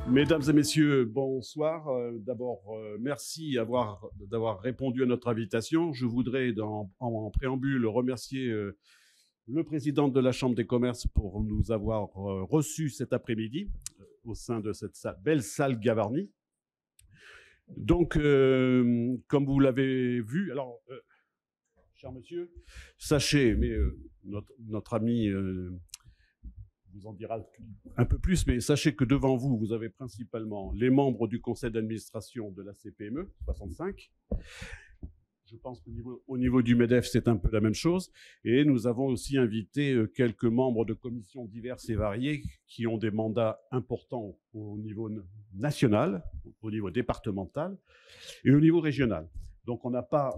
Mesdames et messieurs, bonsoir. D'abord, merci d'avoir répondu à notre invitation. Je voudrais, en préambule, remercier le président de la Chambre des commerces pour nous avoir reçus cet après-midi au sein de cette belle salle Gavarni. Donc, comme vous l'avez vu, alors, cher monsieur, sachez, mais notre ami vous en dira un peu plus, mais sachez que devant vous, vous avez principalement les membres du conseil d'administration de la CPME, 65. Je pense qu'au niveau du MEDEF, c'est un peu la même chose. Et nous avons aussi invité quelques membres de commissions diverses et variées qui ont des mandats importants au niveau national, au niveau départemental et au niveau régional. Donc on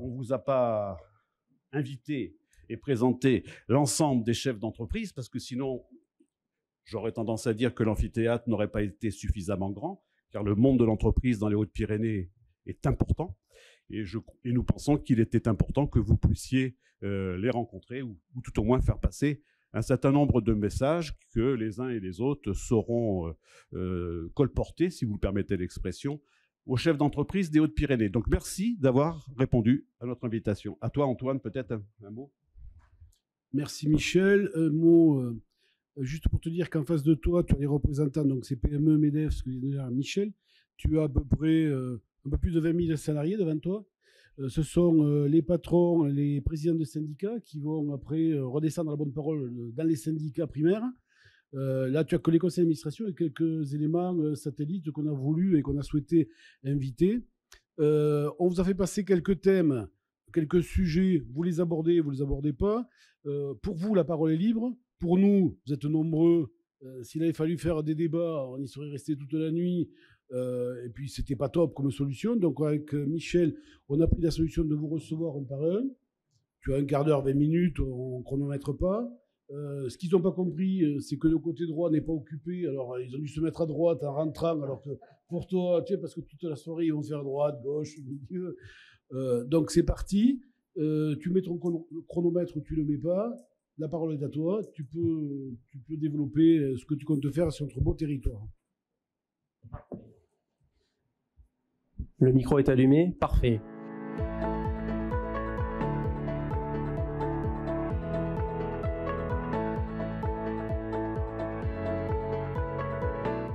vous a pas invité et présenté l'ensemble des chefs d'entreprise, parce que sinon, j'aurais tendance à dire que l'amphithéâtre n'aurait pas été suffisamment grand, car le monde de l'entreprise dans les Hautes-Pyrénées est important. Et nous pensons qu'il était important que vous puissiez les rencontrer ou tout au moins faire passer un certain nombre de messages que les uns et les autres sauront colporter, si vous me permettez l'expression, aux chefs d'entreprise des Hautes-Pyrénées. Donc merci d'avoir répondu à notre invitation. À toi, Antoine, peut-être un mot. Merci Michel. Juste pour te dire qu'en face de toi, tu as les représentants, donc c'est PME, MEDEF, ce que dit Michel. Tu as à peu près un peu plus de 20 000 salariés devant toi. Ce sont les patrons, les présidents de syndicats qui vont après redescendre à la bonne parole dans les syndicats primaires. Là, tu as que les conseils d'administration et quelques éléments satellites qu'on a voulu et qu'on a souhaité inviter. On vous a fait passer quelques thèmes, quelques sujets. Vous les abordez pas. Pour vous, la parole est libre. Pour nous, vous êtes nombreux. S'il avait fallu faire des débats, on y serait resté toute la nuit. Et puis, c'était pas top comme solution. Donc, avec Michel, on a pris la solution de vous recevoir un par un. Tu as un quart d'heure, 20 minutes, on ne chronomètre pas. Ce qu'ils n'ont pas compris, c'est que le côté droit n'est pas occupé. Alors, ils ont dû se mettre à droite en rentrant, alors que pour toi, tu sais, parce que toute la soirée, ils vont faire droite, gauche, milieu. Donc, c'est parti. Tu mets ton chronomètre ou tu ne le mets pas. La parole est à toi. Tu peux développer ce que tu comptes faire sur notre beau territoire. Le micro est allumé. Parfait.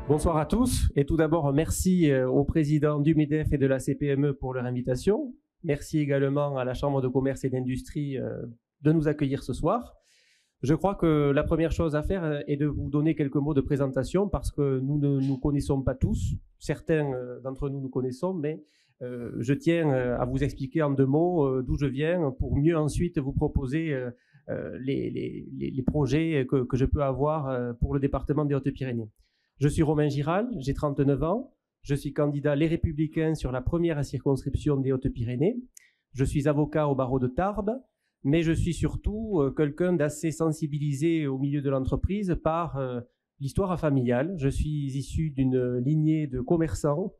Bonsoir à tous. Et tout d'abord, merci au président du MEDEF et de la CPME pour leur invitation. Merci également à la Chambre de commerce et d'industrie de nous accueillir ce soir. Je crois que la première chose à faire est de vous donner quelques mots de présentation parce que nous ne nous connaissons pas tous. Certains d'entre nous connaissons, mais je tiens à vous expliquer en 2 mots d'où je viens pour mieux ensuite vous proposer les projets que je peux avoir pour le département des Hautes-Pyrénées. Je suis Romain Giral, j'ai 39 ans. Je suis candidat Les Républicains sur la première circonscription des Hautes-Pyrénées. Je suis avocat au barreau de Tarbes. Mais je suis surtout quelqu'un d'assez sensibilisé au milieu de l'entreprise par l'histoire familiale. Je suis issu d'une lignée de commerçants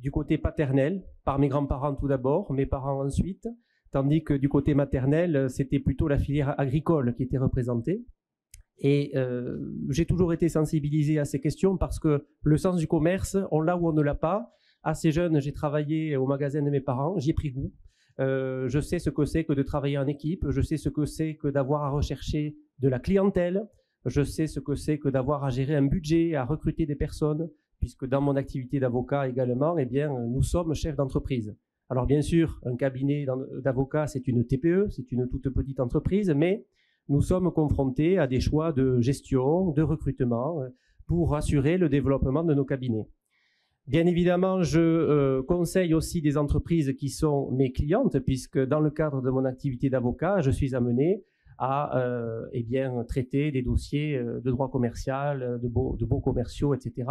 du côté paternel, par mes grands-parents tout d'abord, mes parents ensuite, tandis que du côté maternel, c'était plutôt la filière agricole qui était représentée. Et j'ai toujours été sensibilisé à ces questions parce que le sens du commerce, on l'a ou on ne l'a pas. Assez jeune, j'ai travaillé au magasin de mes parents, j'y ai pris goût. Je sais ce que c'est que de travailler en équipe, je sais ce que c'est que d'avoir à rechercher de la clientèle, je sais ce que c'est que d'avoir à gérer un budget, à recruter des personnes, puisque dans mon activité d'avocat également, eh bien, nous sommes chefs d'entreprise. Alors bien sûr, un cabinet d'avocat, c'est une TPE, c'est une toute petite entreprise, mais nous sommes confrontés à des choix de gestion, de recrutement, pour assurer le développement de nos cabinets. Bien évidemment, je conseille aussi des entreprises qui sont mes clientes, puisque dans le cadre de mon activité d'avocat, je suis amené à eh bien, traiter des dossiers de droit commercial, de baux commerciaux, etc.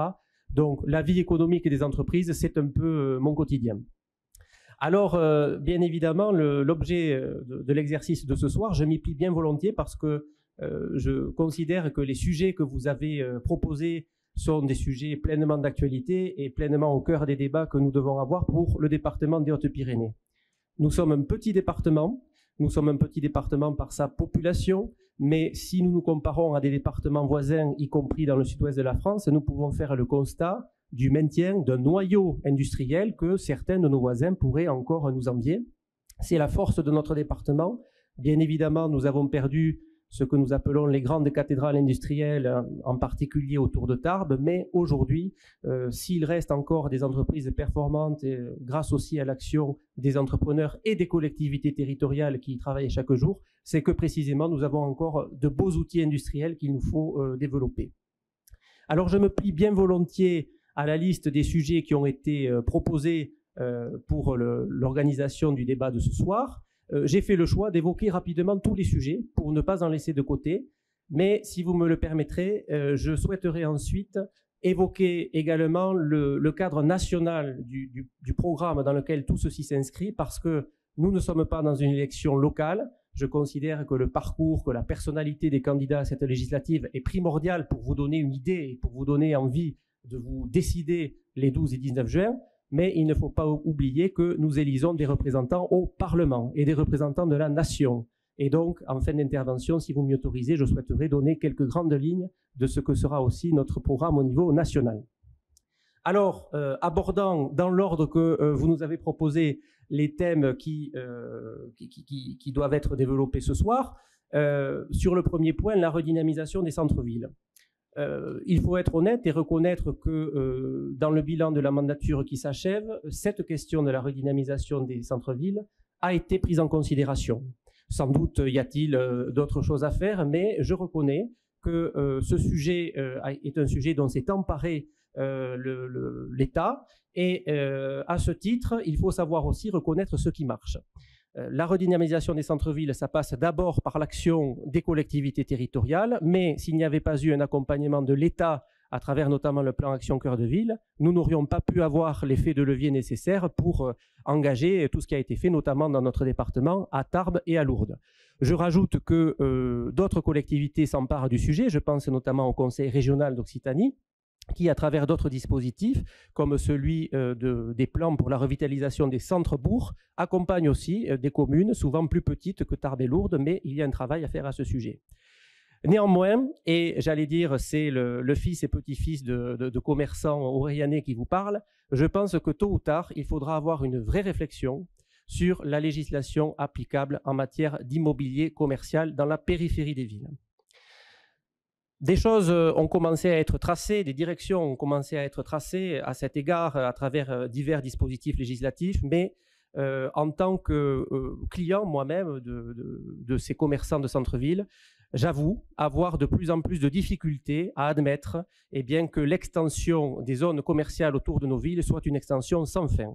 Donc, la vie économique des entreprises, c'est un peu mon quotidien. Alors, bien évidemment, l'objet de l'exercice de ce soir, je m'y plie bien volontiers parce que je considère que les sujets que vous avez proposés sont des sujets pleinement d'actualité et pleinement au cœur des débats que nous devons avoir pour le département des Hautes-Pyrénées. Nous sommes un petit département par sa population, mais si nous nous comparons à des départements voisins, y compris dans le sud-ouest de la France, nous pouvons faire le constat du maintien d'un noyau industriel que certains de nos voisins pourraient encore nous envier. C'est la force de notre département. Bien évidemment, nous avons perdu ce que nous appelons les grandes cathédrales industrielles, en particulier autour de Tarbes, mais aujourd'hui, s'il reste encore des entreprises performantes, grâce aussi à l'action des entrepreneurs et des collectivités territoriales qui y travaillent chaque jour, c'est que précisément nous avons encore de beaux outils industriels qu'il nous faut développer. Alors je me plie bien volontiers à la liste des sujets qui ont été proposés pour l'organisation du débat de ce soir. J'ai fait le choix d'évoquer rapidement tous les sujets pour ne pas en laisser de côté, mais si vous me le permettrez, je souhaiterais ensuite évoquer également le cadre national du programme dans lequel tout ceci s'inscrit, parce que nous ne sommes pas dans une élection locale. Je considère que le parcours, que la personnalité des candidats à cette législative est primordiale pour vous donner une idée et pour vous donner envie de vous décider les 12 et 19 juin. Mais il ne faut pas oublier que nous élisons des représentants au Parlement et des représentants de la nation. Et donc, en fin d'intervention, si vous m'y autorisez, je souhaiterais donner quelques grandes lignes de ce que sera aussi notre programme au niveau national. Alors, abordant dans l'ordre que vous nous avez proposé les thèmes qui doivent être développés ce soir, sur le premier point, la redynamisation des centres-villes. Il faut être honnête et reconnaître que dans le bilan de la mandature qui s'achève, cette question de la redynamisation des centres-villes a été prise en considération. Sans doute y a-t-il d'autres choses à faire, mais je reconnais que ce sujet est un sujet dont s'est emparé l'État et à ce titre, il faut savoir aussi reconnaître ce qui marche. La redynamisation des centres-villes, ça passe d'abord par l'action des collectivités territoriales, mais s'il n'y avait pas eu un accompagnement de l'État à travers notamment le plan Action Cœur de Ville, nous n'aurions pas pu avoir l'effet de levier nécessaire pour engager tout ce qui a été fait, notamment dans notre département, à Tarbes et à Lourdes. Je rajoute que d'autres collectivités s'emparent du sujet, je pense notamment au Conseil régional d'Occitanie, qui, à travers d'autres dispositifs, comme celui des plans pour la revitalisation des centres-bourgs, accompagne aussi des communes, souvent plus petites que Tarbes et Lourdes, mais il y a un travail à faire à ce sujet. Néanmoins, et j'allais dire, c'est le fils et petit-fils de commerçants auréanais qui vous parlent, je pense que tôt ou tard, il faudra avoir une vraie réflexion sur la législation applicable en matière d'immobilier commercial dans la périphérie des villes. Des choses ont commencé à être tracées, des directions ont commencé à être tracées à cet égard à travers divers dispositifs législatifs, mais en tant que client moi-même de ces commerçants de centre-ville, j'avoue avoir de plus en plus de difficultés à admettre que l'extension des zones commerciales autour de nos villes soit une extension sans fin.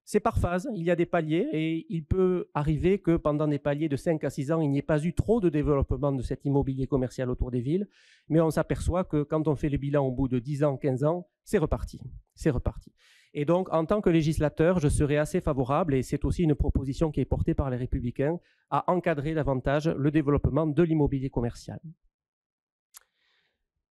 C'est par phase, il y a des paliers et il peut arriver que pendant des paliers de 5 à 6 ans, il n'y ait pas eu trop de développement de cet immobilier commercial autour des villes, mais on s'aperçoit que quand on fait le bilan au bout de 10 ans, 15 ans, c'est reparti. C'est reparti. Et donc, en tant que législateur, je serais assez favorable, et c'est aussi une proposition qui est portée par les Républicains, à encadrer davantage le développement de l'immobilier commercial.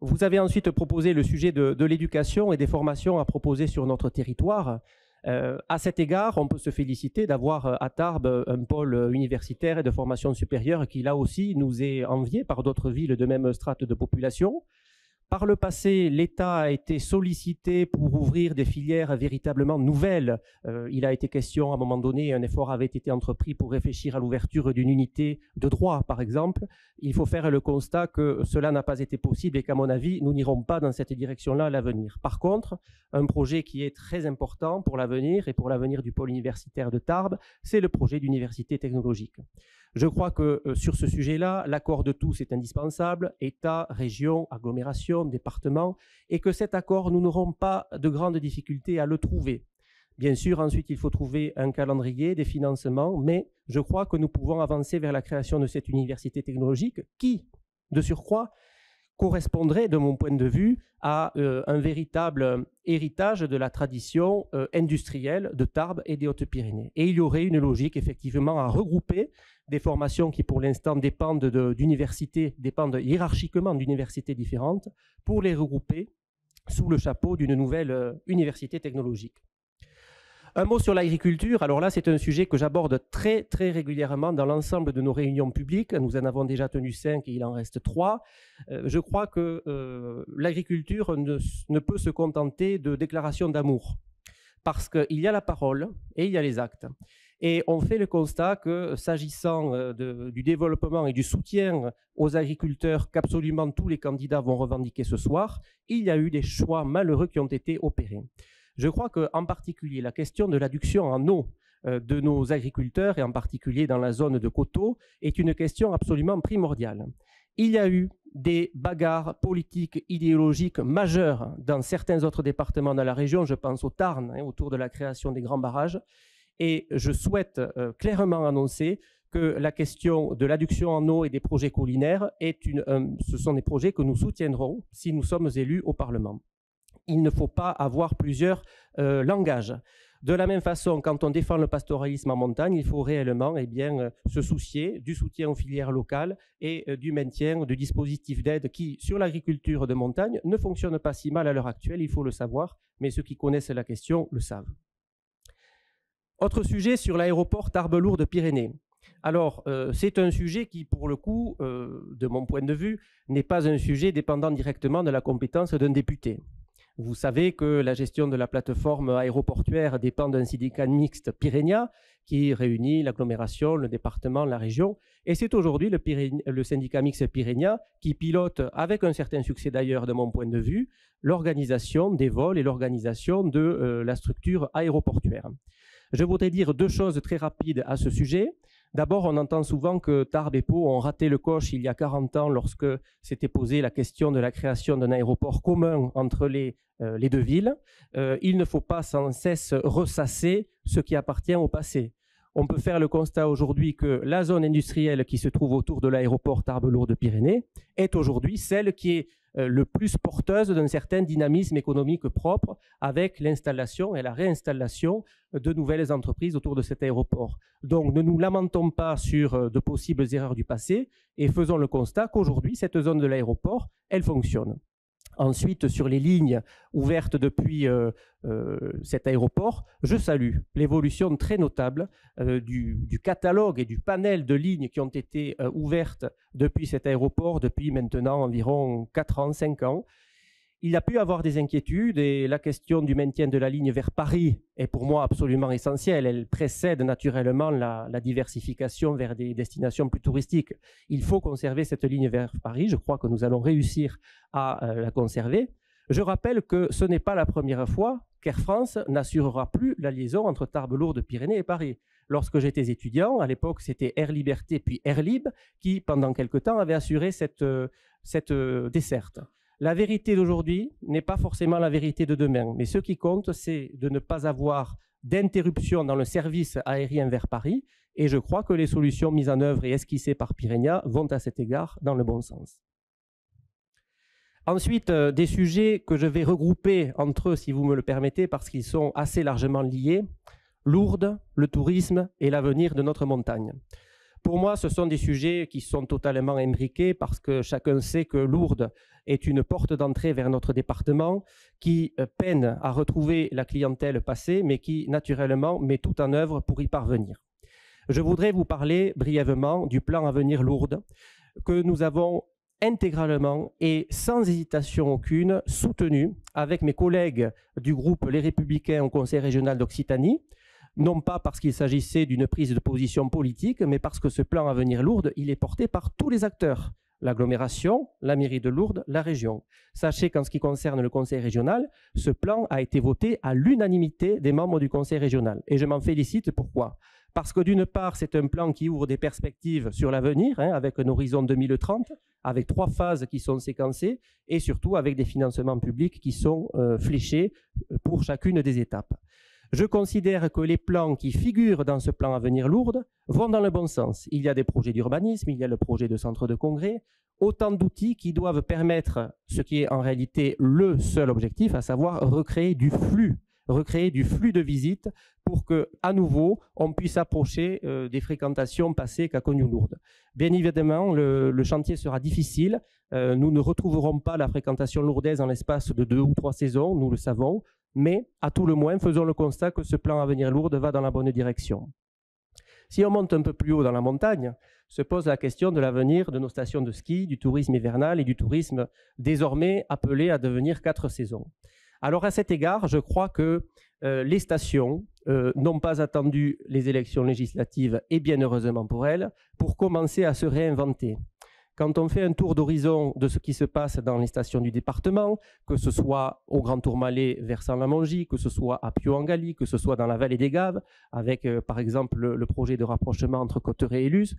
Vous avez ensuite proposé le sujet de l'éducation et des formations à proposer sur notre territoire. À cet égard, on peut se féliciter d'avoir à Tarbes un pôle universitaire et de formation supérieure qui, là aussi, nous est envié par d'autres villes de même strate de population. Par le passé, l'État a été sollicité pour ouvrir des filières véritablement nouvelles. Il a été question, à un moment donné, un effort avait été entrepris pour réfléchir à l'ouverture d'une unité de droit, par exemple. Il faut faire le constat que cela n'a pas été possible et qu'à mon avis, nous n'irons pas dans cette direction-là à l'avenir. Par contre, un projet qui est très important pour l'avenir et pour l'avenir du pôle universitaire de Tarbes, c'est le projet d'université technologique. Je crois que sur ce sujet-là, l'accord de tous est indispensable, État, région, agglomération, département, et que cet accord, nous n'aurons pas de grandes difficultés à le trouver. Bien sûr, ensuite, il faut trouver un calendrier, des financements, mais je crois que nous pouvons avancer vers la création de cette université technologique qui, de surcroît, correspondrait, de mon point de vue, à un véritable héritage de la tradition industrielle de Tarbes et des Hautes-Pyrénées. Et il y aurait une logique, effectivement, à regrouper des formations qui, pour l'instant, dépendent d'universités, dépendent hiérarchiquement d'universités différentes, pour les regrouper sous le chapeau d'une nouvelle université technologique. Un mot sur l'agriculture. Alors là, c'est un sujet que j'aborde très, très régulièrement dans l'ensemble de nos réunions publiques. Nous en avons déjà tenu 5 et il en reste 3. Je crois que l'agriculture ne peut se contenter de déclarations d'amour parce qu'il y a la parole et il y a les actes. Et on fait le constat que, s'agissant du développement et du soutien aux agriculteurs qu'absolument tous les candidats vont revendiquer ce soir, il y a eu des choix malheureux qui ont été opérés. Je crois qu'en particulier, la question de l'adduction en eau de nos agriculteurs, et en particulier dans la zone de coteaux, est une question absolument primordiale. Il y a eu des bagarres politiques, idéologiques majeures dans certains autres départements de la région, je pense au Tarn, autour de la création des grands barrages, et je souhaite clairement annoncer que la question de l'adduction en eau et des projets collinaires, ce sont des projets que nous soutiendrons si nous sommes élus au Parlement. Il ne faut pas avoir plusieurs langages. De la même façon, quand on défend le pastoralisme en montagne, il faut réellement se soucier du soutien aux filières locales et du maintien de dispositifs d'aide qui, sur l'agriculture de montagne, ne fonctionnent pas si mal à l'heure actuelle, il faut le savoir, mais ceux qui connaissent la question le savent. Autre sujet sur l'aéroport Tarbes-Lourdes-Pyrénées. Alors, c'est un sujet qui, pour le coup, de mon point de vue, n'est pas un sujet dépendant directement de la compétence d'un député. Vous savez que la gestion de la plateforme aéroportuaire dépend d'un syndicat mixte pyrénéen qui réunit l'agglomération, le département, la région. Et c'est aujourd'hui le syndicat mixte pyrénéen qui pilote, avec un certain succès d'ailleurs de mon point de vue, l'organisation des vols et l'organisation de la structure aéroportuaire. Je voudrais dire 2 choses très rapides à ce sujet. D'abord, on entend souvent que Tarbes et Pau ont raté le coche il y a 40 ans lorsque s'était posée la question de la création d'un aéroport commun entre les 2 villes. Il ne faut pas sans cesse ressasser ce qui appartient au passé. On peut faire le constat aujourd'hui que la zone industrielle qui se trouve autour de l'aéroport Tarbes-Lourdes-Pyrénées est aujourd'hui celle qui est le plus porteuse d'un certain dynamisme économique propre avec l'installation et la réinstallation de nouvelles entreprises autour de cet aéroport. Donc ne nous lamentons pas sur de possibles erreurs du passé et faisons le constat qu'aujourd'hui, cette zone de l'aéroport, elle fonctionne. Ensuite, sur les lignes ouvertes depuis cet aéroport, je salue l'évolution très notable du catalogue et du panel de lignes qui ont été ouvertes depuis cet aéroport depuis maintenant environ 4 ans, 5 ans. Il y a pu avoir des inquiétudes et la question du maintien de la ligne vers Paris est pour moi absolument essentielle. Elle précède naturellement la diversification vers des destinations plus touristiques. Il faut conserver cette ligne vers Paris. Je crois que nous allons réussir à la conserver. Je rappelle que ce n'est pas la première fois qu'Air France n'assurera plus la liaison entre Tarbes-Lourdes-Pyrénées et Paris. Lorsque j'étais étudiant, à l'époque, c'était Air Liberté puis Air Lib qui, pendant quelque temps, avait assuré cette desserte. La vérité d'aujourd'hui n'est pas forcément la vérité de demain, mais ce qui compte, c'est de ne pas avoir d'interruption dans le service aérien vers Paris, et je crois que les solutions mises en œuvre et esquissées par Pyrénéa vont à cet égard dans le bon sens. Ensuite, des sujets que je vais regrouper entre eux, si vous me le permettez, parce qu'ils sont assez largement liés, Lourdes, le tourisme et l'avenir de notre montagne. Pour moi, ce sont des sujets qui sont totalement imbriqués parce que chacun sait que Lourdes est une porte d'entrée vers notre département qui peine à retrouver la clientèle passée, mais qui, naturellement, met tout en œuvre pour y parvenir. Je voudrais vous parler brièvement du plan Avenir Lourdes que nous avons intégralement et sans hésitation aucune soutenu avec mes collègues du groupe Les Républicains au Conseil régional d'Occitanie, non pas parce qu'il s'agissait d'une prise de position politique, mais parce que ce plan Avenir Lourdes, il est porté par tous les acteurs, l'agglomération, la mairie de Lourdes, la région. Sachez qu'en ce qui concerne le conseil régional, ce plan a été voté à l'unanimité des membres du conseil régional. Et je m'en félicite. Pourquoi ? Parce que d'une part, c'est un plan qui ouvre des perspectives sur l'avenir, avec un horizon 2030, avec 3 phases qui sont séquencées, et surtout avec des financements publics qui sont fléchés pour chacune des étapes. Je considère que les plans qui figurent dans ce plan Avenir Lourdes vont dans le bon sens. Il y a des projets d'urbanisme, il y a le projet de centre de congrès. autant d'outils qui doivent permettre ce qui est en réalité le seul objectif, à savoir recréer du flux de visites pour qu'à nouveau, on puisse approcher des fréquentations passées qu'a connues Lourdes. Bien évidemment, le chantier sera difficile. Nous ne retrouverons pas la fréquentation lourdaise en l'espace de 2 ou 3 saisons, nous le savons, mais à tout le moins, faisons le constat que ce plan Avenir Lourdes va dans la bonne direction. Si on monte un peu plus haut dans la montagne, se pose la question de l'avenir de nos stations de ski, du tourisme hivernal et du tourisme désormais appelé à devenir 4 saisons. Alors à cet égard, je crois que les stations n'ont pas attendu les élections législatives, et bien heureusement pour elles, pour commencer à se réinventer. Quand on fait un tour d'horizon de ce qui se passe dans les stations du département, que ce soit au Grand Tourmalet versant la Mongie, que ce soit à Pio-en-Galie, que ce soit dans la vallée des Gaves, avec par exemple le projet de rapprochement entre Cotteret et Luz,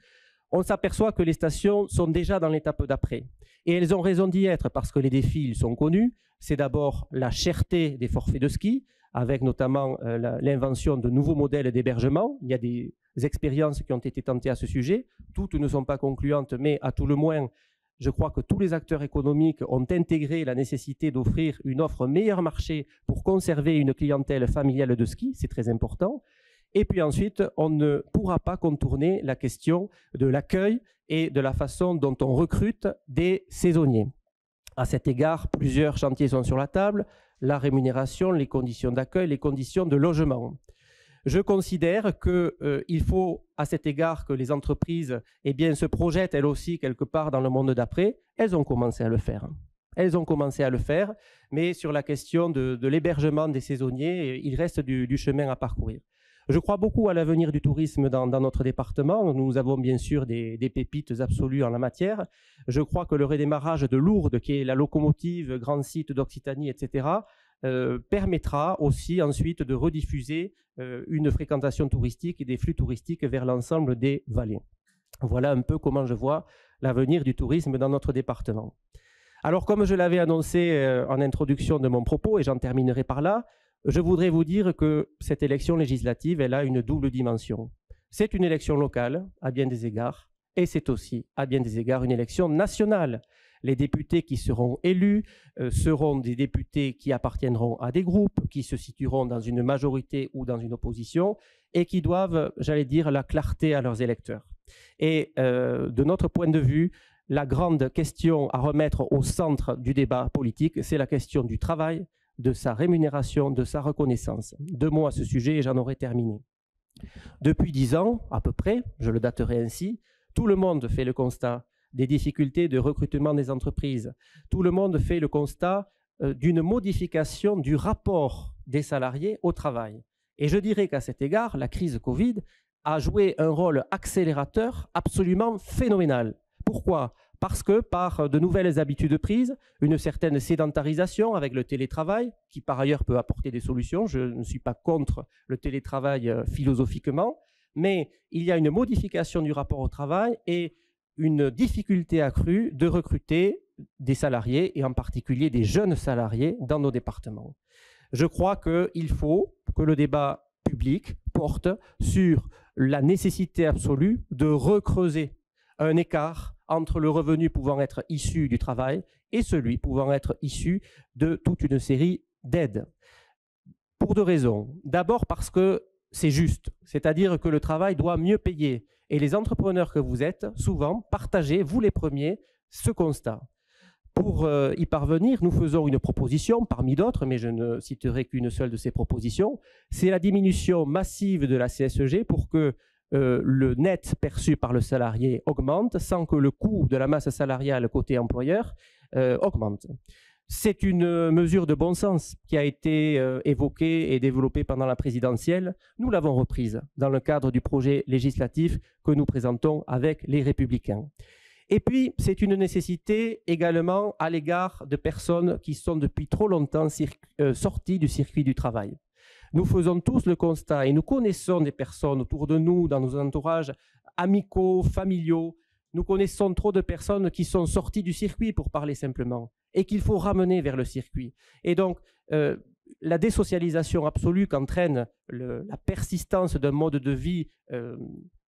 on s'aperçoit que les stations sont déjà dans l'étape d'après. Et elles ont raison d'y être parce que les défis, ils sont connus. C'est d'abord la cherté des forfaits de ski, avec notamment l'invention de nouveaux modèles d'hébergement. Il y a des expériences qui ont été tentées à ce sujet. Toutes ne sont pas concluantes, mais à tout le moins, je crois que tous les acteurs économiques ont intégré la nécessité d'offrir une offre meilleur marché pour conserver une clientèle familiale de ski. C'est très important. Et puis ensuite, on ne pourra pas contourner la question de l'accueil et de la façon dont on recrute des saisonniers. À cet égard, plusieurs chantiers sont sur la table, la rémunération, les conditions d'accueil, les conditions de logement. Je considère qu'il faut, à cet égard, que les entreprises se projettent elles aussi quelque part dans le monde d'après. Elles ont commencé à le faire. Elles ont commencé à le faire, mais sur la question de l'hébergement des saisonniers, il reste du chemin à parcourir. Je crois beaucoup à l'avenir du tourisme dans notre département. Nous avons bien sûr des pépites absolues en la matière. Je crois que le redémarrage de Lourdes, qui est la locomotive, grand site d'Occitanie, etc., permettra aussi ensuite de rediffuser une fréquentation touristique et des flux touristiques vers l'ensemble des vallées. Voilà un peu comment je vois l'avenir du tourisme dans notre département. Alors, comme je l'avais annoncé en introduction de mon propos, et j'en terminerai par là, je voudrais vous dire que cette élection législative, elle a une double dimension. C'est une élection locale, à bien des égards, et c'est aussi, à bien des égards, une élection nationale. Les députés qui seront élus seront des députés qui appartiendront à des groupes, qui se situeront dans une majorité ou dans une opposition, et qui doivent, j'allais dire, la clarté à leurs électeurs. Et de notre point de vue, la grande question à remettre au centre du débat politique, c'est la question du travail, de sa rémunération, de sa reconnaissance. 2 mots à ce sujet et j'en aurai terminé. Depuis 10 ans, à peu près, je le daterai ainsi, tout le monde fait le constat des difficultés de recrutement des entreprises. Tout le monde fait le constat d'une modification du rapport des salariés au travail. Et je dirais qu'à cet égard, la crise Covid a joué un rôle accélérateur absolument phénoménal. Pourquoi ? Parce que par de nouvelles habitudes prises, une certaine sédentarisation avec le télétravail, qui par ailleurs peut apporter des solutions, je ne suis pas contre le télétravail philosophiquement, mais il y a une modification du rapport au travail et une difficulté accrue de recruter des salariés, et en particulier des jeunes salariés, dans nos départements. Je crois qu'il faut que le débat public porte sur la nécessité absolue de recreuser un écart entre le revenu pouvant être issu du travail et celui pouvant être issu de toute une série d'aides. Pour 2 raisons. D'abord parce que c'est juste, c'est-à-dire que le travail doit mieux payer. Et les entrepreneurs que vous êtes, souvent, partagez, vous les premiers, ce constat. Pour y parvenir, nous faisons une proposition, parmi d'autres, mais je ne citerai qu'une seule de ces propositions, c'est la diminution massive de la CSG pour que le net perçu par le salarié augmente sans que le coût de la masse salariale côté employeur augmente. C'est une mesure de bon sens qui a été évoquée et développée pendant la présidentielle. Nous l'avons reprise dans le cadre du projet législatif que nous présentons avec les Républicains. Et puis, c'est une nécessité également à l'égard de personnes qui sont depuis trop longtemps sorties du circuit du travail. Nous faisons tous le constat et nous connaissons des personnes autour de nous, dans nos entourages amicaux, familiaux. Nous connaissons trop de personnes qui sont sorties du circuit, pour parler simplement, et qu'il faut ramener vers le circuit. Et donc, la désocialisation absolue qu'entraîne la persistance d'un mode de vie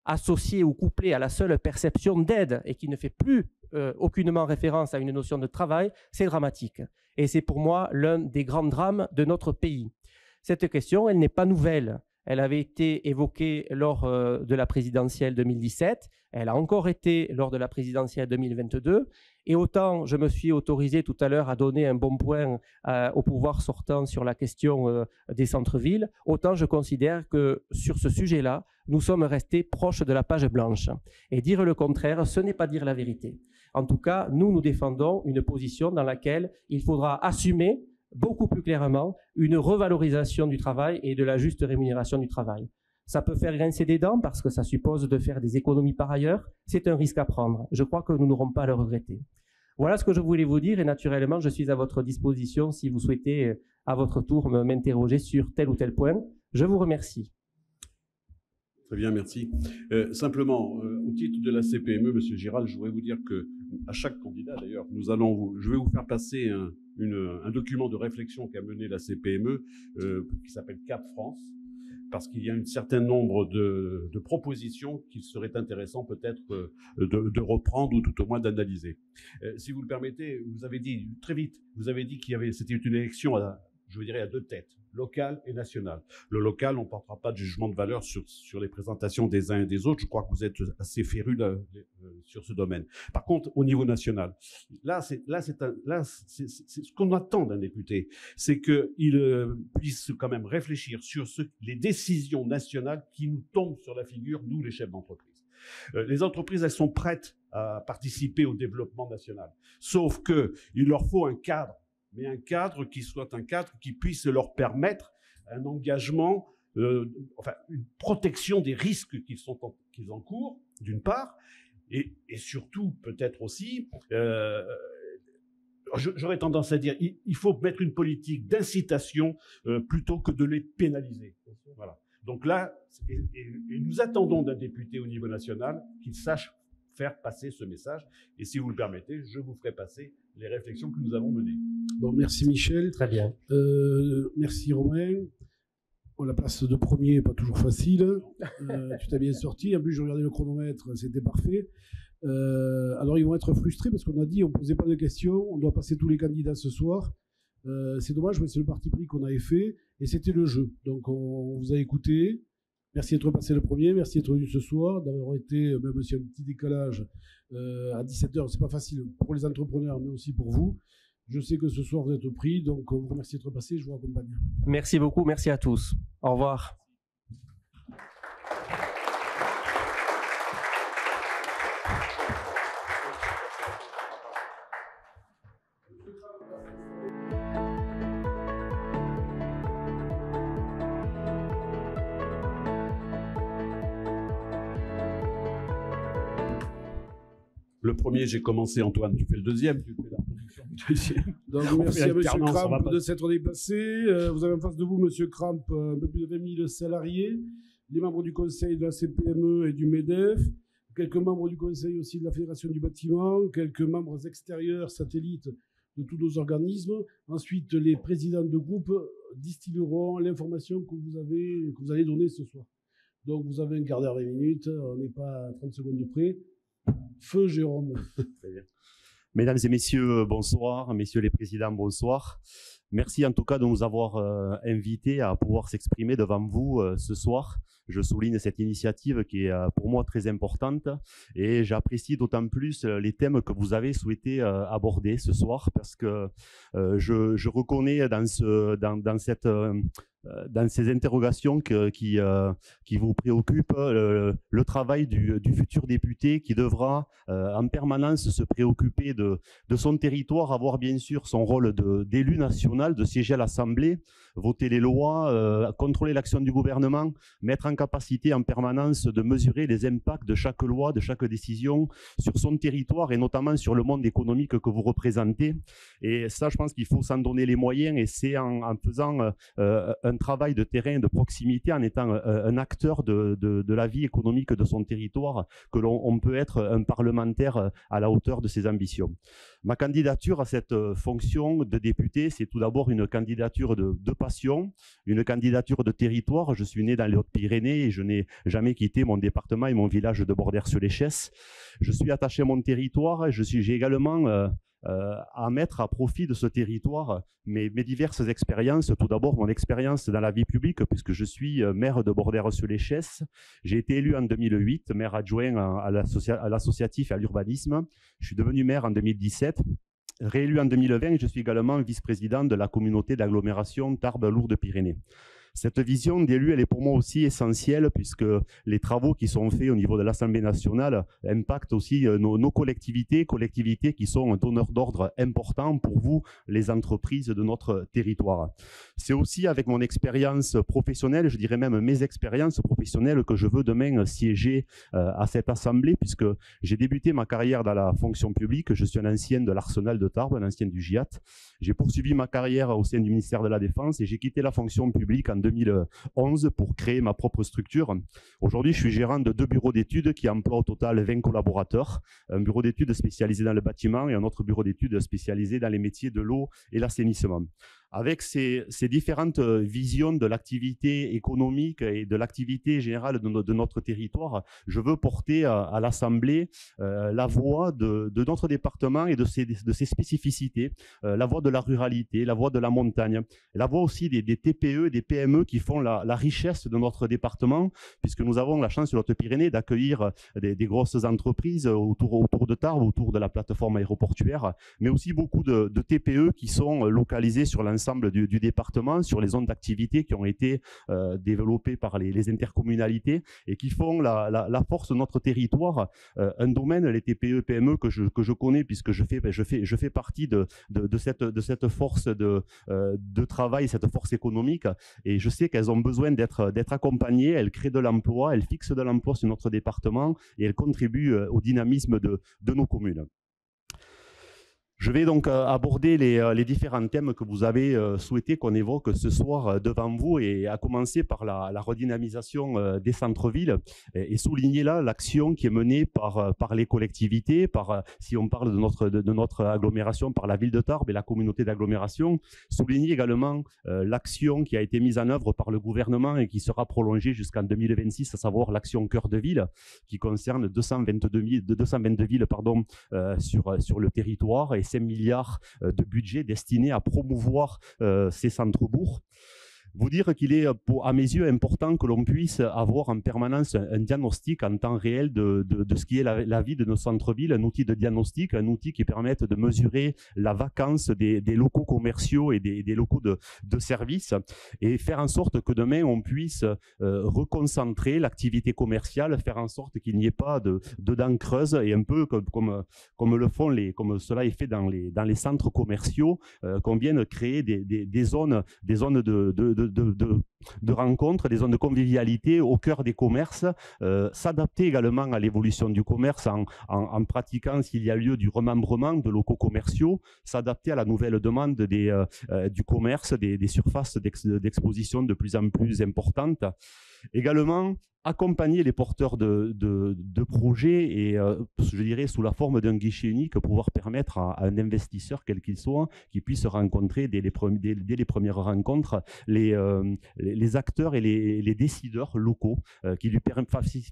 associé ou couplé à la seule perception d'aide et qui ne fait plus aucunement référence à une notion de travail, c'est dramatique. Et c'est pour moi l'un des grands drames de notre pays. Cette question, elle n'est pas nouvelle. Elle avait été évoquée lors de la présidentielle 2017. Elle a encore été lors de la présidentielle 2022. Et autant je me suis autorisé tout à l'heure à donner un bon point au pouvoir sortant sur la question des centres-villes, autant je considère que sur ce sujet-là, nous sommes restés proches de la page blanche. Et dire le contraire, ce n'est pas dire la vérité. En tout cas, nous défendons une position dans laquelle il faudra assumer beaucoup plus clairement une revalorisation du travail et de la juste rémunération du travail. Ça peut faire grincer des dents parce que ça suppose de faire des économies par ailleurs. C'est un risque à prendre. Je crois que nous n'aurons pas à le regretter. Voilà ce que je voulais vous dire et naturellement, je suis à votre disposition si vous souhaitez à votre tour m'interroger sur tel ou tel point. Je vous remercie. Très bien, merci. Simplement, au titre de la CPME, Monsieur Giral, je voudrais vous dire que à chaque candidat, d'ailleurs, je vais vous faire passer un document de réflexion qu'a mené la CPME qui s'appelle Cap France, parce qu'il y a un certain nombre de propositions qu'il serait intéressant peut-être de reprendre ou tout au moins d'analyser. Si vous le permettez, vous avez dit très vite, c'était une élection je dirais à deux têtes, locale et nationale. Le local, on ne portera pas de jugement de valeur sur les présentations des uns et des autres. Je crois que vous êtes assez férus sur ce domaine. Par contre, au niveau national, là, c'est ce qu'on attend d'un député, c'est qu'il puisse quand même réfléchir sur les décisions nationales qui nous tombent sur la figure, nous, les chefs d'entreprise. Les entreprises, elles sont prêtes à participer au développement national. Sauf qu'il leur faut un cadre, mais un cadre qui soit un cadre qui puisse leur permettre un engagement, une protection des risques qu'ils encourent, d'une part, et surtout, peut-être aussi, j'aurais tendance à dire, il faut mettre une politique d'incitation plutôt que de les pénaliser. Voilà. Donc là, et nous attendons d'un député au niveau national qu'il sache faire passer ce message. Et si vous le permettez, je vous ferai passer les réflexions que nous avons menées. Bon, merci Michel. Très bien. Merci Romain. Bon, la place de premier n'est pas toujours facile. Tu t'as bien sorti. En plus, je regardais le chronomètre, c'était parfait. Alors, ils vont être frustrés parce qu'on a dit on ne posait pas de questions, on doit passer tous les candidats ce soir. C'est dommage, mais c'est le parti pris qu'on avait fait et c'était le jeu. Donc, on vous a écouté. Merci d'être passé le premier, merci d'être venu ce soir, d'avoir été, même si il y a un petit décalage, à 17h. C'est pas facile pour les entrepreneurs, mais aussi pour vous. Je sais que ce soir, vous êtes pris, donc on vous remercie d'être passé, je vous accompagne. Merci beaucoup, merci à tous. Au revoir. Le premier, j'ai commencé, Antoine, tu fais le deuxième, tu fais la production du deuxième. Donc, merci à M. Kramp de s'être déplacé. Vous avez en face de vous, M. Kramp, un peu plus de 20 000 salariés, les membres du conseil de la CPME et du MEDEF, quelques membres du conseil aussi de la Fédération du bâtiment, quelques membres extérieurs, satellites de tous nos organismes. Ensuite, les présidents de groupe distilleront l'information que vous allez donner ce soir. Donc, vous avez un quart d'heure, 20 minutes, on n'est pas à 30 secondes de près. Feu Jérôme. Très bien. Mesdames et messieurs, bonsoir. Messieurs les présidents, bonsoir. Merci en tout cas de nous avoir invités à pouvoir s'exprimer devant vous ce soir. Je souligne cette initiative qui est pour moi très importante et j'apprécie d'autant plus les thèmes que vous avez souhaité aborder ce soir parce que je reconnais dans ces interrogations qui vous préoccupent, le travail du futur député qui devra en permanence se préoccuper de son territoire, avoir bien sûr son rôle d'élu national, de siéger à l'Assemblée, voter les lois, contrôler l'action du gouvernement, mettre en capacité en permanence de mesurer les impacts de chaque loi, de chaque décision sur son territoire et notamment sur le monde économique que vous représentez. Et ça, je pense qu'il faut s'en donner les moyens et c'est en faisant un un travail de terrain, de proximité, en étant un acteur de la vie économique de son territoire, que l'on peut être un parlementaire à la hauteur de ses ambitions. Ma candidature à cette fonction de député, c'est tout d'abord une candidature de passion, une candidature de territoire. Je suis né dans les Hautes-Pyrénées et je n'ai jamais quitté mon département et mon village de Bordères-sur-l'Échesse. Je suis attaché à mon territoire et j'ai également à mettre à profit de ce territoire mes diverses expériences. Tout d'abord, mon expérience dans la vie publique, puisque je suis maire de Bordères-sur-l'Échesse. J'ai été élu en 2008, maire adjoint à l'associatif et à l'urbanisme. Je suis devenu maire en 2017. Réélu en 2020, je suis également vice-président de la communauté d'agglomération Tarbes-Lourdes-Pyrénées. Cette vision d'élu, elle est pour moi aussi essentielle, puisque les travaux qui sont faits au niveau de l'Assemblée nationale impactent aussi nos collectivités qui sont un donneur d'ordre important pour vous, les entreprises de notre territoire. C'est aussi avec mon expérience professionnelle, je dirais même mes expériences professionnelles, que je veux demain siéger à cette Assemblée, puisque j'ai débuté ma carrière dans la fonction publique. Je suis un ancien de l'Arsenal de Tarbes, un ancien du GIAT. J'ai poursuivi ma carrière au sein du ministère de la Défense et j'ai quitté la fonction publique en 2011 pour créer ma propre structure. Aujourd'hui, je suis gérant de 2 bureaux d'études qui emploient au total 20 collaborateurs. Un bureau d'études spécialisé dans le bâtiment et un autre bureau d'études spécialisé dans les métiers de l'eau et l'assainissement. Avec ces différentes visions de l'activité économique et de l'activité générale de notre territoire, je veux porter à l'Assemblée la voix de notre département et de ses spécificités, la voix de la ruralité, la voix de la montagne, la voix aussi des TPE et des PME qui font la richesse de notre département, puisque nous avons la chance sur les Hautes-Pyrénées d'accueillir des grosses entreprises autour de Tarbes, autour de la plateforme aéroportuaire, mais aussi beaucoup de TPE qui sont localisées sur l'ensemble du département, sur les zones d'activité qui ont été développées par les intercommunalités et qui font la force de notre territoire. Un domaine, les TPE, PME, que je connais puisque je fais partie de cette force de travail, cette force économique, et je sais qu'elles ont besoin d'être accompagnées. Elles créent de l'emploi, elles fixent de l'emploi sur notre département et elles contribuent au dynamisme de nos communes. Je vais donc aborder les différents thèmes que vous avez souhaité qu'on évoque ce soir devant vous, et à commencer par la redynamisation des centres-villes et souligner là l'action qui est menée par les collectivités, si on parle de notre agglomération, par la ville de Tarbes et la communauté d'agglomération. Souligner également l'action qui a été mise en œuvre par le gouvernement et qui sera prolongée jusqu'en 2026, à savoir l'action Cœur de Ville, qui concerne 222 villes sur le territoire, et 5 milliards de budget destinés à promouvoir ces centres-bourgs. Vous dire qu'il est, à mes yeux, important que l'on puisse avoir en permanence un diagnostic en temps réel de ce qui est la vie de nos centres-villes, un outil de diagnostic, un outil qui permette de mesurer la vacance des locaux commerciaux et des locaux de services, et faire en sorte que demain on puisse reconcentrer l'activité commerciale, faire en sorte qu'il n'y ait pas de dents creuses, et un peu comme cela est fait dans les centres commerciaux, qu'on vienne créer des zones de rencontres, des zones de convivialité au cœur des commerces, s'adapter également à l'évolution du commerce en pratiquant, s'il y a lieu, du remembrement de locaux commerciaux, s'adapter à la nouvelle demande du commerce, des surfaces d'exposition de plus en plus importantes. Également, accompagner les porteurs de projets et, je dirais, sous la forme d'un guichet unique, pouvoir permettre à un investisseur, quel qu'il soit, qui puisse rencontrer dès les premières rencontres les acteurs et les décideurs locaux qui lui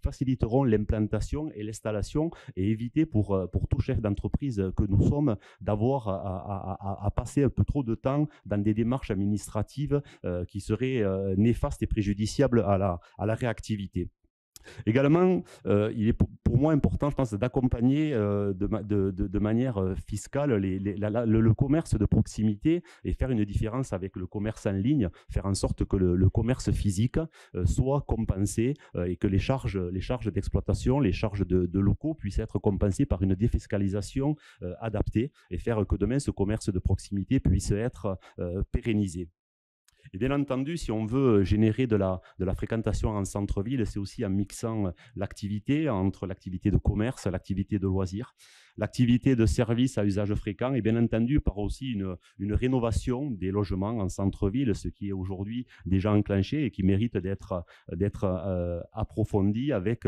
faciliteront l'implantation et l'installation, et éviter pour tout chef d'entreprise que nous sommes d'avoir à passer un peu trop de temps dans des démarches administratives qui seraient néfastes et préjudiciables à la réactivité. Également, il est pour moi important, je pense, d'accompagner de manière fiscale le commerce de proximité et faire une différence avec le commerce en ligne, faire en sorte que le commerce physique soit compensé et que les charges d'exploitation, les charges de locaux puissent être compensées par une défiscalisation adaptée, et faire que demain ce commerce de proximité puisse être pérennisé. Et bien entendu, si on veut générer de la fréquentation en centre-ville, c'est aussi en mixant l'activité entre l'activité de commerce, l'activité de loisirs. l'activité de service à usage fréquent et bien entendu par aussi une rénovation des logements en centre-ville, ce qui est aujourd'hui déjà enclenché et qui mérite d'être approfondi avec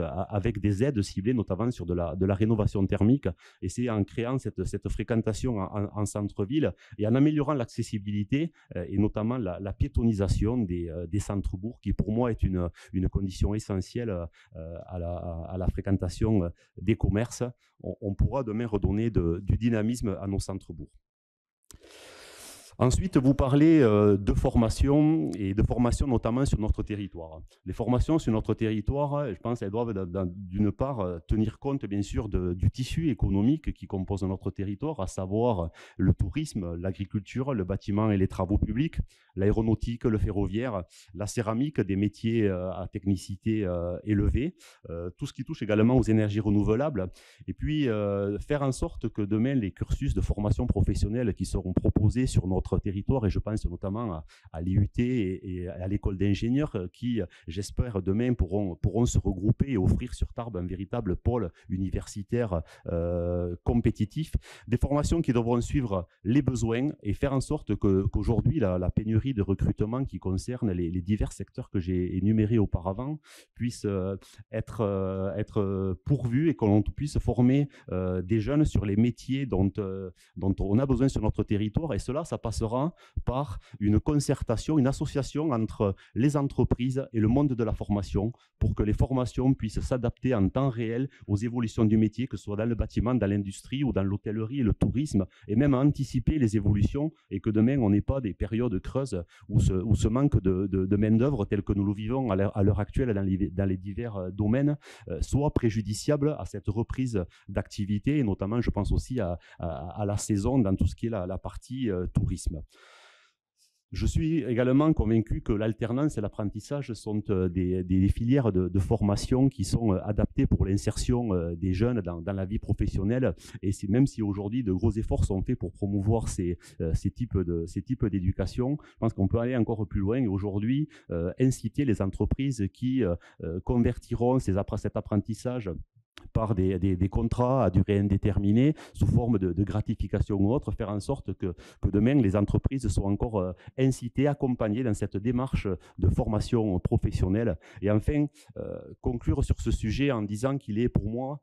des aides ciblées notamment sur de la rénovation thermique. Et c'est en créant cette fréquentation en centre-ville et en améliorant l'accessibilité et notamment la piétonisation des centres-bourgs qui pour moi est une condition essentielle à la fréquentation des commerces. On pourra demain redonner du dynamisme à nos centres-bourgs. Ensuite, vous parlez de formation et de formation notamment sur notre territoire. Les formations sur notre territoire, je pense qu'elles doivent d'une part tenir compte bien sûr du tissu économique qui compose notre territoire, à savoir le tourisme, l'agriculture, le bâtiment et les travaux publics, l'aéronautique, le ferroviaire, la céramique, des métiers à technicité élevée, tout ce qui touche également aux énergies renouvelables, et puis faire en sorte que demain les cursus de formation professionnelle qui seront proposés sur notre territoire, et je pense notamment à l'IUT et à l'école d'ingénieurs qui, j'espère, demain pourront se regrouper et offrir sur Tarbes un véritable pôle universitaire compétitif. Des formations qui devront suivre les besoins et faire en sorte qu'aujourd'hui, la pénurie de recrutement qui concerne les divers secteurs que j'ai énumérés auparavant puisse être pourvue et qu'on puisse former des jeunes sur les métiers dont on a besoin sur notre territoire. Et cela, ça passera par une concertation, une association entre les entreprises et le monde de la formation pour que les formations puissent s'adapter en temps réel aux évolutions du métier, que ce soit dans le bâtiment, dans l'industrie ou dans l'hôtellerie et le tourisme, et même anticiper les évolutions et que demain, on n'ait pas des périodes creuses où ce manque de main-d'œuvre tel que nous le vivons à l'heure actuelle dans les divers domaines soit préjudiciable à cette reprise d'activité, et notamment, je pense aussi à la saison dans tout ce qui est la partie tourisme. Je suis également convaincu que l'alternance et l'apprentissage sont des filières de formation qui sont adaptées pour l'insertion des jeunes dans la vie professionnelle. Et même si aujourd'hui de gros efforts sont faits pour promouvoir ces types d'éducation, je pense qu'on peut aller encore plus loin et aujourd'hui inciter les entreprises qui convertiront cet apprentissage par des contrats à durée indéterminée sous forme de gratification ou autre, faire en sorte que demain les entreprises soient encore incitées, accompagnées dans cette démarche de formation professionnelle. Et enfin, conclure sur ce sujet en disant qu'il est pour moi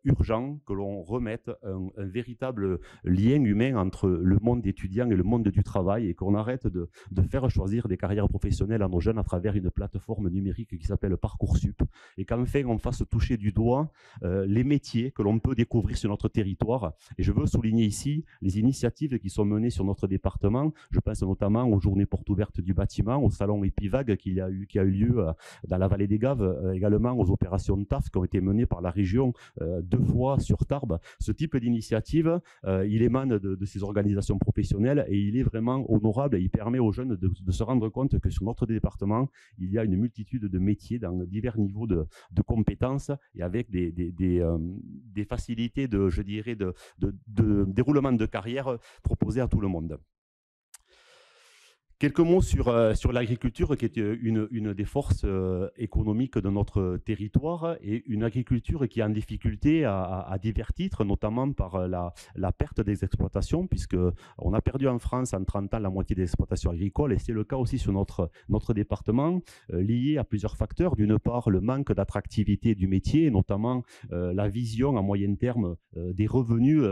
urgent que l'on remette un véritable lien humain entre le monde étudiant et le monde du travail et qu'on arrête de faire choisir des carrières professionnelles à nos jeunes à travers une plateforme numérique qui s'appelle Parcoursup et qu'enfin on fasse toucher du doigt les métiers que l'on peut découvrir sur notre territoire. Et je veux souligner ici les initiatives qui sont menées sur notre département. Je pense notamment aux journées portes ouvertes du bâtiment, au salon Epivag qui a eu lieu dans la vallée des Gaves, également aux opérations TAF qui ont été menées par la région 2 fois sur Tarbes. Ce type d'initiative, il émane de ces organisations professionnelles et il est vraiment honorable et il permet aux jeunes de se rendre compte que sur notre département, il y a une multitude de métiers dans divers niveaux de compétences et avec des facilités de déroulement de carrière proposées à tout le monde. Quelques mots sur l'agriculture qui est une des forces économiques de notre territoire et une agriculture qui est en difficulté à divers titres, notamment par la perte des exploitations, puisqu'on a perdu en France en 30 ans la moitié des exploitations agricoles et c'est le cas aussi sur notre département, lié à plusieurs facteurs. D'une part, le manque d'attractivité du métier, notamment la vision à moyen terme des revenus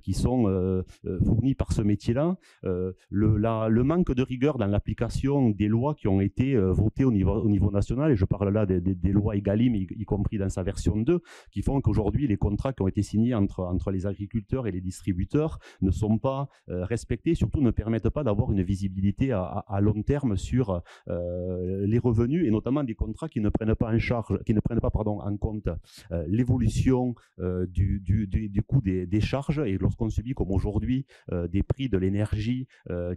qui sont fournis par ce métier-là, le manque de rigueur dans l'application des lois qui ont été votées au niveau national, et je parle là des lois Egalim, y compris dans sa version 2, qui font qu'aujourd'hui les contrats qui ont été signés entre les agriculteurs et les distributeurs ne sont pas respectés, surtout ne permettent pas d'avoir une visibilité à long terme sur les revenus, et notamment des contrats qui ne prennent pas en compte l'évolution du coût des charges, et lorsqu'on subit comme aujourd'hui des prix de l'énergie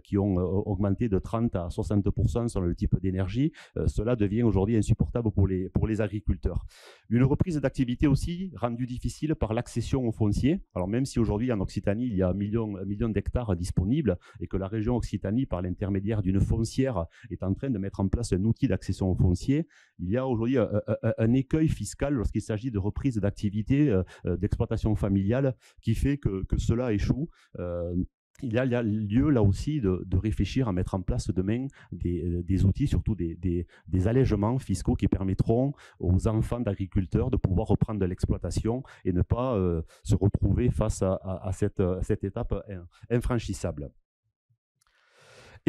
qui ont augmenté de 30 à 60% selon le type d'énergie, cela devient aujourd'hui insupportable pour les agriculteurs. Une reprise d'activité aussi rendue difficile par l'accession au foncier. Alors même si aujourd'hui en Occitanie, il y a un million d'hectares disponibles et que la région Occitanie, par l'intermédiaire d'une foncière, est en train de mettre en place un outil d'accession au foncier, il y a aujourd'hui un écueil fiscal lorsqu'il s'agit de reprise d'activité d'exploitation familiale qui fait que cela échoue. Il y a lieu là aussi de réfléchir à mettre en place demain des outils, surtout des allègements fiscaux qui permettront aux enfants d'agriculteurs de pouvoir reprendre de l'exploitation et ne pas se retrouver face à cette étape infranchissable.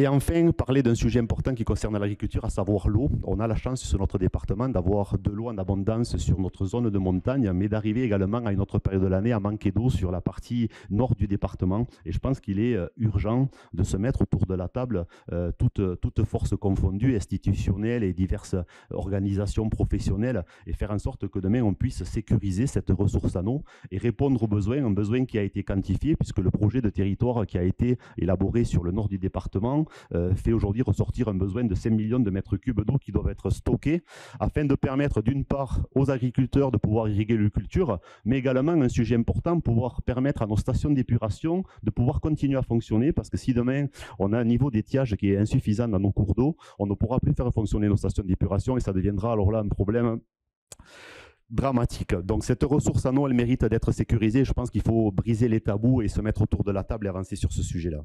Et enfin, parler d'un sujet important qui concerne l'agriculture, à savoir l'eau. On a la chance sur notre département d'avoir de l'eau en abondance sur notre zone de montagne, mais d'arriver également à une autre période de l'année à manquer d'eau sur la partie nord du département. Et je pense qu'il est urgent de se mettre autour de la table, toutes forces confondues, institutionnelles et diverses organisations professionnelles, et faire en sorte que demain on puisse sécuriser cette ressource en eau et répondre aux besoins, un besoin qui a été quantifié, puisque le projet de territoire qui a été élaboré sur le nord du département fait aujourd'hui ressortir un besoin de 5 millions de mètres cubes d'eau qui doivent être stockés afin de permettre d'une part aux agriculteurs de pouvoir irriguer leur culture, mais également un sujet important, pouvoir permettre à nos stations d'épuration de pouvoir continuer à fonctionner, parce que si demain on a un niveau d'étiage qui est insuffisant dans nos cours d'eau, on ne pourra plus faire fonctionner nos stations d'épuration et ça deviendra alors là un problème dramatique. Donc cette ressource en eau, elle mérite d'être sécurisée. Je pense qu'il faut briser les tabous et se mettre autour de la table et avancer sur ce sujet-là.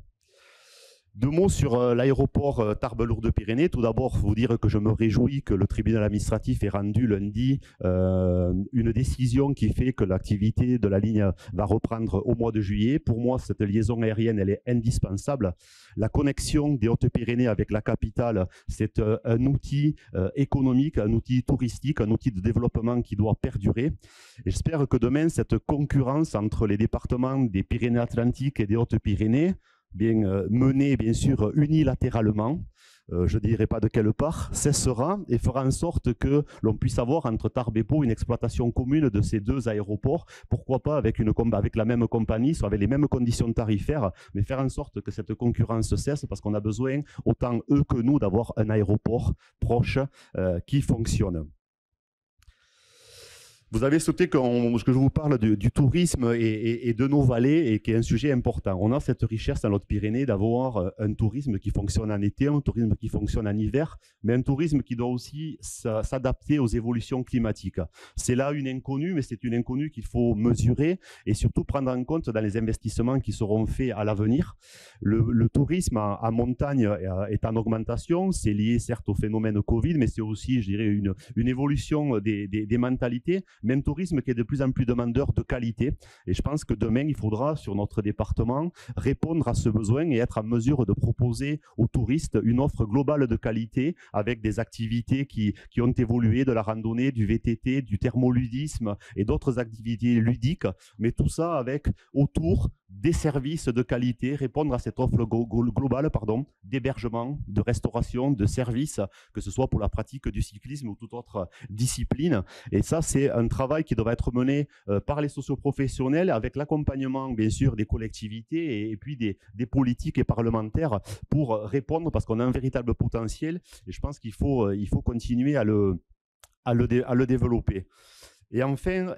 2 mots sur l'aéroport Tarbes-Lourdes-Pyrénées. Tout d'abord, vous dire que je me réjouis que le tribunal administratif ait rendu lundi une décision qui fait que l'activité de la ligne va reprendre au mois de juillet. Pour moi, cette liaison aérienne, elle est indispensable. La connexion des Hautes-Pyrénées avec la capitale, c'est un outil économique, un outil touristique, un outil de développement qui doit perdurer. Et j'espère que demain, cette concurrence entre les départements des Pyrénées-Atlantiques et des Hautes-Pyrénées, menée bien sûr unilatéralement, je ne dirai pas de quelle part, cessera et fera en sorte que l'on puisse avoir entre Tarbes et Pau une exploitation commune de ces 2 aéroports, pourquoi pas avec la même compagnie, soit avec les mêmes conditions tarifaires, mais faire en sorte que cette concurrence cesse, parce qu'on a besoin, autant eux que nous, d'avoir un aéroport proche qui fonctionne. Vous avez souhaité que je vous parle du tourisme et de nos vallées, et qui est un sujet important. On a cette richesse dans notre Pyrénées d'avoir un tourisme qui fonctionne en été, un tourisme qui fonctionne en hiver, mais un tourisme qui doit aussi s'adapter aux évolutions climatiques. C'est là une inconnue, mais c'est une inconnue qu'il faut mesurer et surtout prendre en compte dans les investissements qui seront faits à l'avenir. Le tourisme en montagne est en augmentation. C'est lié certes au phénomène Covid, mais c'est aussi, je dirais, une évolution des mentalités, mais un tourisme qui est de plus en plus demandeur de qualité. Et je pense que demain, il faudra, sur notre département, répondre à ce besoin et être en mesure de proposer aux touristes une offre globale de qualité avec des activités qui ont évolué, de la randonnée, du VTT, du thermoludisme et d'autres activités ludiques, mais tout ça avec autour des services de qualité, répondre à cette offre globale d'hébergement, de restauration, de services, que ce soit pour la pratique du cyclisme ou toute autre discipline. Et ça, c'est un travail qui doit être mené par les socioprofessionnels avec l'accompagnement, bien sûr, des collectivités et puis des politiques et parlementaires pour répondre, parce qu'on a un véritable potentiel et je pense qu'il faut continuer à le développer. Et enfin,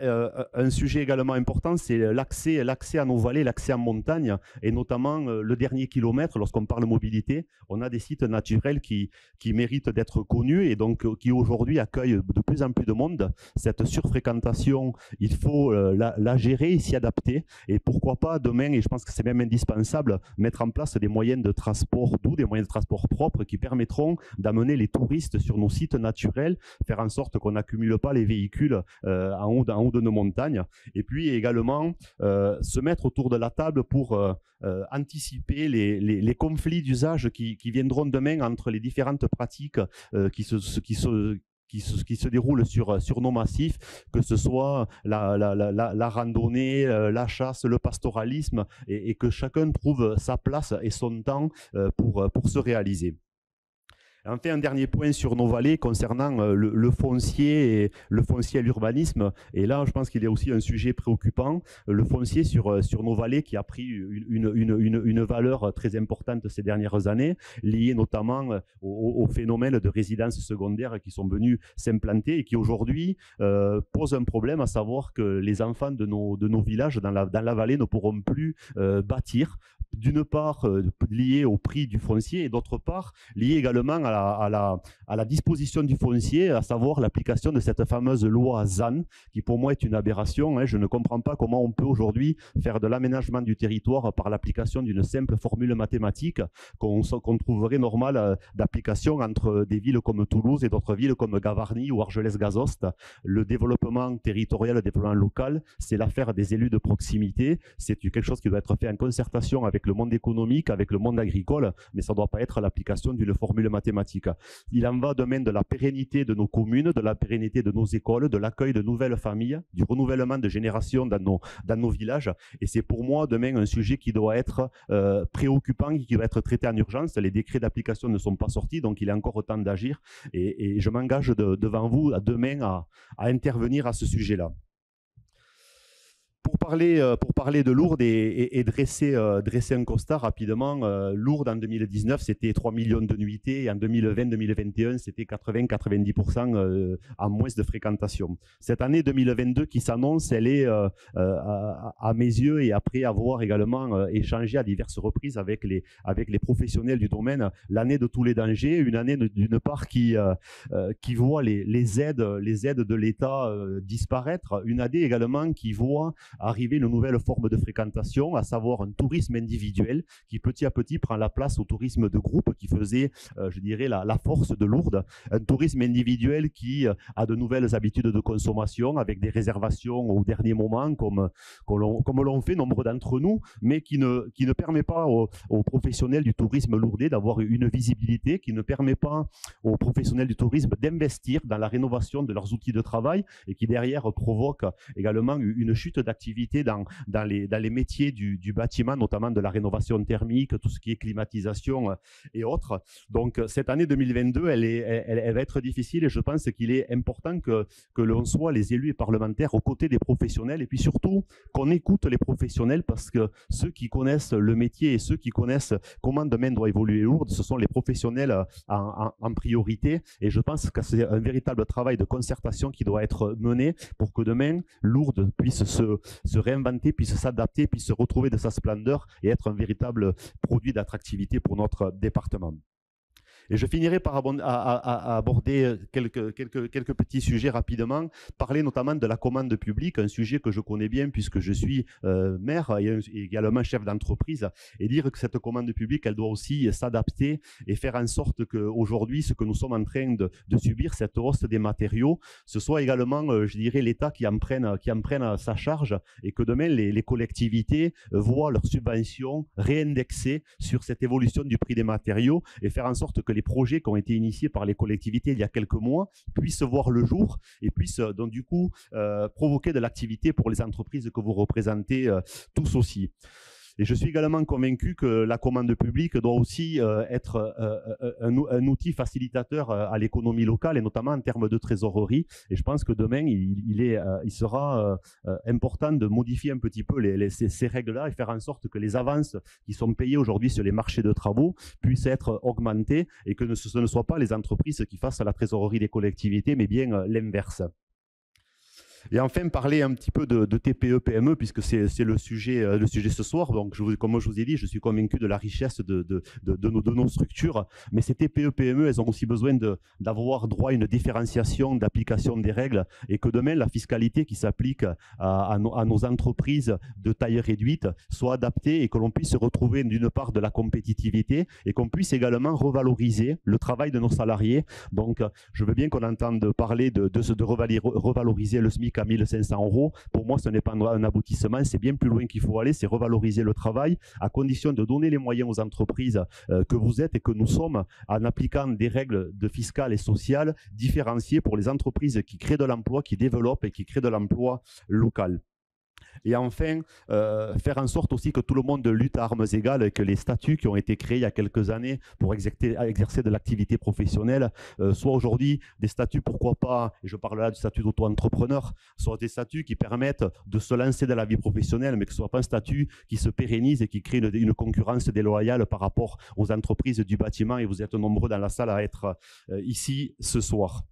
un sujet également important, c'est l'accès à nos vallées, l'accès en montagne, et notamment le dernier kilomètre. Lorsqu'on parle mobilité, on a des sites naturels qui méritent d'être connus et donc qui aujourd'hui accueillent de plus en plus de monde. Cette surfréquentation, il faut la gérer et s'y adapter. Et pourquoi pas demain, et je pense que c'est même indispensable, mettre en place des moyens de transport doux, des moyens de transport propres qui permettront d'amener les touristes sur nos sites naturels, faire en sorte qu'on n'accumule pas les véhicules en haut de nos montagnes, et puis également se mettre autour de la table pour anticiper les conflits d'usage qui viendront demain entre les différentes pratiques qui se déroulent sur nos massifs, que ce soit la randonnée, la chasse, le pastoralisme, et que chacun trouve sa place et son temps pour se réaliser. Enfin, un dernier point sur nos vallées concernant le foncier et l'urbanisme. Et là, je pense qu'il y a aussi un sujet préoccupant. Le foncier sur nos vallées qui a pris une valeur très importante ces dernières années, liée notamment au phénomène de résidences secondaires qui sont venus s'implanter et qui aujourd'hui posent un problème, à savoir que les enfants de nos villages dans la vallée ne pourront plus bâtir. D'une part lié au prix du foncier et d'autre part lié également à la disposition du foncier, à savoir l'application de cette fameuse loi ZAN, qui pour moi est une aberration. Je ne comprends pas comment on peut aujourd'hui faire de l'aménagement du territoire par l'application d'une simple formule mathématique qu'on trouverait normale d'application entre des villes comme Toulouse et d'autres villes comme Gavarnie ou Argelès-Gazost. Le développement territorial, le développement local, c'est l'affaire des élus de proximité. C'est quelque chose qui doit être fait en concertation avec le monde économique, avec le monde agricole, mais ça ne doit pas être l'application d'une formule mathématique. Il en va demain de la pérennité de nos communes, de la pérennité de nos écoles, de l'accueil de nouvelles familles, du renouvellement de générations dans nos villages. Et c'est pour moi demain un sujet qui doit être préoccupant et qui doit être traité en urgence. Les décrets d'application ne sont pas sortis, donc il est encore temps d'agir. Et je m'engage devant vous demain à intervenir à ce sujet-là. Pour parler de Lourdes et dresser un constat rapidement, Lourdes en 2019, c'était 3 millions de nuitées et en 2020-2021, c'était 80-90% en moins de fréquentation. Cette année 2022 qui s'annonce, elle est, à mes yeux, et après avoir également échangé à diverses reprises avec les professionnels du domaine, l'année de tous les dangers, une année d'une part qui voit les aides de l'État disparaître, une année également qui voit arriver une nouvelle forme de fréquentation, à savoir un tourisme individuel qui petit à petit prend la place au tourisme de groupe qui faisait, je dirais, la force de Lourdes. Un tourisme individuel qui a de nouvelles habitudes de consommation avec des réservations au dernier moment, comme l'ont fait nombre d'entre nous, mais qui ne permet pas aux professionnels du tourisme lourdais d'avoir une visibilité, qui ne permet pas aux professionnels du tourisme d'investir dans la rénovation de leurs outils de travail et qui derrière provoque également une chute d'activité dans les métiers du bâtiment, notamment de la rénovation thermique, tout ce qui est climatisation et autres. Donc cette année 2022, elle va être difficile et je pense qu'il est important que l'on soit les élus et parlementaires aux côtés des professionnels et puis surtout qu'on écoute les professionnels parce que ceux qui connaissent le métier et ceux qui connaissent comment demain doit évoluer Lourdes, ce sont les professionnels en priorité et je pense que c'est un véritable travail de concertation qui doit être mené pour que demain Lourdes puisse se réinventer, puisse s'adapter, puisse se retrouver de sa splendeur et être un véritable produit d'attractivité pour notre département. Et je finirai par aborder quelques petits sujets rapidement, parler notamment de la commande publique, un sujet que je connais bien puisque je suis maire et également chef d'entreprise, et dire que cette commande publique, elle doit aussi s'adapter et faire en sorte qu'aujourd'hui, ce que nous sommes en train de subir, cette hausse des matériaux, ce soit également, je dirais, l'État qui en prenne sa charge et que demain, les collectivités voient leurs subventions réindexées sur cette évolution du prix des matériaux et faire en sorte que les projets qui ont été initiés par les collectivités il y a quelques mois puissent voir le jour et puissent donc du coup provoquer de l'activité pour les entreprises que vous représentez tous aussi. Et je suis également convaincu que la commande publique doit aussi être un outil facilitateur à l'économie locale et notamment en termes de trésorerie. Et je pense que demain, il sera important de modifier un petit peu ces règles-là et faire en sorte que les avances qui sont payées aujourd'hui sur les marchés de travaux puissent être augmentées et que ce ne soit pas les entreprises qui fassent la trésorerie des collectivités, mais bien l'inverse. Et enfin, parler un petit peu de TPE, PME, puisque c'est le sujet ce soir. Donc, comme je vous ai dit, je suis convaincu de la richesse de nos structures. Mais ces TPE, PME, elles ont aussi besoin d'avoir droit à une différenciation d'application des règles et que demain, la fiscalité qui s'applique à nos entreprises de taille réduite soit adaptée et que l'on puisse retrouver d'une part de la compétitivité et qu'on puisse également revaloriser le travail de nos salariés. Donc, je veux bien qu'on entende parler de revaloriser le SMIC à 1 500 €. Pour moi, ce n'est pas un aboutissement, c'est bien plus loin qu'il faut aller, c'est revaloriser le travail à condition de donner les moyens aux entreprises que vous êtes et que nous sommes en appliquant des règles fiscales et sociales différenciées pour les entreprises qui créent de l'emploi, qui développent et qui créent de l'emploi local. Et enfin, faire en sorte aussi que tout le monde lutte à armes égales et que les statuts qui ont été créés il y a quelques années pour exercer de l'activité professionnelle soient aujourd'hui des statuts, pourquoi pas, et je parle là du statut d'auto-entrepreneur, soient des statuts qui permettent de se lancer dans la vie professionnelle, mais que ce ne soit pas un statut qui se pérennise et qui crée une concurrence déloyale par rapport aux entreprises du bâtiment. Et vous êtes nombreux dans la salle à être ici ce soir.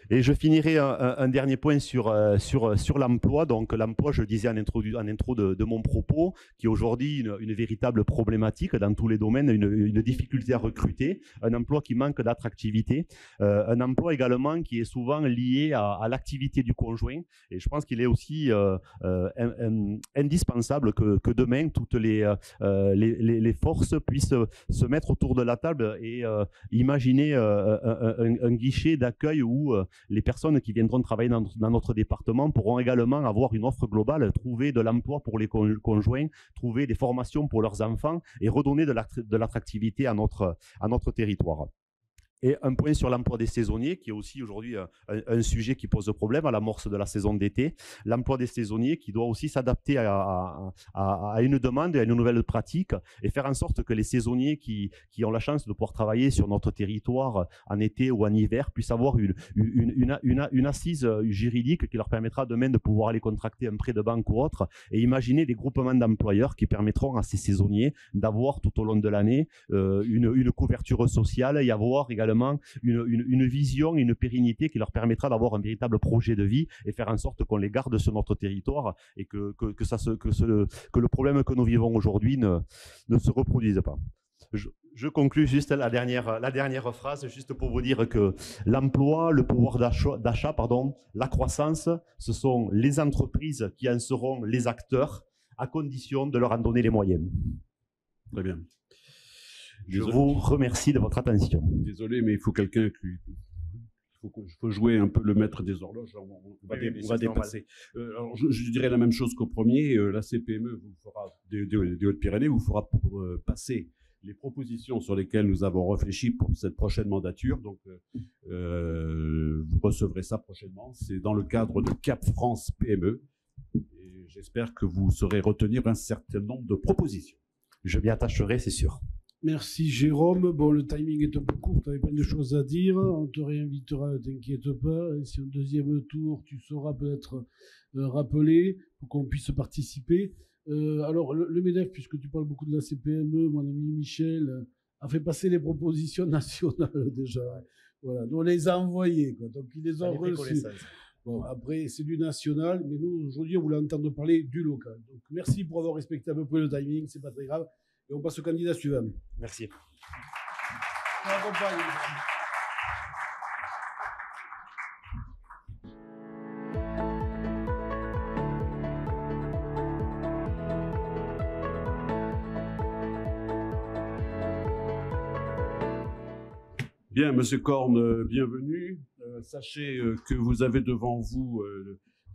Et je finirai un dernier point sur l'emploi. Donc l'emploi, je le disais en intro de mon propos, qui est aujourd'hui une véritable problématique dans tous les domaines, une difficulté à recruter, un emploi qui manque d'attractivité, un emploi également qui est souvent lié à l'activité du conjoint. Et je pense qu'il est aussi indispensable que demain, toutes les forces puissent se mettre autour de la table et imaginer un guichet d'accueil où les personnes qui viendront travailler dans notre département pourront également avoir une offre globale, trouver de l'emploi pour les conjoints, trouver des formations pour leurs enfants et redonner de l'attractivité à notre territoire. Et un point sur l'emploi des saisonniers, qui est aussi aujourd'hui un sujet qui pose problème à l'amorce de la saison d'été. L'emploi des saisonniers qui doit aussi s'adapter à une demande et à une nouvelle pratique et faire en sorte que les saisonniers qui ont la chance de pouvoir travailler sur notre territoire en été ou en hiver puissent avoir une assise juridique qui leur permettra demain de pouvoir aller contracter un prêt de banque ou autre et imaginer des groupements d'employeurs qui permettront à ces saisonniers d'avoir tout au long de l'année une couverture sociale et avoir également une vision, une pérennité qui leur permettra d'avoir un véritable projet de vie et faire en sorte qu'on les garde sur notre territoire et que le problème que nous vivons aujourd'hui ne se reproduise pas. Je conclus juste la dernière phrase, juste pour vous dire que l'emploi, le pouvoir d'achat, la croissance, ce sont les entreprises qui en seront les acteurs à condition de leur en donner les moyens. Très bien. Je vous remercie de votre attention. Désolé, mais il faut quelqu'un qui... Il faut jouer un peu le maître des horloges. On va dépasser. Alors je dirais la même chose qu'au premier. La CPME vous fera, des Hautes-Pyrénées vous fera passer les propositions sur lesquelles nous avons réfléchi pour cette prochaine mandature. Donc, vous recevrez ça prochainement. C'est dans le cadre de Cap France PME. Et j'espère que vous saurez retenir un certain nombre de propositions. Je m'y attacherai, c'est sûr. Merci Jérôme. Bon, le timing est un peu court, tu avais plein de choses à dire. On te réinvitera, ne t'inquiète pas. Et si au deuxième tour, tu sauras peut-être rappeler pour qu'on puisse participer. Alors, le MEDEF, puisque tu parles beaucoup de la CPME, mon ami Michel a fait passer les propositions nationales déjà. Voilà, nous on les a envoyées, quoi. Donc ils les ont reçues. Bon, après, c'est du national, mais nous, aujourd'hui, on voulait entendre parler du local. Donc, merci pour avoir respecté à peu près le timing, c'est pas très grave. Et on passe au candidat suivant. Merci. Bien, Monsieur Corne, bienvenue. Sachez que vous avez devant vous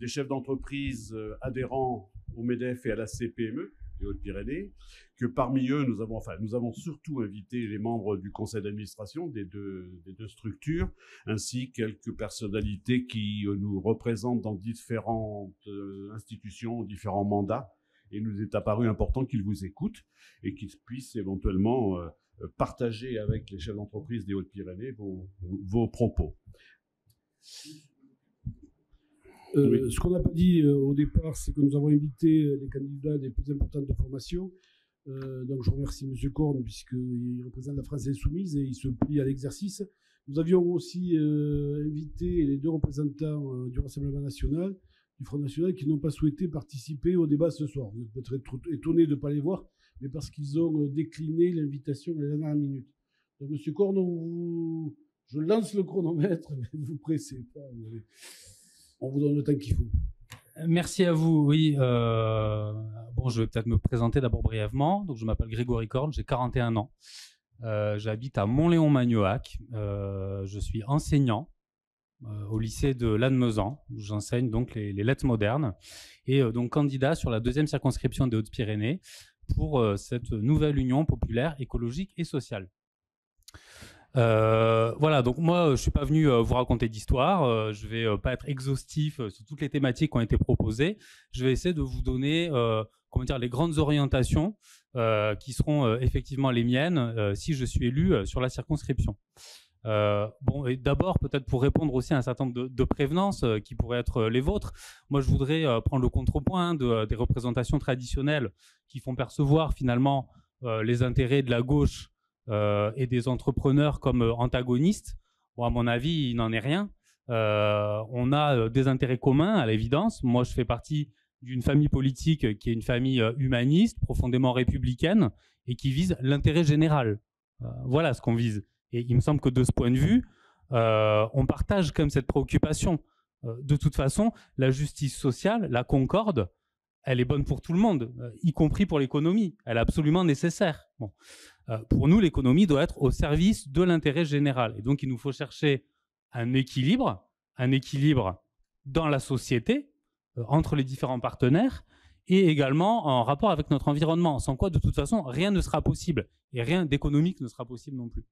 des chefs d'entreprise adhérents au MEDEF et à la CPME des Hautes-Pyrénées, que parmi eux, nous avons surtout invité les membres du conseil d'administration des deux structures, ainsi quelques personnalités qui nous représentent dans différentes institutions, différents mandats, et il nous est apparu important qu'ils vous écoutent et qu'ils puissent éventuellement partager avec les chefs d'entreprise des Hautes-Pyrénées vos propos. Oui. Ce qu'on n'a pas dit au départ, c'est que nous avons invité les candidats les plus importantes de formation. Donc je remercie M. Corne, puisqu'il représente la France Insoumise et il se plie à l'exercice. Nous avions aussi invité les deux représentants du Rassemblement national, du Front national, qui n'ont pas souhaité participer au débat ce soir. Vous êtes peut-être étonnés de ne pas les voir, mais parce qu'ils ont décliné l'invitation à la dernière minute. Donc M. Corne, je lance le chronomètre, mais vous pressez pas. On vous donne le temps qu'il faut. Merci à vous. Oui, bon, je vais peut-être me présenter d'abord brièvement. Donc, je m'appelle Grégory Corne, j'ai 41 ans. J'habite à Montléon-Magnoac. Je suis enseignant au lycée de Lannemezan, où j'enseigne donc les lettres modernes, et donc candidat sur la 2e circonscription des Hautes-Pyrénées pour cette nouvelle union populaire, écologique et sociale. Voilà, donc moi, je suis pas venu vous raconter d'histoire. Je vais pas être exhaustif sur toutes les thématiques qui ont été proposées. Je vais essayer de vous donner, comment dire, les grandes orientations qui seront effectivement les miennes si je suis élu sur la circonscription. Bon, et d'abord, peut-être pour répondre aussi à un certain nombre de prévenances qui pourraient être les vôtres, moi je voudrais prendre le contrepoint des représentations traditionnelles qui font percevoir finalement les intérêts de la gauche et des entrepreneurs comme antagonistes. Bon, à mon avis, il n'en est rien. On a des intérêts communs, à l'évidence. Moi, je fais partie d'une famille politique qui est une famille humaniste, profondément républicaine, et qui vise l'intérêt général. Voilà ce qu'on vise. Et il me semble que de ce point de vue, on partage quand même cette préoccupation. De toute façon, la justice sociale, la concorde, elle est bonne pour tout le monde, y compris pour l'économie. Elle est absolument nécessaire. Bon. Pour nous, l'économie doit être au service de l'intérêt général. Et donc, il nous faut chercher un équilibre dans la société, entre les différents partenaires, et également en rapport avec notre environnement, sans quoi, de toute façon, rien ne sera possible. Et rien d'économique ne sera possible non plus.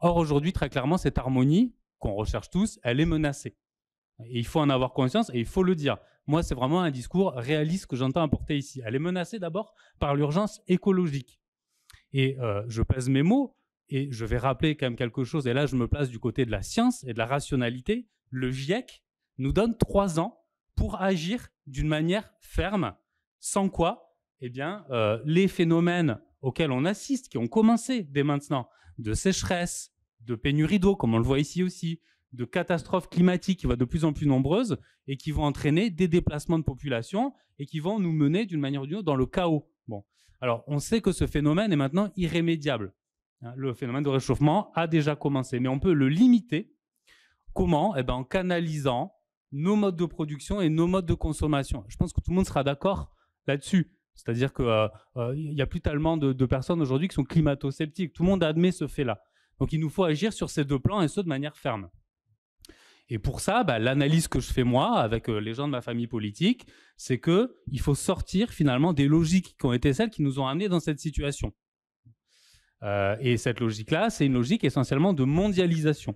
Or, aujourd'hui, très clairement, cette harmonie qu'on recherche tous, elle est menacée. Et il faut en avoir conscience et il faut le dire. Moi, c'est vraiment un discours réaliste que j'entends apporter ici. Elle est menacée d'abord par l'urgence écologique. Et je pèse mes mots et je vais rappeler quand même quelque chose. Et là, je me place du côté de la science et de la rationalité. Le GIEC nous donne 3 ans pour agir d'une manière ferme. Sans quoi, eh bien, les phénomènes auxquels on assiste, qui ont commencé dès maintenant, de sécheresse, de pénurie d'eau, comme on le voit ici aussi, de catastrophes climatiques qui vont de plus en plus nombreuses et qui vont entraîner des déplacements de population et qui vont nous mener d'une manière ou d'une autre dans le chaos. Bon. Alors, on sait que ce phénomène est maintenant irrémédiable. Le phénomène de réchauffement a déjà commencé, mais on peut le limiter. Comment ? Eh bien, en canalisant nos modes de production et nos modes de consommation. Je pense que tout le monde sera d'accord là-dessus. C'est-à-dire qu'il n'y a plus tellement de personnes aujourd'hui qui sont climato-sceptiques. Tout le monde admet ce fait-là. Donc, il nous faut agir sur ces 2 plans et ce, de manière ferme. Et pour ça, l'analyse que je fais moi, avec les gens de ma famille politique, c'est qu'il faut sortir finalement des logiques qui ont été celles qui nous ont amenés dans cette situation. Et cette logique-là, c'est une logique essentiellement de mondialisation.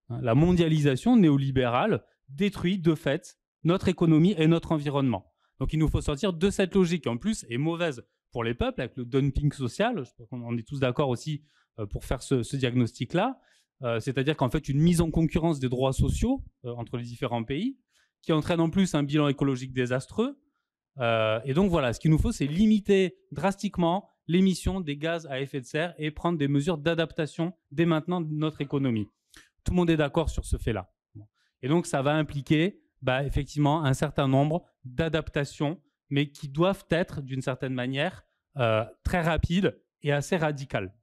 La mondialisation néolibérale détruit de fait notre économie et notre environnement. Donc il nous faut sortir de cette logique qui en plus est mauvaise pour les peuples avec le dumping social. Je pense qu'on est tous d'accord aussi pour faire ce diagnostic-là. C'est-à-dire qu'en fait une mise en concurrence des droits sociaux entre les différents pays qui entraîne en plus un bilan écologique désastreux. Et donc voilà, ce qu'il nous faut, c'est limiter drastiquement l'émission des gaz à effet de serre et prendre des mesures d'adaptation dès maintenant de notre économie. Tout le monde est d'accord sur ce fait-là. Et donc ça va impliquer effectivement un certain nombre d'adaptations, mais qui doivent être d'une certaine manière très rapides et assez radicales.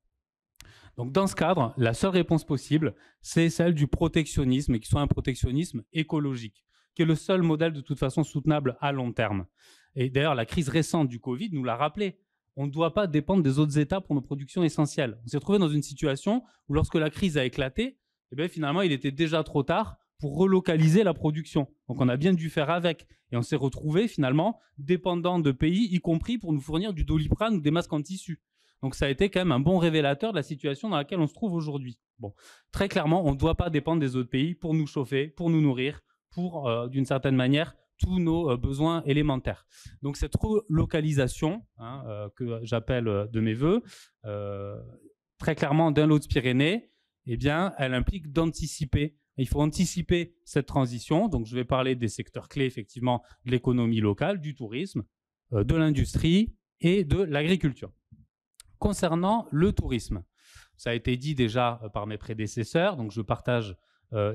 Donc dans ce cadre, la seule réponse possible, c'est celle du protectionnisme, et qui soit un protectionnisme écologique, qui est le seul modèle de toute façon soutenable à long terme. Et d'ailleurs, la crise récente du Covid nous l'a rappelé. On ne doit pas dépendre des autres États pour nos productions essentielles. On s'est trouvé dans une situation où lorsque la crise a éclaté, finalement, il était déjà trop tard pour relocaliser la production. Donc on a bien dû faire avec. Et on s'est retrouvé finalement dépendant de pays, y compris pour nous fournir du Doliprane ou des masques en tissu. Donc ça a été quand même un bon révélateur de la situation dans laquelle on se trouve aujourd'hui. Bon, très clairement, on ne doit pas dépendre des autres pays pour nous chauffer, pour nous nourrir, pour, d'une certaine manière, tous nos besoins élémentaires. Donc cette relocalisation, que j'appelle de mes voeux, très clairement d'un lot de Pyrénées, elle implique d'anticiper. Il faut anticiper cette transition. Donc je vais parler des secteurs clés, effectivement, de l'économie locale, du tourisme, de l'industrie et de l'agriculture. Concernant le tourisme, ça a été dit déjà par mes prédécesseurs, donc je partage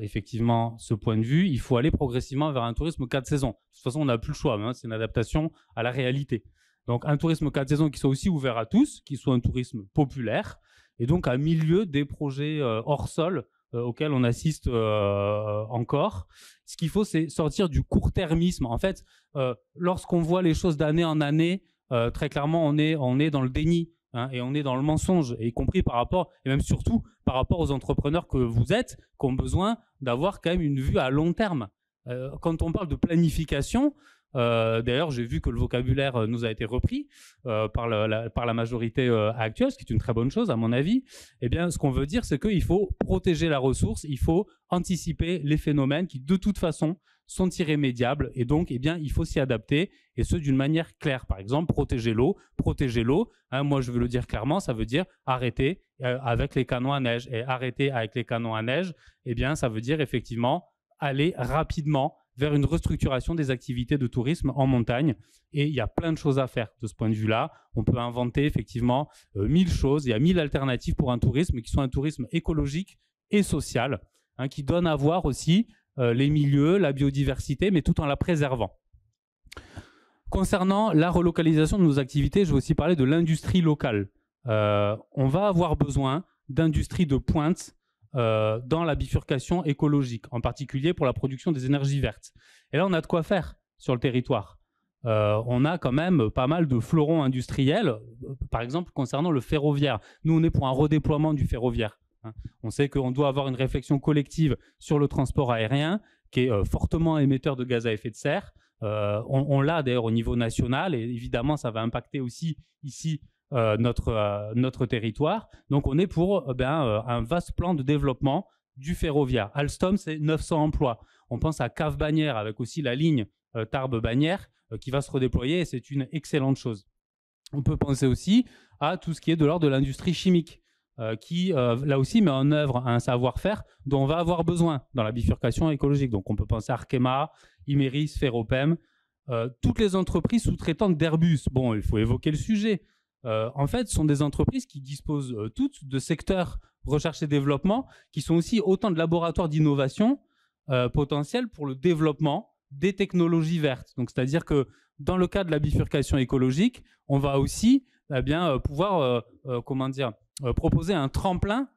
effectivement ce point de vue. Il faut aller progressivement vers un tourisme 4 saisons. De toute façon, on n'a plus le choix, c'est une adaptation à la réalité. Donc un tourisme 4 saisons qui soit aussi ouvert à tous, qui soit un tourisme populaire, et donc à milieu des projets hors sol auxquels on assiste encore. Ce qu'il faut, c'est sortir du court-termisme. En fait, lorsqu'on voit les choses d'année en année, très clairement, on est dans le déni. Et on est dans le mensonge, y compris par rapport, et même surtout par rapport aux entrepreneurs que vous êtes, qui ont besoin d'avoir quand même une vue à long terme. Quand on parle de planification, D'ailleurs, j'ai vu que le vocabulaire nous a été repris par la majorité actuelle, ce qui est une très bonne chose à mon avis. Eh bien, ce qu'on veut dire, c'est qu'il faut protéger la ressource, il faut anticiper les phénomènes qui, de toute façon, sont irrémédiables et donc, eh bien, il faut s'y adapter et ce d'une manière claire. Par exemple, protéger l'eau. Hein, moi, je veux le dire clairement, ça veut dire arrêter avec les canons à neige. Et arrêter avec les canons à neige, eh bien, ça veut dire effectivement aller rapidement vers une restructuration des activités de tourisme en montagne. Et il y a plein de choses à faire de ce point de vue-là. On peut inventer effectivement 1000 choses. Il y a 1000 alternatives pour un tourisme qui sont un tourisme écologique et social, hein, qui donne à voir aussi les milieux, la biodiversité, mais tout en la préservant. Concernant la relocalisation de nos activités, je vais aussi parler de l'industrie locale. On va avoir besoin d'industries de pointe dans la bifurcation écologique, en particulier pour la production des énergies vertes. Et là, on a de quoi faire sur le territoire. On a quand même pas mal de fleurons industriels, par exemple concernant le ferroviaire. Nous, on est pour un redéploiement du ferroviaire. On sait qu'on doit avoir une réflexion collective sur le transport aérien qui est fortement émetteur de gaz à effet de serre. On l'a d'ailleurs au niveau national et évidemment, ça va impacter aussi ici notre territoire. Donc, on est pour un vaste plan de développement du ferroviaire. Alstom, c'est 900 emplois. On pense à Cave-Bagnères avec aussi la ligne Tarbes-Bagnères qui va se redéployer et c'est une excellente chose. On peut penser aussi à tout ce qui est de l'ordre de l'industrie chimique qui, là aussi, met en œuvre un savoir-faire dont on va avoir besoin dans la bifurcation écologique. Donc, on peut penser à Arkema, Imerys, Ferropem, toutes les entreprises sous-traitantes d'Airbus. Bon, il faut évoquer le sujet. En fait, ce sont des entreprises qui disposent toutes de secteurs recherche et développement qui sont aussi autant de laboratoires d'innovation potentiels pour le développement des technologies vertes. Donc, c'est-à-dire que dans le cas de la bifurcation écologique, on va aussi pouvoir proposer un tremplin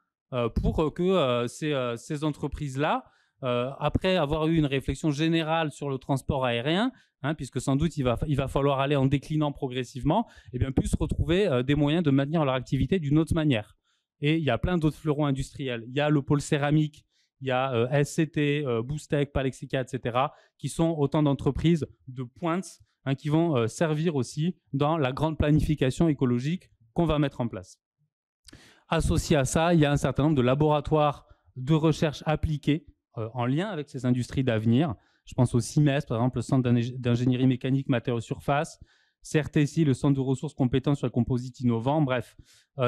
pour que ces entreprises-là, après avoir eu une réflexion générale sur le transport aérien, hein, puisque sans doute il va falloir aller en déclinant progressivement, eh bien, puissent retrouver des moyens de maintenir leur activité d'une autre manière. Et il y a plein d'autres fleurons industriels. Il y a le pôle céramique, il y a SCT, Boostec, Palexica, etc., qui sont autant d'entreprises de pointe hein, qui vont servir aussi dans la grande planification écologique qu'on va mettre en place. Associé à ça, il y a un certain nombre de laboratoires de recherche appliquée en lien avec ces industries d'avenir. Je pense au CIMES, par exemple, le Centre d'ingénierie mécanique matériaux surface, CRTSI, le Centre de ressources compétences sur les composites innovants. Bref,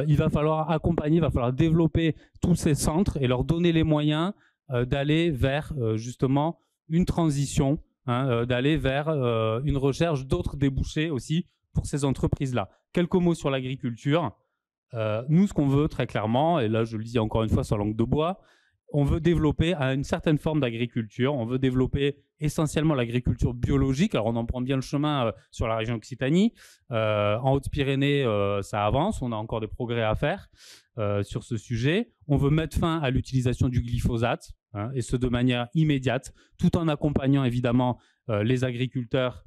il va falloir accompagner, il va falloir développer tous ces centres et leur donner les moyens d'aller vers justement une transition, hein, d'aller vers une recherche d'autres débouchés aussi pour ces entreprises-là. Quelques mots sur l'agriculture. Nous, ce qu'on veut très clairement, et là je le dis encore une fois sans langue de bois, on veut développer une certaine forme d'agriculture, on veut développer essentiellement l'agriculture biologique. Alors on en prend bien le chemin sur la région Occitanie. En Haute-Pyrénées, ça avance, on a encore des progrès à faire sur ce sujet. On veut mettre fin à l'utilisation du glyphosate, hein, et ce de manière immédiate, tout en accompagnant évidemment les agriculteurs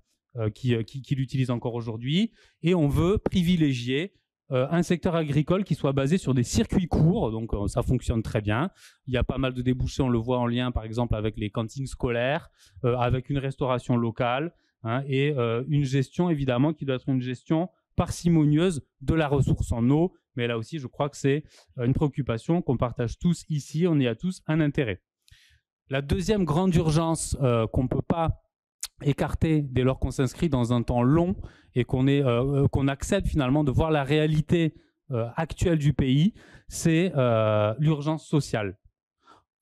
qui l'utilisent encore aujourd'hui. Et on veut privilégier un secteur agricole qui soit basé sur des circuits courts, donc ça fonctionne très bien. Il y a pas mal de débouchés, on le voit en lien par exemple avec les cantines scolaires, avec une restauration locale, hein, et une gestion évidemment qui doit être une gestion parcimonieuse de la ressource en eau. Mais là aussi, je crois que c'est une préoccupation qu'on partage tous ici, on y a tous un intérêt. La deuxième grande urgence qu'on ne peut pas écarter dès lors qu'on s'inscrit dans un temps long et qu'on accepte finalement de voir la réalité actuelle du pays, c'est l'urgence sociale.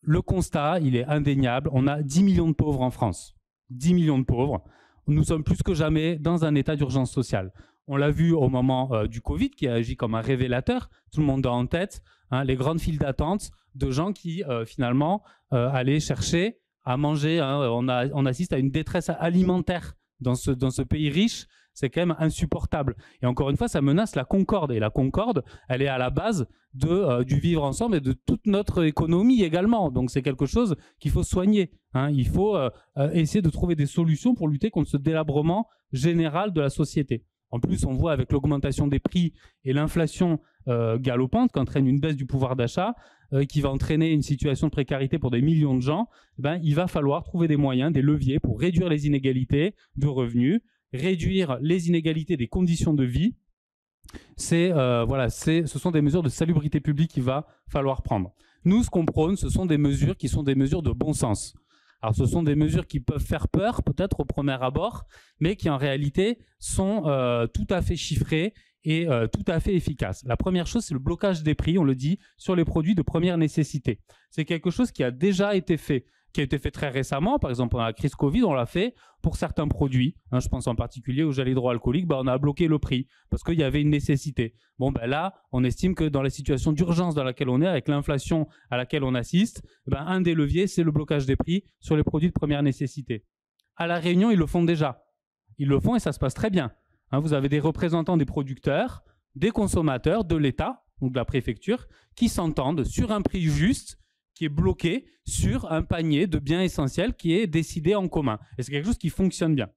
Le constat, il est indéniable. On a 10 millions de pauvres en France. 10 millions de pauvres. Nous sommes plus que jamais dans un état d'urgence sociale. On l'a vu au moment du Covid, qui a agi comme un révélateur. Tout le monde a en tête hein, les grandes files d'attente de gens qui finalement allaient chercher à manger. Hein. On assiste à une détresse alimentaire dans ce pays riche. C'est quand même insupportable. Et encore une fois, ça menace la concorde. Et la concorde, elle est à la base du vivre ensemble et de toute notre économie également. Donc c'est quelque chose qu'il faut soigner. Hein. Il faut essayer de trouver des solutions pour lutter contre ce délabrement général de la société. En plus, on voit avec l'augmentation des prix et l'inflation galopante qui entraîne une baisse du pouvoir d'achat, qui va entraîner une situation de précarité pour des millions de gens, il va falloir trouver des moyens, des leviers pour réduire les inégalités de revenus, réduire les inégalités des conditions de vie. Ce sont des mesures de salubrité publique qu'il va falloir prendre. Nous, ce qu'on prône, ce sont des mesures qui sont des mesures de bon sens. Alors, ce sont des mesures qui peuvent faire peur, peut-être au premier abord, mais qui en réalité sont tout à fait chiffrées et tout à fait efficaces. La première chose, c'est le blocage des prix, on le dit, sur les produits de première nécessité. C'est quelque chose qui a déjà été fait, qui a été fait très récemment. Par exemple, pendant la crise Covid, on l'a fait pour certains produits. Je pense en particulier au gel hydroalcoolique, on a bloqué le prix parce qu'il y avait une nécessité. Là, on estime que dans la situation d'urgence dans laquelle on est, avec l'inflation à laquelle on assiste, un des leviers, c'est le blocage des prix sur les produits de première nécessité. À La Réunion, ils le font déjà. Ils le font et ça se passe très bien. Vous avez des représentants des producteurs, des consommateurs, de l'État, donc de la préfecture, qui s'entendent sur un prix juste qui est bloqué sur un panier de biens essentiels qui est décidé en commun. Et c'est quelque chose qui fonctionne bien.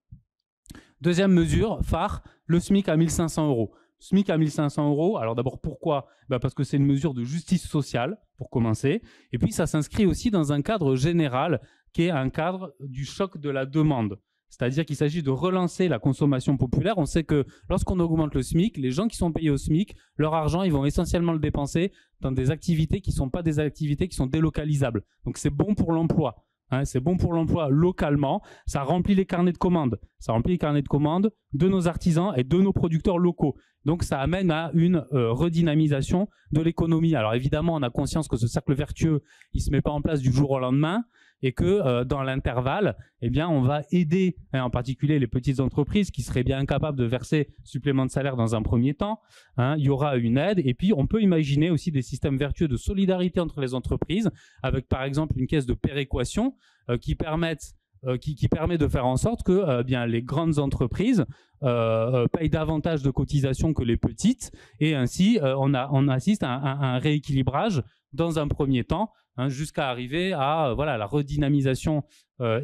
Deuxième mesure phare, le SMIC à 1 500 €. SMIC à 1 500 €, alors d'abord pourquoi ? Parce que c'est une mesure de justice sociale, pour commencer. Et puis ça s'inscrit aussi dans un cadre général qui est un cadre du choc de la demande. C'est-à-dire qu'il s'agit de relancer la consommation populaire. On sait que lorsqu'on augmente le SMIC, les gens qui sont payés au SMIC, leur argent, ils vont essentiellement le dépenser dans des activités qui ne sont pas des activités qui sont délocalisables. Donc c'est bon pour l'emploi. C'est bon pour l'emploi localement. Ça remplit les carnets de commandes. Ça remplit les carnets de commandes de nos artisans et de nos producteurs locaux. Donc ça amène à une redynamisation de l'économie. Alors évidemment, on a conscience que ce cercle vertueux, il ne se met pas en place du jour au lendemain. Et que dans l'intervalle, on va aider, en particulier les petites entreprises qui seraient bien incapables de verser supplément de salaire dans un premier temps. Il y aura une aide. Et puis, on peut imaginer aussi des systèmes vertueux de solidarité entre les entreprises, avec par exemple une caisse de péréquation qui permet de faire en sorte que les grandes entreprises payent davantage de cotisations que les petites. Et ainsi, on assiste à un rééquilibrage dans un premier temps, jusqu'à arriver à la redynamisation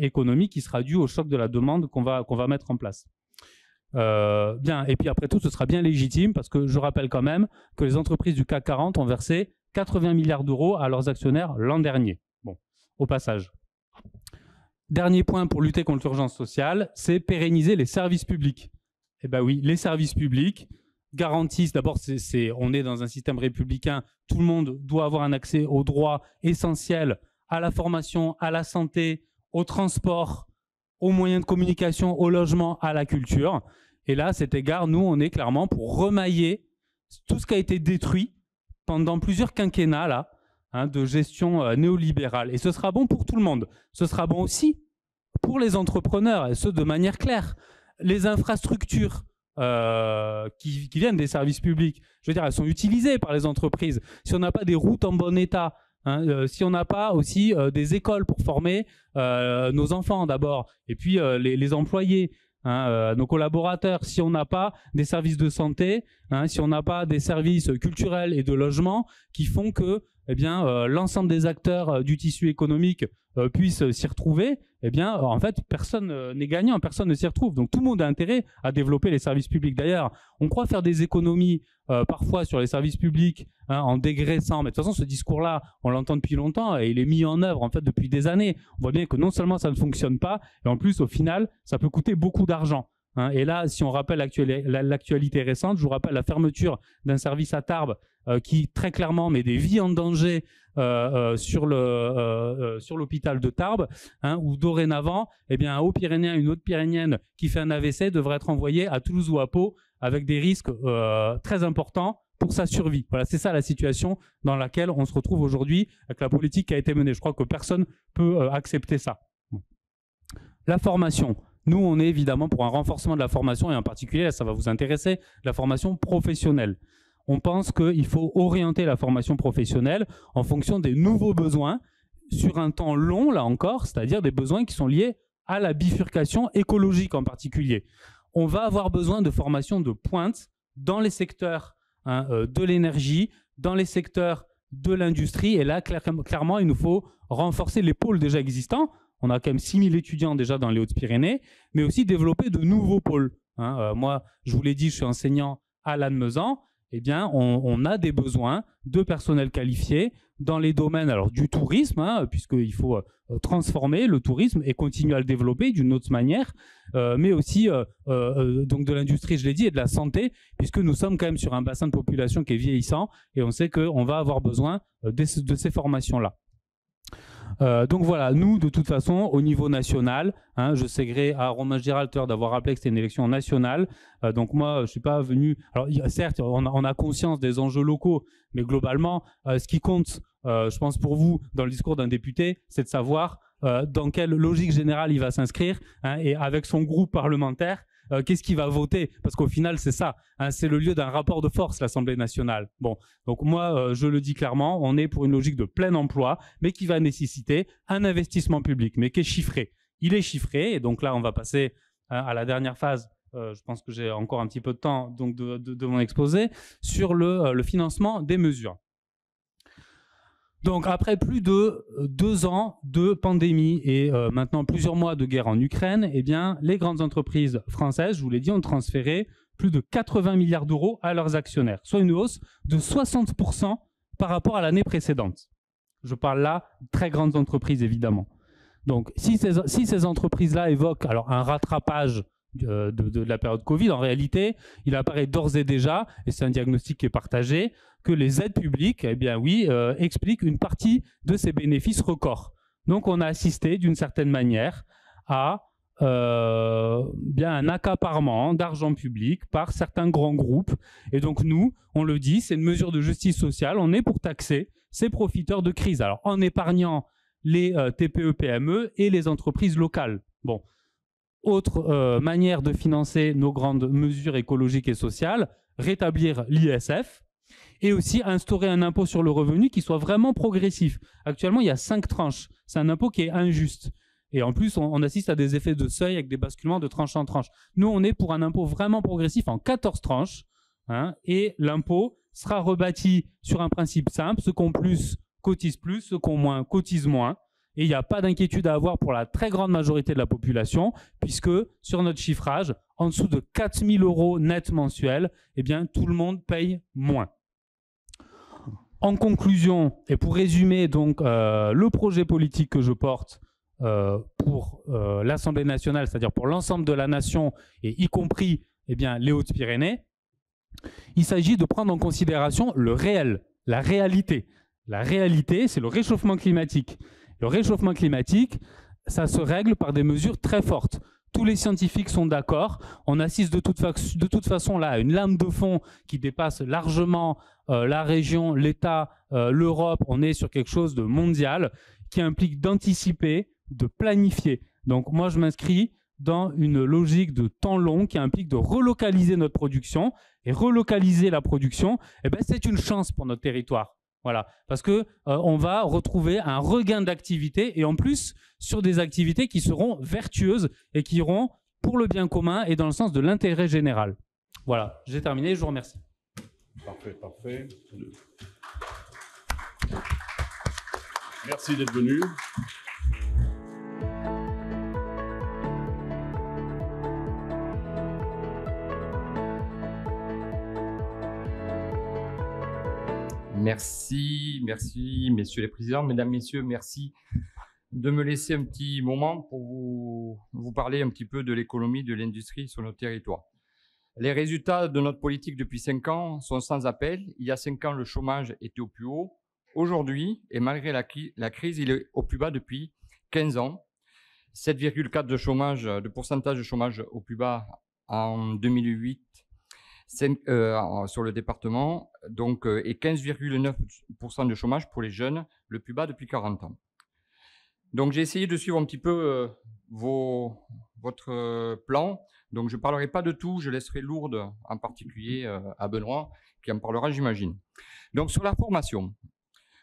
économique qui sera due au choc de la demande qu'on va mettre en place. Et puis après tout, ce sera bien légitime parce que je rappelle quand même que les entreprises du CAC 40 ont versé 80 milliards d'euros à leurs actionnaires l'an dernier. Bon, au passage. Dernier point pour lutter contre l'urgence sociale, c'est pérenniser les services publics. Oui, les services publics garantissent, d'abord, on est dans un système républicain, tout le monde doit avoir un accès aux droits essentiels, à la formation, à la santé, au transport, aux moyens de communication, au logement, à la culture. Et là, à cet égard, nous, on est clairement pour remailler tout ce qui a été détruit pendant plusieurs quinquennats de gestion néolibérale. Et ce sera bon pour tout le monde. Ce sera bon aussi pour les entrepreneurs, et ce, de manière claire. Les infrastructures qui viennent des services publics, je veux dire, elles sont utilisées par les entreprises. Si on n'a pas des routes en bon état, si on n'a pas aussi des écoles pour former nos enfants d'abord, et puis les employés, nos collaborateurs, si on n'a pas des services de santé, si on n'a pas des services culturels et de logement qui font que l'ensemble des acteurs du tissu économique puissent s'y retrouver, en fait, personne n'est gagnant, personne ne s'y retrouve. Donc tout le monde a intérêt à développer les services publics. D'ailleurs, on croit faire des économies parfois sur les services publics en dégraissant, mais de toute façon, ce discours-là, on l'entend depuis longtemps et il est mis en œuvre en fait depuis des années. On voit bien que non seulement ça ne fonctionne pas, et en plus, au final, ça peut coûter beaucoup d'argent. Et là, si on rappelle l'actualité récente, je vous rappelle la fermeture d'un service à Tarbes qui très clairement met des vies en danger sur l'hôpital de Tarbes, où dorénavant, un Haut-Pyrénéen, une Haute-Pyrénéenne qui fait un AVC devrait être envoyé à Toulouse ou à Pau avec des risques très importants pour sa survie. Voilà, c'est ça la situation dans laquelle on se retrouve aujourd'hui avec la politique qui a été menée. Je crois que personne ne peut accepter ça. La formation. Nous, on est évidemment pour un renforcement de la formation et en particulier, là, ça va vous intéresser, la formation professionnelle. On pense qu'il faut orienter la formation professionnelle en fonction des nouveaux besoins sur un temps long, là encore, c'est-à-dire des besoins qui sont liés à la bifurcation écologique en particulier. On va avoir besoin de formation de pointe dans les secteurs de l'énergie, dans les secteurs de l'industrie. Et là, clairement, il nous faut renforcer les pôles déjà existants. On a quand même 6000 étudiants déjà dans les Hautes-Pyrénées, mais aussi développer de nouveaux pôles. hein. Moi, je vous l'ai dit, je suis enseignant à Lannemezan. Eh bien, on a des besoins de personnel qualifié dans les domaines alors, du tourisme, hein, puisqu'il faut transformer le tourisme et continuer à le développer d'une autre manière, mais aussi donc de l'industrie, je l'ai dit, et de la santé, puisque nous sommes quand même sur un bassin de population qui est vieillissant et on sait qu'on va avoir besoin de ces formations-là. Donc voilà, nous, de toute façon, au niveau national, hein, je sais gré à Romain Giralt d'avoir rappelé que c'était une élection nationale. Donc moi, je ne suis pas venu... Alors certes, on a conscience des enjeux locaux, mais globalement, ce qui compte, je pense pour vous, dans le discours d'un député, c'est de savoir dans quelle logique générale il va s'inscrire, hein, et avec son groupe parlementaire, qu'est-ce qu'il va voter? Parce qu'au final, c'est ça, hein, c'est le lieu d'un rapport de force, l'Assemblée nationale. Bon, donc moi, je le dis clairement, on est pour une logique de plein emploi, mais qui va nécessiter un investissement public, mais qui est chiffré. Il est chiffré, et donc là, on va passer à la dernière phase. Je pense que j'ai encore un petit peu de temps donc de mon exposé, sur le financement des mesures. Donc après plus de 2 ans de pandémie et maintenant plusieurs mois de guerre en Ukraine, eh bien, les grandes entreprises françaises, je vous l'ai dit, ont transféré plus de 80 milliards d'euros à leurs actionnaires, soit une hausse de 60% par rapport à l'année précédente. Je parle là de très grandes entreprises, évidemment. Donc si ces entreprises-là évoquent alors, un rattrapage de la période Covid, en réalité, il apparaît d'ores et déjà, et c'est un diagnostic qui est partagé, que les aides publiques, eh bien oui, expliquent une partie de ces bénéfices records. Donc on a assisté d'une certaine manière à bien un accaparement d'argent public par certains grands groupes. Et donc nous, on le dit, c'est une mesure de justice sociale, on est pour taxer ces profiteurs de crise. Alors en épargnant les TPE-PME et les entreprises locales. Bon. Autre manière de financer nos grandes mesures écologiques et sociales, rétablir l'ISF et aussi instaurer un impôt sur le revenu qui soit vraiment progressif. Actuellement, il y a 5 tranches. C'est un impôt qui est injuste. Et en plus, on assiste à des effets de seuil avec des basculements de tranche en tranche. Nous, on est pour un impôt vraiment progressif en 14 tranches, hein, et l'impôt sera rebâti sur un principe simple. Ceux qui ont plus cotisent plus, ceux qui ont moins cotisent moins. Et il n'y a pas d'inquiétude à avoir pour la très grande majorité de la population, puisque sur notre chiffrage, en dessous de 4 000 € net mensuels, eh bien, tout le monde paye moins. En conclusion, et pour résumer donc, le projet politique que je porte pour l'Assemblée nationale, c'est-à-dire pour l'ensemble de la nation, et y compris eh bien, les Hautes-Pyrénées, il s'agit de prendre en considération le réel, la réalité. La réalité, c'est le réchauffement climatique. Le réchauffement climatique, ça se règle par des mesures très fortes. Tous les scientifiques sont d'accord. On assiste de toute façon là à une lame de fond qui dépasse largement la région, l'État, l'Europe. On est sur quelque chose de mondial qui implique d'anticiper, de planifier. Donc moi, je m'inscris dans une logique de temps long qui implique de relocaliser notre production. Et relocaliser la production, eh ben, c'est une chance pour notre territoire. Voilà, parce que on va retrouver un regain d'activité et en plus sur des activités qui seront vertueuses et qui iront pour le bien commun et dans le sens de l'intérêt général. Voilà, j'ai terminé, je vous remercie. Parfait, parfait. Merci d'être venu. Merci, messieurs les présidents, mesdames, messieurs, merci de me laisser un petit moment pour vous parler un petit peu de l'économie, de l'industrie sur notre territoire. Les résultats de notre politique depuis 5 ans sont sans appel. Il y a 5 ans, le chômage était au plus haut. Aujourd'hui, et malgré la crise, il est au plus bas depuis 15 ans. 7,4 de pourcentage de chômage au plus bas en 2008. Sur le département, donc, et 15,9% de chômage pour les jeunes, le plus bas depuis 40 ans. Donc j'ai essayé de suivre un petit peu votre plan. Donc je ne parlerai pas de tout, je laisserai Lourdes en particulier à Benoît, qui en parlera, j'imagine. Donc sur la formation,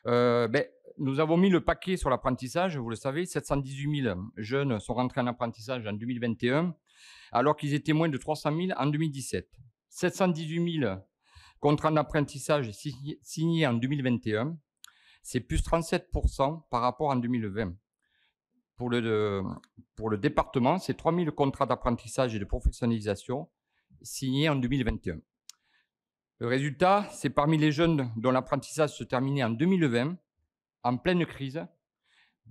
nous avons mis le paquet sur l'apprentissage, vous le savez, 718 000 jeunes sont rentrés en apprentissage en 2021, alors qu'ils étaient moins de 300 000 en 2017. 718 000 contrats d'apprentissage signés en 2021, c'est plus 37% par rapport en 2020. Pour le département, c'est 3 000 contrats d'apprentissage et de professionnalisation, signé en 2021. Le résultat, c'est parmi les jeunes dont l'apprentissage se terminait en 2020, en pleine crise,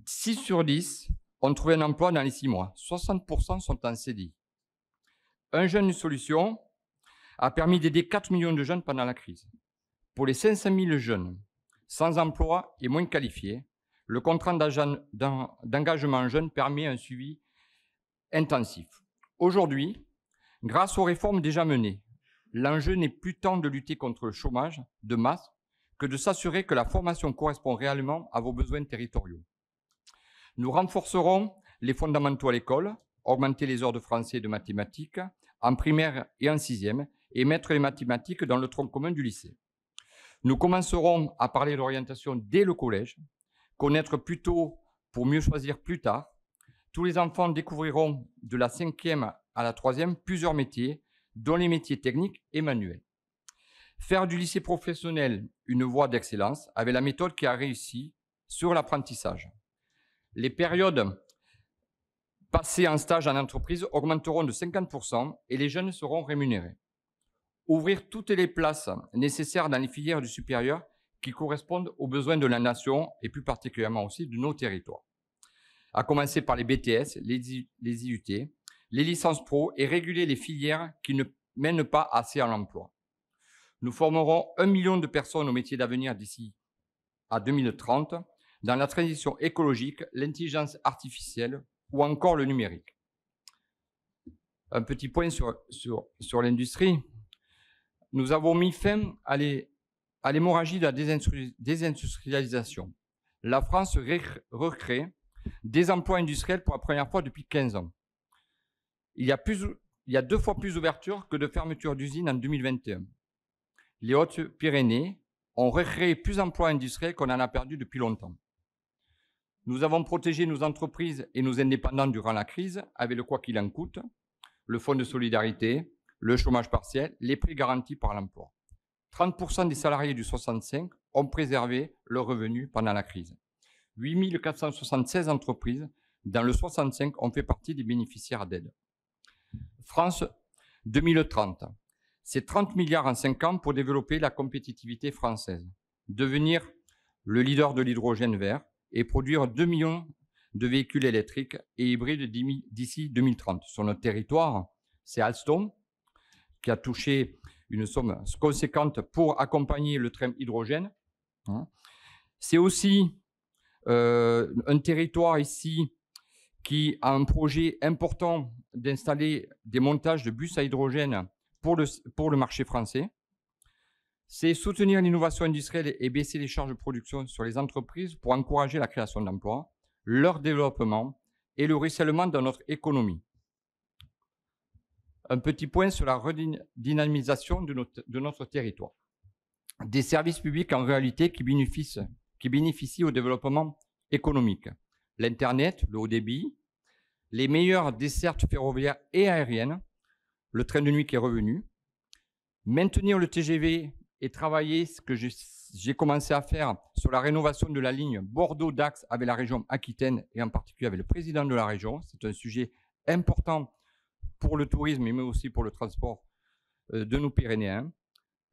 6 sur 10 ont trouvé un emploi dans les 6 mois. 60% sont en CDI. Un jeune, une solution a permis d'aider 4 millions de jeunes pendant la crise. Pour les 500 000 jeunes sans emploi et moins qualifiés, le contrat d'engagement jeune permet un suivi intensif. Aujourd'hui, grâce aux réformes déjà menées, l'enjeu n'est plus tant de lutter contre le chômage de masse que de s'assurer que la formation correspond réellement à vos besoins territoriaux. Nous renforcerons les fondamentaux à l'école, augmenter les heures de français et de mathématiques en primaire et en sixième et mettre les mathématiques dans le tronc commun du lycée. Nous commencerons à parler d'orientation dès le collège, connaître plus tôt pour mieux choisir plus tard. Tous les enfants découvriront de la 5e à la 3e plusieurs métiers, dont les métiers techniques et manuels. Faire du lycée professionnel une voie d'excellence avec la méthode qui a réussi sur l'apprentissage. Les périodes passées en stage en entreprise augmenteront de 50% et les jeunes seront rémunérés. Ouvrir toutes les places nécessaires dans les filières du supérieur qui correspondent aux besoins de la nation et plus particulièrement aussi de nos territoires. À commencer par les BTS, les IUT, les licences pro et réguler les filières qui ne mènent pas assez à l'emploi. Nous formerons 1 million de personnes aux métiers d'avenir d'ici à 2030 dans la transition écologique, l'intelligence artificielle ou encore le numérique. Un petit point sur l'industrie. Nous avons mis fin à l'hémorragie de la désindustrialisation. La France recrée des emplois industriels pour la première fois depuis 15 ans. Il y a 2 fois plus d'ouvertures que de fermetures d'usines en 2021. Les Hautes-Pyrénées ont recréé plus d'emplois industriels qu'on en a perdu depuis longtemps. Nous avons protégé nos entreprises et nos indépendants durant la crise avec le quoi qu'il en coûte, le fonds de solidarité, le chômage partiel, les prix garantis par l'emploi. 30% des salariés du 65 ont préservé leurs revenus pendant la crise. 8 476 entreprises dans le 65 ont fait partie des bénéficiaires d'aide. France 2030, c'est 30 milliards en 5 ans pour développer la compétitivité française, devenir le leader de l'hydrogène vert et produire 2 millions de véhicules électriques et hybrides d'ici 2030. Sur notre territoire, c'est Alstom qui a touché une somme conséquente pour accompagner le train hydrogène. C'est aussi un territoire ici qui a un projet important d'installer des montages de bus à hydrogène pour le marché français. C'est soutenir l'innovation industrielle et baisser les charges de production sur les entreprises pour encourager la création d'emplois, leur développement et le ruissellement dans notre économie. Un petit point sur la redynamisation de notre territoire. Des services publics en réalité qui bénéficient au développement économique. L'Internet, le haut débit, les meilleures dessertes ferroviaires et aériennes, le train de nuit qui est revenu, maintenir le TGV et travailler ce que j'ai commencé à faire sur la rénovation de la ligne Bordeaux-Dax avec la région Aquitaine et en particulier avec le président de la région. C'est un sujet important pour le tourisme mais aussi pour le transport de nos Pyrénéens.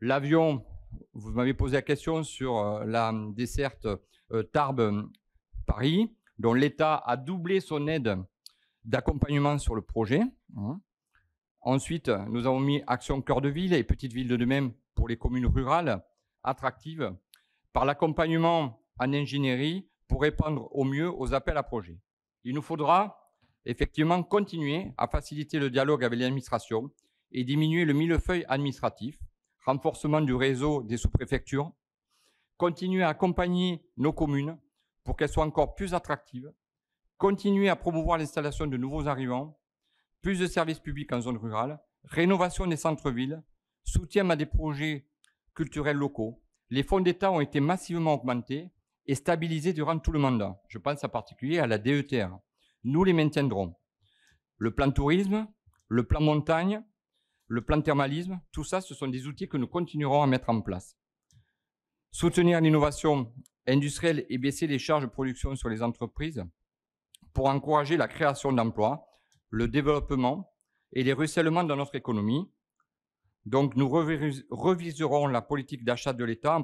L'avion, vous m'avez posé la question sur la desserte Tarbes-Paris, dont l'État a doublé son aide d'accompagnement sur le projet. Ensuite, nous avons mis Action Cœur de Ville et Petites Villes de demain pour les communes rurales attractives par l'accompagnement en ingénierie pour répondre au mieux aux appels à projets. Il nous faudra effectivement continuer à faciliter le dialogue avec l'administration et diminuer le millefeuille administratif, renforcement du réseau des sous-préfectures, continuer à accompagner nos communes pour qu'elles soient encore plus attractives, continuer à promouvoir l'installation de nouveaux arrivants, plus de services publics en zone rurale, rénovation des centres-villes, soutien à des projets culturels locaux. Les fonds d'État ont été massivement augmentés et stabilisés durant tout le mandat. Je pense en particulier à la DETR. Nous les maintiendrons. Le plan tourisme, le plan montagne, le plan thermalisme, tout ça, ce sont des outils que nous continuerons à mettre en place. Soutenir l'innovation industrielle et baisser les charges de production sur les entreprises pour encourager la création d'emplois, le développement et les ruissellements dans notre économie. Donc, nous reviserons la politique d'achat de l'État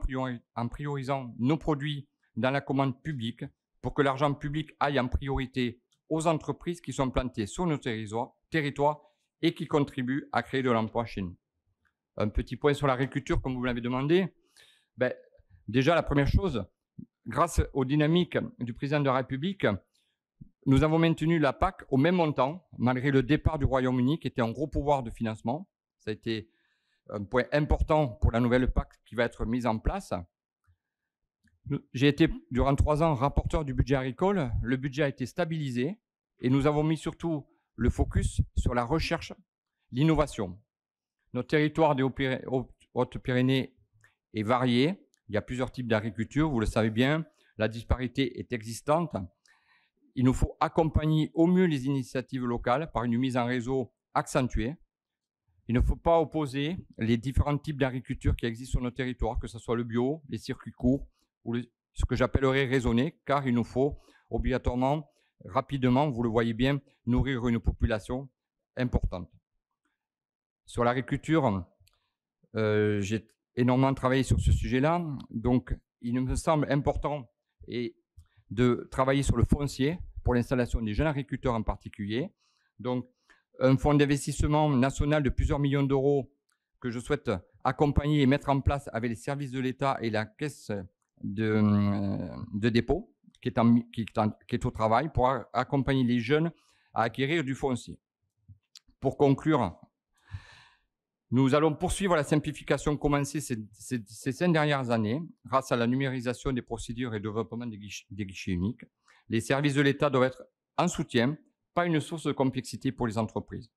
en priorisant nos produits dans la commande publique pour que l'argent public aille en priorité aux entreprises qui sont plantées sur nos territoires et qui contribuent à créer de l'emploi chez nous. Un petit point sur l'agriculture, comme vous l'avez demandé. Déjà, la première chose, grâce aux dynamiques du président de la République, nous avons maintenu la PAC au même montant, malgré le départ du Royaume-Uni, qui était un gros pouvoir de financement. Ça a été un point important pour la nouvelle PAC qui va être mise en place. J'ai été durant 3 ans rapporteur du budget agricole. Le budget a été stabilisé et nous avons mis surtout le focus sur la recherche, l'innovation. Notre territoire des Hautes-Pyrénées est varié. Il y a plusieurs types d'agriculture, vous le savez bien. La disparité est existante. Il nous faut accompagner au mieux les initiatives locales par une mise en réseau accentuée. Il ne faut pas opposer les différents types d'agriculture qui existent sur nos territoires, que ce soit le bio, les circuits courts ou ce que j'appellerais raisonné, car il nous faut obligatoirement, rapidement, vous le voyez bien, nourrir une population importante. Sur l'agriculture, j'ai énormément travaillé sur ce sujet-là, donc il me semble important de travailler sur le foncier pour l'installation des jeunes agriculteurs en particulier. Donc, un fonds d'investissement national de plusieurs millions d'euros que je souhaite accompagner et mettre en place avec les services de l'État et la caisse de dépôt qui est au travail pour accompagner les jeunes à acquérir du foncier. Pour conclure, nous allons poursuivre la simplification commencée ces 5 dernières années grâce à la numérisation des procédures et le développement des guichets uniques. Les services de l'État doivent être en soutien, pas une source de complexité pour les entreprises.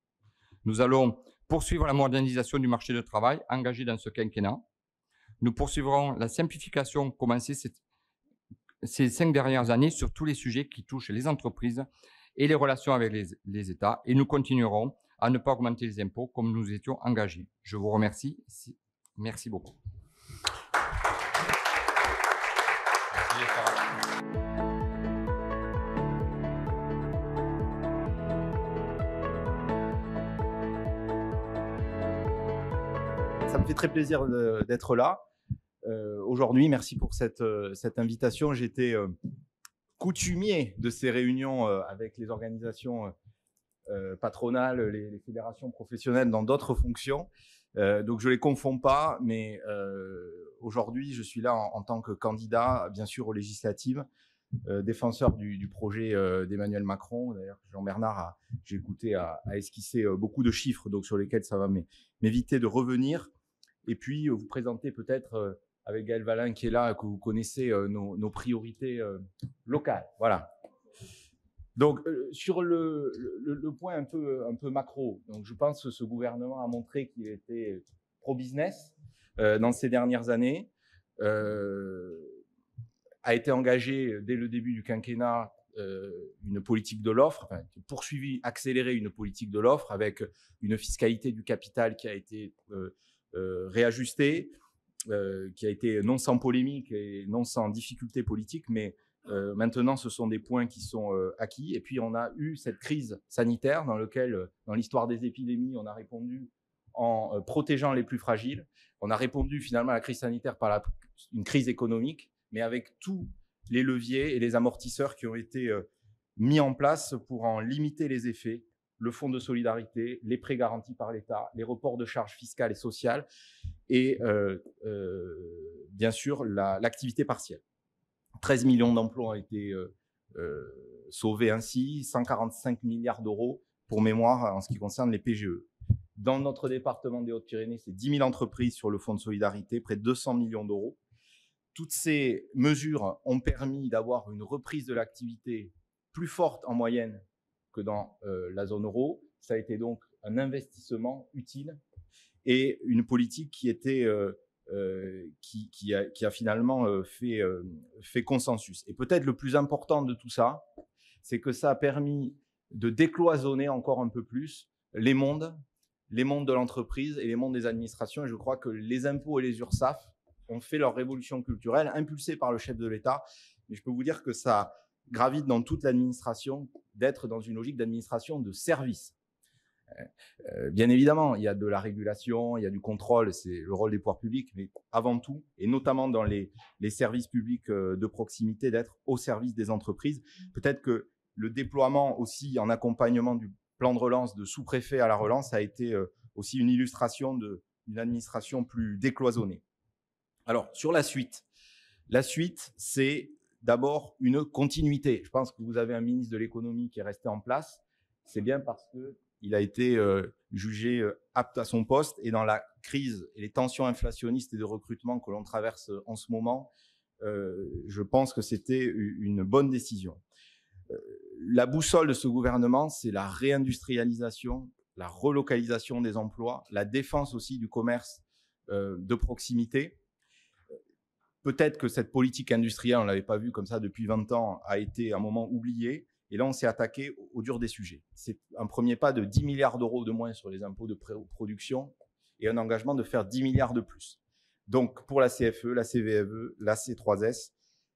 Nous allons poursuivre la modernisation du marché du travail engagé dans ce quinquennat. Nous poursuivrons la simplification commencée ces 5 dernières années sur tous les sujets qui touchent les entreprises et les relations avec les États. Et nous continuerons à ne pas augmenter les impôts comme nous étions engagés. Je vous remercie. Merci beaucoup. Ça me fait très plaisir d'être là aujourd'hui. Merci pour cette invitation. J'étais coutumier de ces réunions avec les organisations patronales, les fédérations professionnelles dans d'autres fonctions. Donc je ne les confonds pas, mais aujourd'hui je suis là en tant que candidat, bien sûr, aux législatives, défenseur du projet d'Emmanuel Macron. D'ailleurs, Jean-Bernard, j'ai écouté, a esquissé beaucoup de chiffres donc, sur lesquels ça va m'éviter de revenir. Et puis vous présenter peut-être avec Gaël Valin qui est là, que vous connaissez, nos priorités locales. Voilà. Donc, sur le point un peu macro, donc je pense que ce gouvernement a montré qu'il était pro-business dans ces dernières années, a été engagé dès le début du quinquennat une politique de l'offre, enfin, poursuivi, accéléré une politique de l'offre avec une fiscalité du capital qui a été réajustée, qui a été non sans polémique et non sans difficulté politique, mais maintenant, ce sont des points qui sont acquis. Et puis, on a eu cette crise sanitaire dans laquelle, dans l'histoire des épidémies, on a répondu en protégeant les plus fragiles. On a répondu finalement à la crise sanitaire par une crise économique, mais avec tous les leviers et les amortisseurs qui ont été mis en place pour en limiter les effets. Le fonds de solidarité, les prêts garantis par l'État, les reports de charges fiscales et sociales et bien sûr l'activité partielle. 13 millions d'emplois ont été sauvés ainsi, 145 milliards d'euros pour mémoire en ce qui concerne les PGE. Dans notre département des Hautes-Pyrénées, c'est 10 000 entreprises sur le fonds de solidarité, près de 200 millions d'euros. Toutes ces mesures ont permis d'avoir une reprise de l'activité plus forte en moyenne que dans la zone euro. Ça a été donc un investissement utile et une politique qui était qui a finalement fait consensus. Et peut-être le plus important de tout ça, c'est que ça a permis de décloisonner encore un peu plus les mondes de l'entreprise et les mondes des administrations. Et je crois que les impôts et les URSSAF ont fait leur révolution culturelle, impulsée par le chef de l'État. Mais je peux vous dire que ça gravite dans toute l'administration, d'être dans une logique d'administration de service. Bien évidemment, il y a de la régulation, il y a du contrôle, c'est le rôle des pouvoirs publics, mais avant tout, et notamment dans les services publics de proximité, d'être au service des entreprises. Peut-être que le déploiement aussi en accompagnement du plan de relance de sous-préfet à la relance a été aussi une illustration d'une administration plus décloisonnée. Alors, sur la suite, c'est d'abord une continuité. Je pense que vous avez un ministre de l'économie qui est resté en place. C'est bien parce qu'il a été jugé apte à son poste. Et dans la crise et les tensions inflationnistes et de recrutement que l'on traverse en ce moment, je pense que c'était une bonne décision. La boussole de ce gouvernement, c'est la réindustrialisation, la relocalisation des emplois, la défense aussi du commerce de proximité. Peut-être que cette politique industrielle, on ne l'avait pas vue comme ça depuis 20 ans, a été un moment oublié. Et là, on s'est attaqué au dur des sujets. C'est un premier pas de 10 milliards d'euros de moins sur les impôts de production et un engagement de faire 10 milliards de plus. Donc, pour la CFE, la CVFE, la C3S,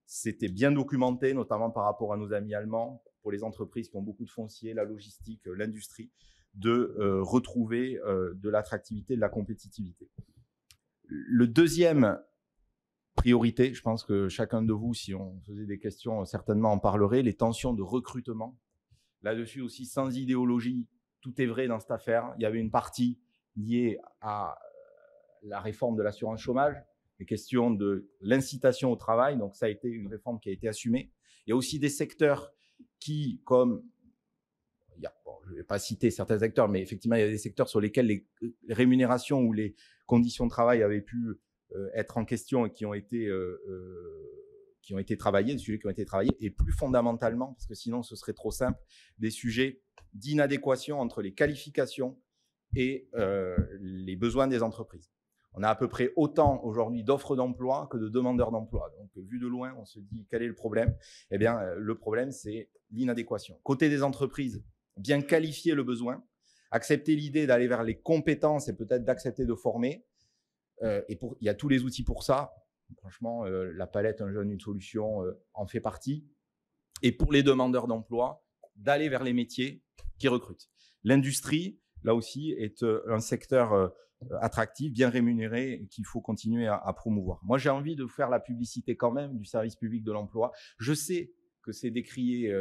c'était bien documenté, notamment par rapport à nos amis allemands, pour les entreprises qui ont beaucoup de foncier, la logistique, l'industrie, de retrouver de l'attractivité, de la compétitivité. Le deuxième priorité, je pense que chacun de vous, si on faisait des questions, certainement en parlerait, les tensions de recrutement. Là-dessus aussi, sans idéologie, tout est vrai dans cette affaire. Il y avait une partie liée à la réforme de l'assurance chômage, les questions de l'incitation au travail, donc ça a été une réforme qui a été assumée. Il y a aussi des secteurs qui, comme, je ne vais pas citer certains secteurs, mais effectivement, il y a des secteurs sur lesquels les rémunérations ou les conditions de travail avaient pu être en question et qui ont été travaillés, des sujets qui ont été travaillés, et plus fondamentalement, parce que sinon ce serait trop simple, des sujets d'inadéquation entre les qualifications et les besoins des entreprises. On a à peu près autant aujourd'hui d'offres d'emploi que de demandeurs d'emploi. Donc, vu de loin, on se dit quel est le problème? Eh bien, le problème, c'est l'inadéquation. Côté des entreprises, bien qualifier le besoin, accepter l'idée d'aller vers les compétences et peut-être d'accepter de former. Il y a tous les outils pour ça. Franchement, la palette Un jeune, une solution en fait partie. Et pour les demandeurs d'emploi, d'aller vers les métiers qui recrutent. L'industrie, là aussi, est un secteur attractif, bien rémunéré et qu'il faut continuer à promouvoir. Moi, j'ai envie de vous faire la publicité quand même du service public de l'emploi. Je sais que c'est décrié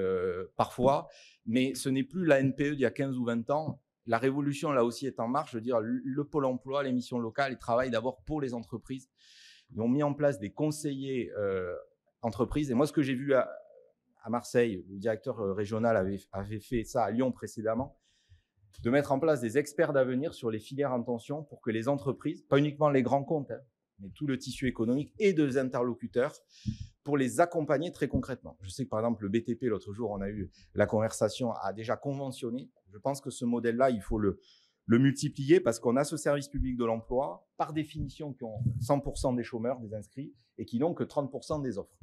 parfois, mais ce n'est plus la NPE d'il y a 15 ou 20 ans. La révolution, là aussi, est en marche. Je veux dire, le Pôle emploi, les missions locales, ils travaillent d'abord pour les entreprises. Ils ont mis en place des conseillers entreprises. Et moi, ce que j'ai vu à Marseille, le directeur régional avait fait ça à Lyon précédemment, de mettre en place des experts d'avenir sur les filières en tension pour que les entreprises, pas uniquement les grands comptes, mais tout le tissu économique et des interlocuteurs, pour les accompagner très concrètement. Je sais que par exemple le BTP, l'autre jour, on a eu la conversation, a déjà conventionné. Je pense que ce modèle-là, il faut le multiplier parce qu'on a ce service public de l'emploi, par définition, qui ont 100% des chômeurs, des inscrits, et qui n'ont que 30% des offres.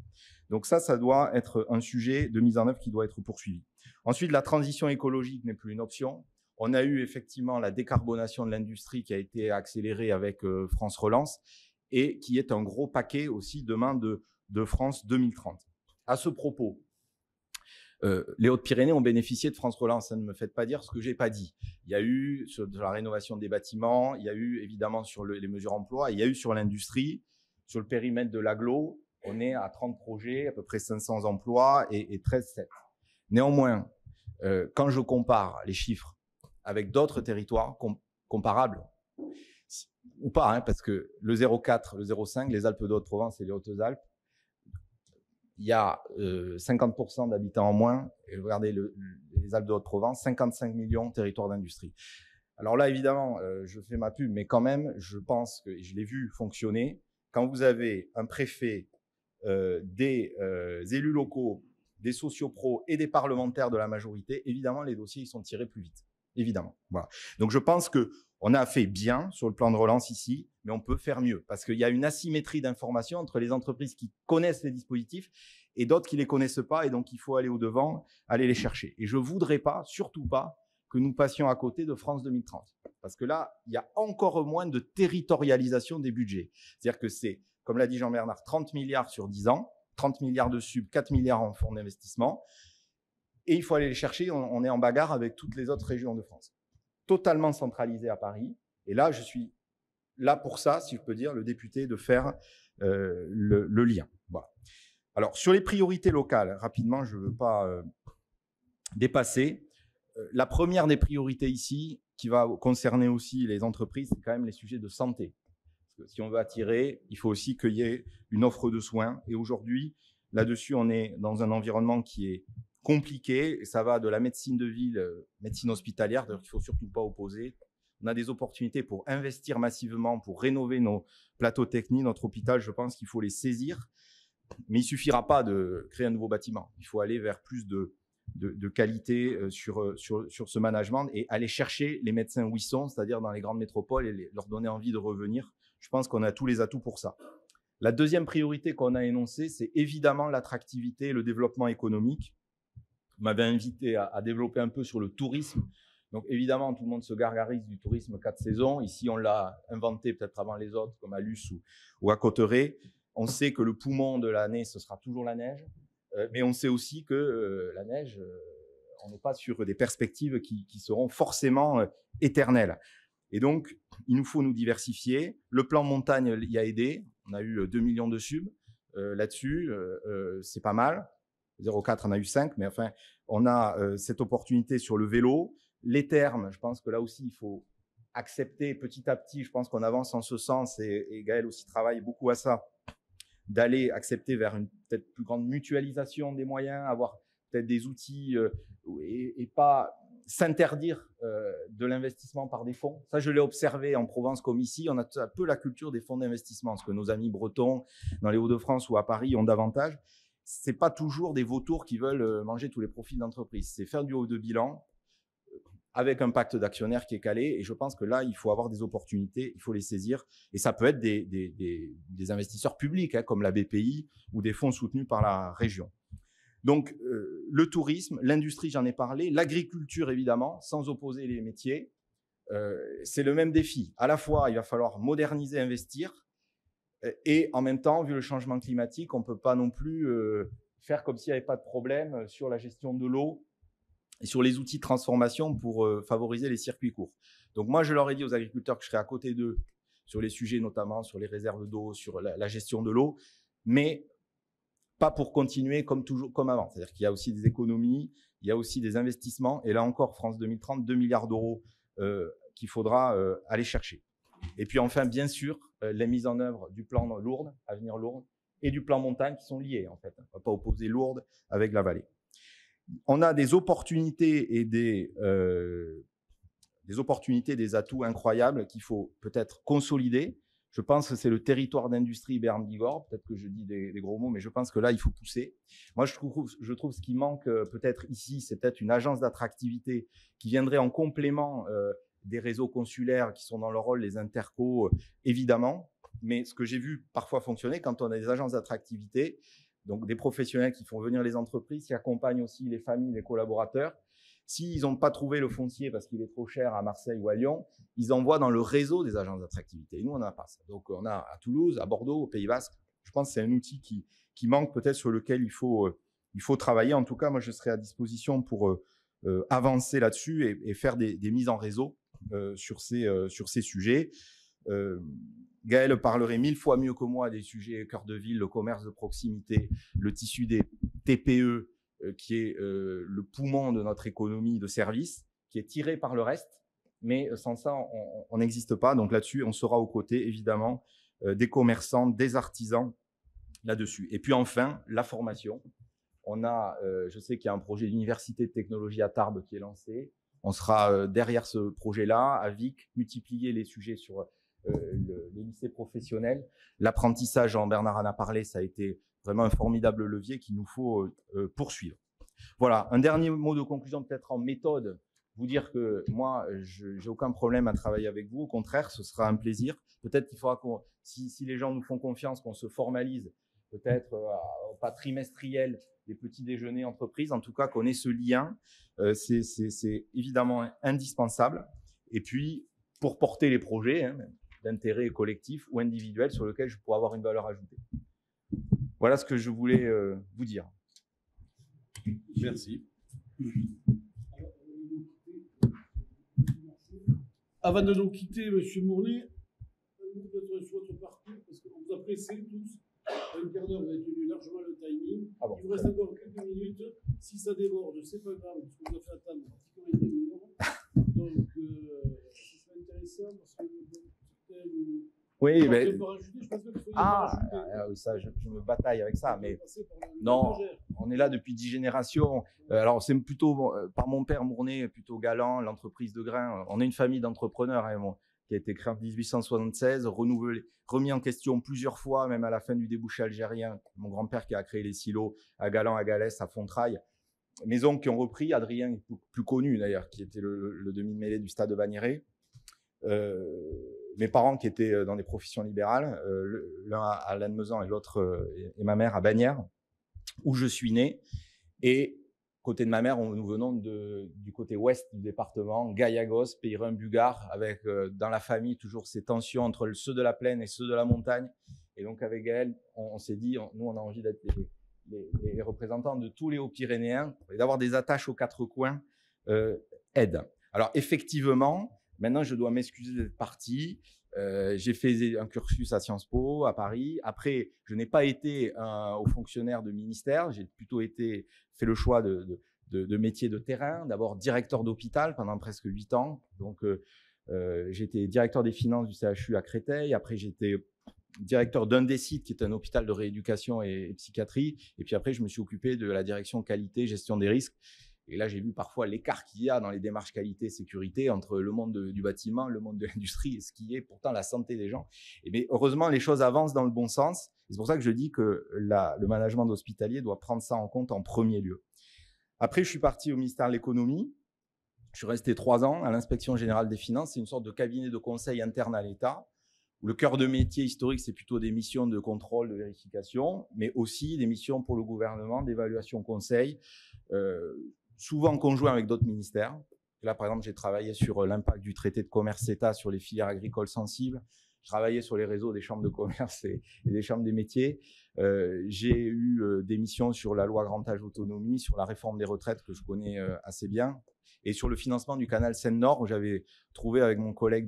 Donc ça doit être un sujet de mise en œuvre qui doit être poursuivi. Ensuite, la transition écologique n'est plus une option. On a eu effectivement la décarbonation de l'industrie qui a été accélérée avec France Relance et qui est un gros paquet aussi demain de France 2030. À ce propos, les Hautes-Pyrénées ont bénéficié de France Relance. Ça ne me faites pas dire ce que je n'ai pas dit. Il y a eu sur la rénovation des bâtiments, il y a eu évidemment sur les mesures emploi, il y a eu sur l'industrie, sur le périmètre de l'agglo, on est à 30 projets, à peu près 500 emplois et 13,7. Néanmoins, quand je compare les chiffres avec d'autres territoires comparables, ou pas, parce que le 0,4, le 0,5, les Alpes de Haute-Provence et les Hautes-Alpes, il y a 50% d'habitants en moins. Et regardez les Alpes de Haute-Provence, 55 millions de territoires d'industrie. Alors là, évidemment, je fais ma pub, mais quand même, je pense que je l'ai vu fonctionner. Quand vous avez un préfet, des élus locaux, des sociopros et des parlementaires de la majorité, évidemment, les dossiers ils sont tirés plus vite. Évidemment. Voilà. Donc, je pense qu'on a fait bien sur le plan de relance ici, mais on peut faire mieux parce qu'il y a une asymétrie d'information entre les entreprises qui connaissent les dispositifs et d'autres qui ne les connaissent pas. Et donc, il faut aller au-devant, aller les chercher. Et je ne voudrais pas, surtout pas, que nous passions à côté de France 2030. Parce que là, il y a encore moins de territorialisation des budgets. C'est-à-dire que c'est, comme l'a dit Jean-Bernard, 30 milliards sur 10 ans, 30 milliards de sub, 4 milliards en fonds d'investissement. Et il faut aller les chercher, on est en bagarre avec toutes les autres régions de France. totalement centralisé à Paris. Et là, je suis là pour ça, si je peux dire, le député, de faire le lien. Voilà. Alors, sur les priorités locales, rapidement, je ne veux pas dépasser. La première des priorités ici, qui va concerner aussi les entreprises, c'est quand même les sujets de santé. Parce que si on veut attirer, il faut aussi qu'il y ait une offre de soins. Et aujourd'hui, là-dessus, on est dans un environnement qui est compliqué. Et ça va de la médecine de ville, médecine hospitalière, d'ailleurs qu'il ne faut surtout pas opposer. On a des opportunités pour investir massivement, pour rénover nos plateaux techniques, notre hôpital. Je pense qu'il faut les saisir. Mais il ne suffira pas de créer un nouveau bâtiment. Il faut aller vers plus de qualité sur ce management et aller chercher les médecins où ils sont, c'est-à-dire dans les grandes métropoles, et leur donner envie de revenir. Je pense qu'on a tous les atouts pour ça. La deuxième priorité qu'on a énoncée, c'est évidemment l'attractivité et le développement économique. Vous m'avez invité à développer un peu sur le tourisme. Donc évidemment, tout le monde se gargarise du tourisme 4 saisons. Ici, on l'a inventé peut-être avant les autres, comme à Luce ou à Cotteret. On sait que le poumon de l'année, ce sera toujours la neige. Mais on sait aussi que la neige, on n'est pas sur des perspectives qui seront forcément éternelles. Et donc, il nous faut nous diversifier. Le plan montagne y a aidé. On a eu 2 millions de subs là-dessus. C'est pas mal. 0,4, on a eu 5. Mais enfin, on a cette opportunité sur le vélo. Les termes, je pense que là aussi, il faut accepter petit à petit. Je pense qu'on avance en ce sens. Et Gaël aussi travaille beaucoup à ça, d'aller accepter vers une peut-être plus grande mutualisation des moyens, avoir peut-être des outils et pas s'interdire de l'investissement par des fonds. Ça, je l'ai observé en Provence comme ici. On a un peu la culture des fonds d'investissement, ce que nos amis bretons dans les Hauts-de-France ou à Paris ont davantage. C'est pas toujours des vautours qui veulent manger tous les profits d'entreprise. C'est faire du haut de bilan avec un pacte d'actionnaires qui est calé. Et je pense que là, il faut avoir des opportunités, il faut les saisir. Et ça peut être des investisseurs publics, hein, comme la BPI ou des fonds soutenus par la région. Donc, le tourisme, l'industrie, j'en ai parlé, l'agriculture, évidemment, sans opposer les métiers. C'est le même défi. À la fois, il va falloir moderniser, investir. Et en même temps, vu le changement climatique, on ne peut pas non plus faire comme s'il n'y avait pas de problème sur la gestion de l'eau et sur les outils de transformation pour favoriser les circuits courts. Donc moi, je leur ai dit aux agriculteurs que je serais à côté d'eux sur les sujets, notamment sur les réserves d'eau, sur la gestion de l'eau, mais pas pour continuer comme toujours, comme avant. C'est-à-dire qu'il y a aussi des économies, il y a aussi des investissements, et là encore, France 2030, 2 milliards d'euros qu'il faudra aller chercher. Et puis enfin, bien sûr, la mise en œuvre du plan Lourdes, Avenir Lourdes, et du plan Montagne qui sont liés, en fait. On ne va pas opposer Lourdes avec la vallée. On a des opportunités et des atouts incroyables qu'il faut peut-être consolider. Je pense que c'est le territoire d'industrie Berne-Bigorre. Peut-être que je dis des gros mots, mais je pense que là, il faut pousser. Moi, je trouve ce qui manque peut-être ici, c'est peut-être une agence d'attractivité qui viendrait en complément des réseaux consulaires qui sont dans leur rôle, les intercos, évidemment. Mais ce que j'ai vu parfois fonctionner, quand on a des agences d'attractivité, donc des professionnels qui font venir les entreprises, qui accompagnent aussi les familles, les collaborateurs. S'ils n'ont pas trouvé le foncier parce qu'il est trop cher à Marseille ou à Lyon, ils envoient dans le réseau des agences d'attractivité. Et nous, on n'a pas ça. Donc, on a à Toulouse, à Bordeaux, au Pays Basque. Je pense que c'est un outil qui manque peut-être, sur lequel il faut travailler. En tout cas, moi, je serai à disposition pour avancer là-dessus et faire des mises en réseau sur ces sujets. Gaël parlerait 1000 fois mieux que moi des sujets cœur de ville, le commerce de proximité, le tissu des TPE, qui est le poumon de notre économie de service, qui est tiré par le reste. Mais sans ça, on n'existe pas. Donc là-dessus, on sera aux côtés, évidemment, des commerçants, des artisans là-dessus. Et puis enfin, la formation. On a, je sais qu'il y a un projet d'université de technologie à Tarbes qui est lancé. On sera derrière ce projet-là, à Vic, multiplier les sujets sur les lycées professionnels. L'apprentissage, Jean-Bernard en a parlé, ça a été vraiment un formidable levier qu'il nous faut poursuivre. Voilà, un dernier mot de conclusion peut-être en méthode. Vous dire que moi, je n'ai aucun problème à travailler avec vous. Au contraire, ce sera un plaisir. Peut-être qu'il faudra, si les gens nous font confiance, qu'on se formalise peut-être pas trimestriel, des petits déjeuners entreprises. En tout cas, qu'on ait ce lien. C'est évidemment indispensable. Et puis, pour porter les projets d'intérêt collectif ou individuel sur lesquels je pourrais avoir une valeur ajoutée. Voilà ce que je voulais vous dire. Merci. Avant de nous quitter, M. Mournet, peut-être sur votre parcours, parce qu'on vous a pressé tous. À une quart d'heure, vous avez tenu largement le timing. Ah bon. Il vous reste encore quelques minutes. Si ça déborde, c'est pas grave, parce qu'on vous a fait attendre pratiquement une heure. Donc, ce serait intéressant, parce que Oui, mais... je pense qu'il faut oui, ça, je me bataille avec ça, mais non, on est là depuis 10 générations. Alors, c'est plutôt, par mon père Mournet, plutôt galant, l'entreprise de grains. On est une famille d'entrepreneurs, hein, qui a été créée en 1876, remis en question plusieurs fois, même à la fin du débouché algérien. Mon grand-père qui a créé les silos à Galan, à Galès, à Fontrailles. Mes oncles qui ont repris, Adrien, plus connu d'ailleurs, qui était le demi-mêlée du stade de Bagnéret. Mes parents qui étaient dans des professions libérales, l'un à Lannemezan et l'autre, et ma mère à Bagnères, où je suis né. Et côté de ma mère, nous venons du côté ouest du département, Gayagos, Peyrin, Bugard, avec dans la famille toujours ces tensions entre ceux de la plaine et ceux de la montagne. Et donc avec Gaël, on s'est dit, nous on a envie d'être les représentants de tous les Hauts-Pyrénéens et d'avoir des attaches aux quatre coins aide. Alors effectivement, maintenant je dois m'excuser d'être parti. J'ai fait un cursus à Sciences Po à Paris. Après, je n'ai pas été haut fonctionnaire de ministère. J'ai plutôt fait le choix de métier de terrain. D'abord directeur d'hôpital pendant presque 8 ans. Donc, j'étais directeur des finances du CHU à Créteil. Après, j'étais directeur d'un des sites qui est un hôpital de rééducation et psychiatrie. Et puis après, je me suis occupé de la direction qualité, gestion des risques. Et là, j'ai vu parfois l'écart qu'il y a dans les démarches qualité et sécurité entre le monde du bâtiment, le monde de l'industrie et ce qui est pourtant la santé des gens. Mais heureusement, les choses avancent dans le bon sens. C'est pour ça que je dis que le management hospitalier doit prendre ça en compte en premier lieu. Après, je suis parti au ministère de l'économie. Je suis resté 3 ans à l'inspection générale des finances. C'est une sorte de cabinet de conseil interne à l'État. Le cœur de métier historique, c'est plutôt des missions de contrôle, de vérification, mais aussi des missions pour le gouvernement, d'évaluation conseil, souvent conjoint avec d'autres ministères. Là, par exemple, j'ai travaillé sur l'impact du traité de commerce CETA sur les filières agricoles sensibles. Je travaillais sur les réseaux des chambres de commerce et des chambres des métiers. J'ai eu des missions sur la loi Grand Âge Autonomie, sur la réforme des retraites que je connais assez bien, et sur le financement du canal Seine-Nord, où j'avais trouvé avec mon collègue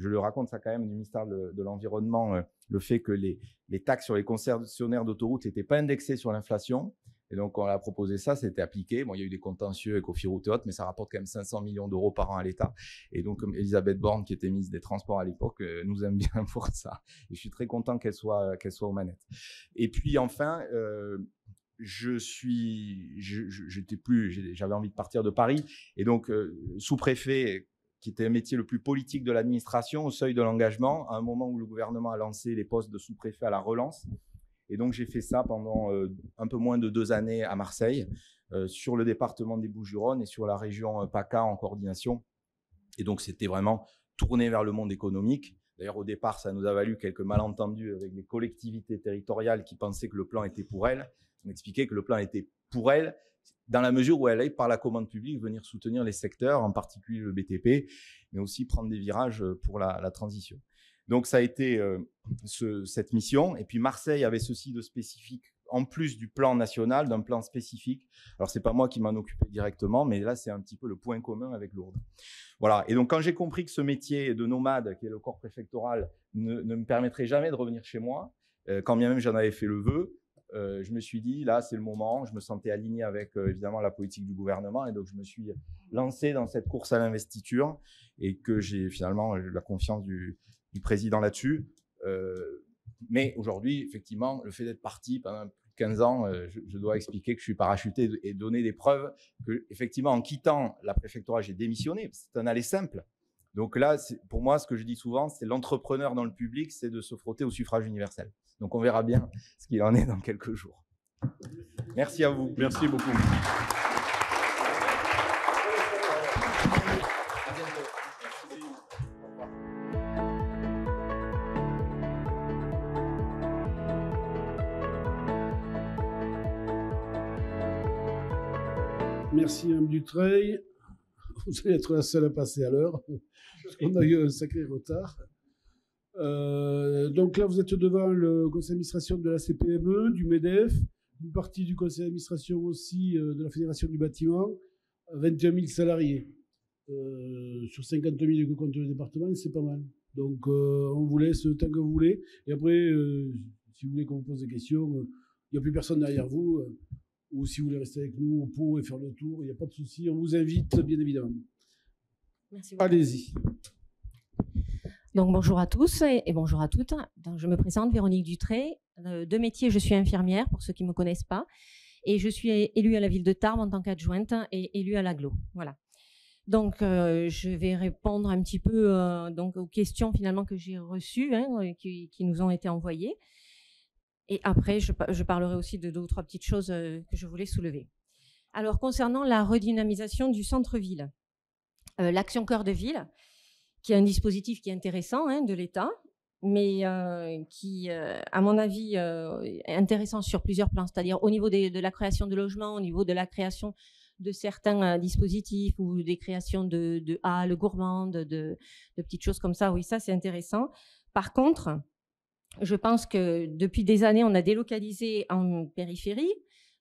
je le raconte ça quand même, du ministère de l'Environnement, le fait que les taxes sur les concessionnaires d'autoroutes n'étaient pas indexées sur l'inflation. Et donc, on a proposé ça, c'était appliqué. Bon, il y a eu des contentieux avec Cofiroute et autres, mais ça rapporte quand même 500 millions d'euros par an à l'État. Et donc, comme Elisabeth Borne, qui était ministre des Transports à l'époque, nous aime bien pour ça. Et je suis très content qu'elle soit aux manettes. Et puis, enfin, j'avais envie de partir de Paris. Et donc, sous-préfet, qui était un métier le plus politique de l'administration, au seuil de l'engagement, à un moment où le gouvernement a lancé les postes de sous-préfet à la relance. Et donc, j'ai fait ça pendant un peu moins de 2 années à Marseille, sur le département des Bouches-du-Rhône et sur la région PACA en coordination. Et donc, c'était vraiment tourné vers le monde économique. D'ailleurs, au départ, ça nous a valu quelques malentendus avec les collectivités territoriales qui pensaient que le plan était pour elles. On expliquait que le plan était pour elles, dans la mesure où elle allait, par la commande publique, venir soutenir les secteurs, en particulier le BTP, mais aussi prendre des virages pour la transition. Donc, ça a été cette mission. Et puis, Marseille avait ceci de spécifique, en plus du plan national, d'un plan spécifique. Alors, c'est pas moi qui m'en occupais directement, mais là, c'est un petit peu le point commun avec Lourdes. Voilà. Et donc, quand j'ai compris que ce métier de nomade, qui est le corps préfectoral, ne me permettrait jamais de revenir chez moi, quand bien même j'en avais fait le vœu, je me suis dit, là, c'est le moment. Je me sentais aligné avec, évidemment, la politique du gouvernement. Et donc, je me suis lancé dans cette course à l'investiture et que j'ai finalement la confiance du président là-dessus. Mais aujourd'hui, effectivement, le fait d'être parti pendant plus de 15 ans, je dois expliquer que je suis parachuté et donner des preuves que, effectivement, en quittant la préfectorale, j'ai démissionné. C'est un aller simple. Donc là, pour moi, ce que je dis souvent, c'est l'entrepreneur dans le public, c'est de se frotter au suffrage universel. Donc on verra bien ce qu'il en est dans quelques jours. Merci à vous. Merci beaucoup. Merci Mme Dutreil. Vous allez être la seule à passer à l'heure. On a eu un sacré retard. Donc là, vous êtes devant le conseil d'administration de la CPME, du MEDEF, une partie du conseil d'administration aussi de la Fédération du bâtiment, 21 000 salariés. sur 50 000 que compte le département, c'est pas mal. Donc, on vous laisse le temps que vous voulez. Et après, si vous voulez qu'on vous pose des questions, il n'y a plus personne derrière vous. Ou si vous voulez rester avec nous au pot et faire le tour, il n'y a pas de souci. On vous invite, bien évidemment. Merci beaucoup. Allez-y. Donc, bonjour à tous et bonjour à toutes. Donc, je me présente, Véronique Dutré. De métier, je suis infirmière, pour ceux qui ne me connaissent pas. Et je suis élue à la ville de Tarbes en tant qu'adjointe et élue à l'AGLO. Voilà. Donc, je vais répondre un petit peu donc, aux questions finalement que j'ai reçues, qui nous ont été envoyées. Et après, je parlerai aussi de 2 ou 3 petites choses que je voulais soulever. Alors, concernant la redynamisation du centre-ville, l'Action Cœur de Ville, qui est un dispositif qui est intéressant de l'État, mais qui, à mon avis, est intéressant sur plusieurs plans, c'est-à-dire au niveau de la création de logements, au niveau de la création de certains dispositifs ou des créations de halles gourmandes, de petites choses comme ça. Oui, ça, c'est intéressant. Par contre, je pense que depuis des années, on a délocalisé en périphérie,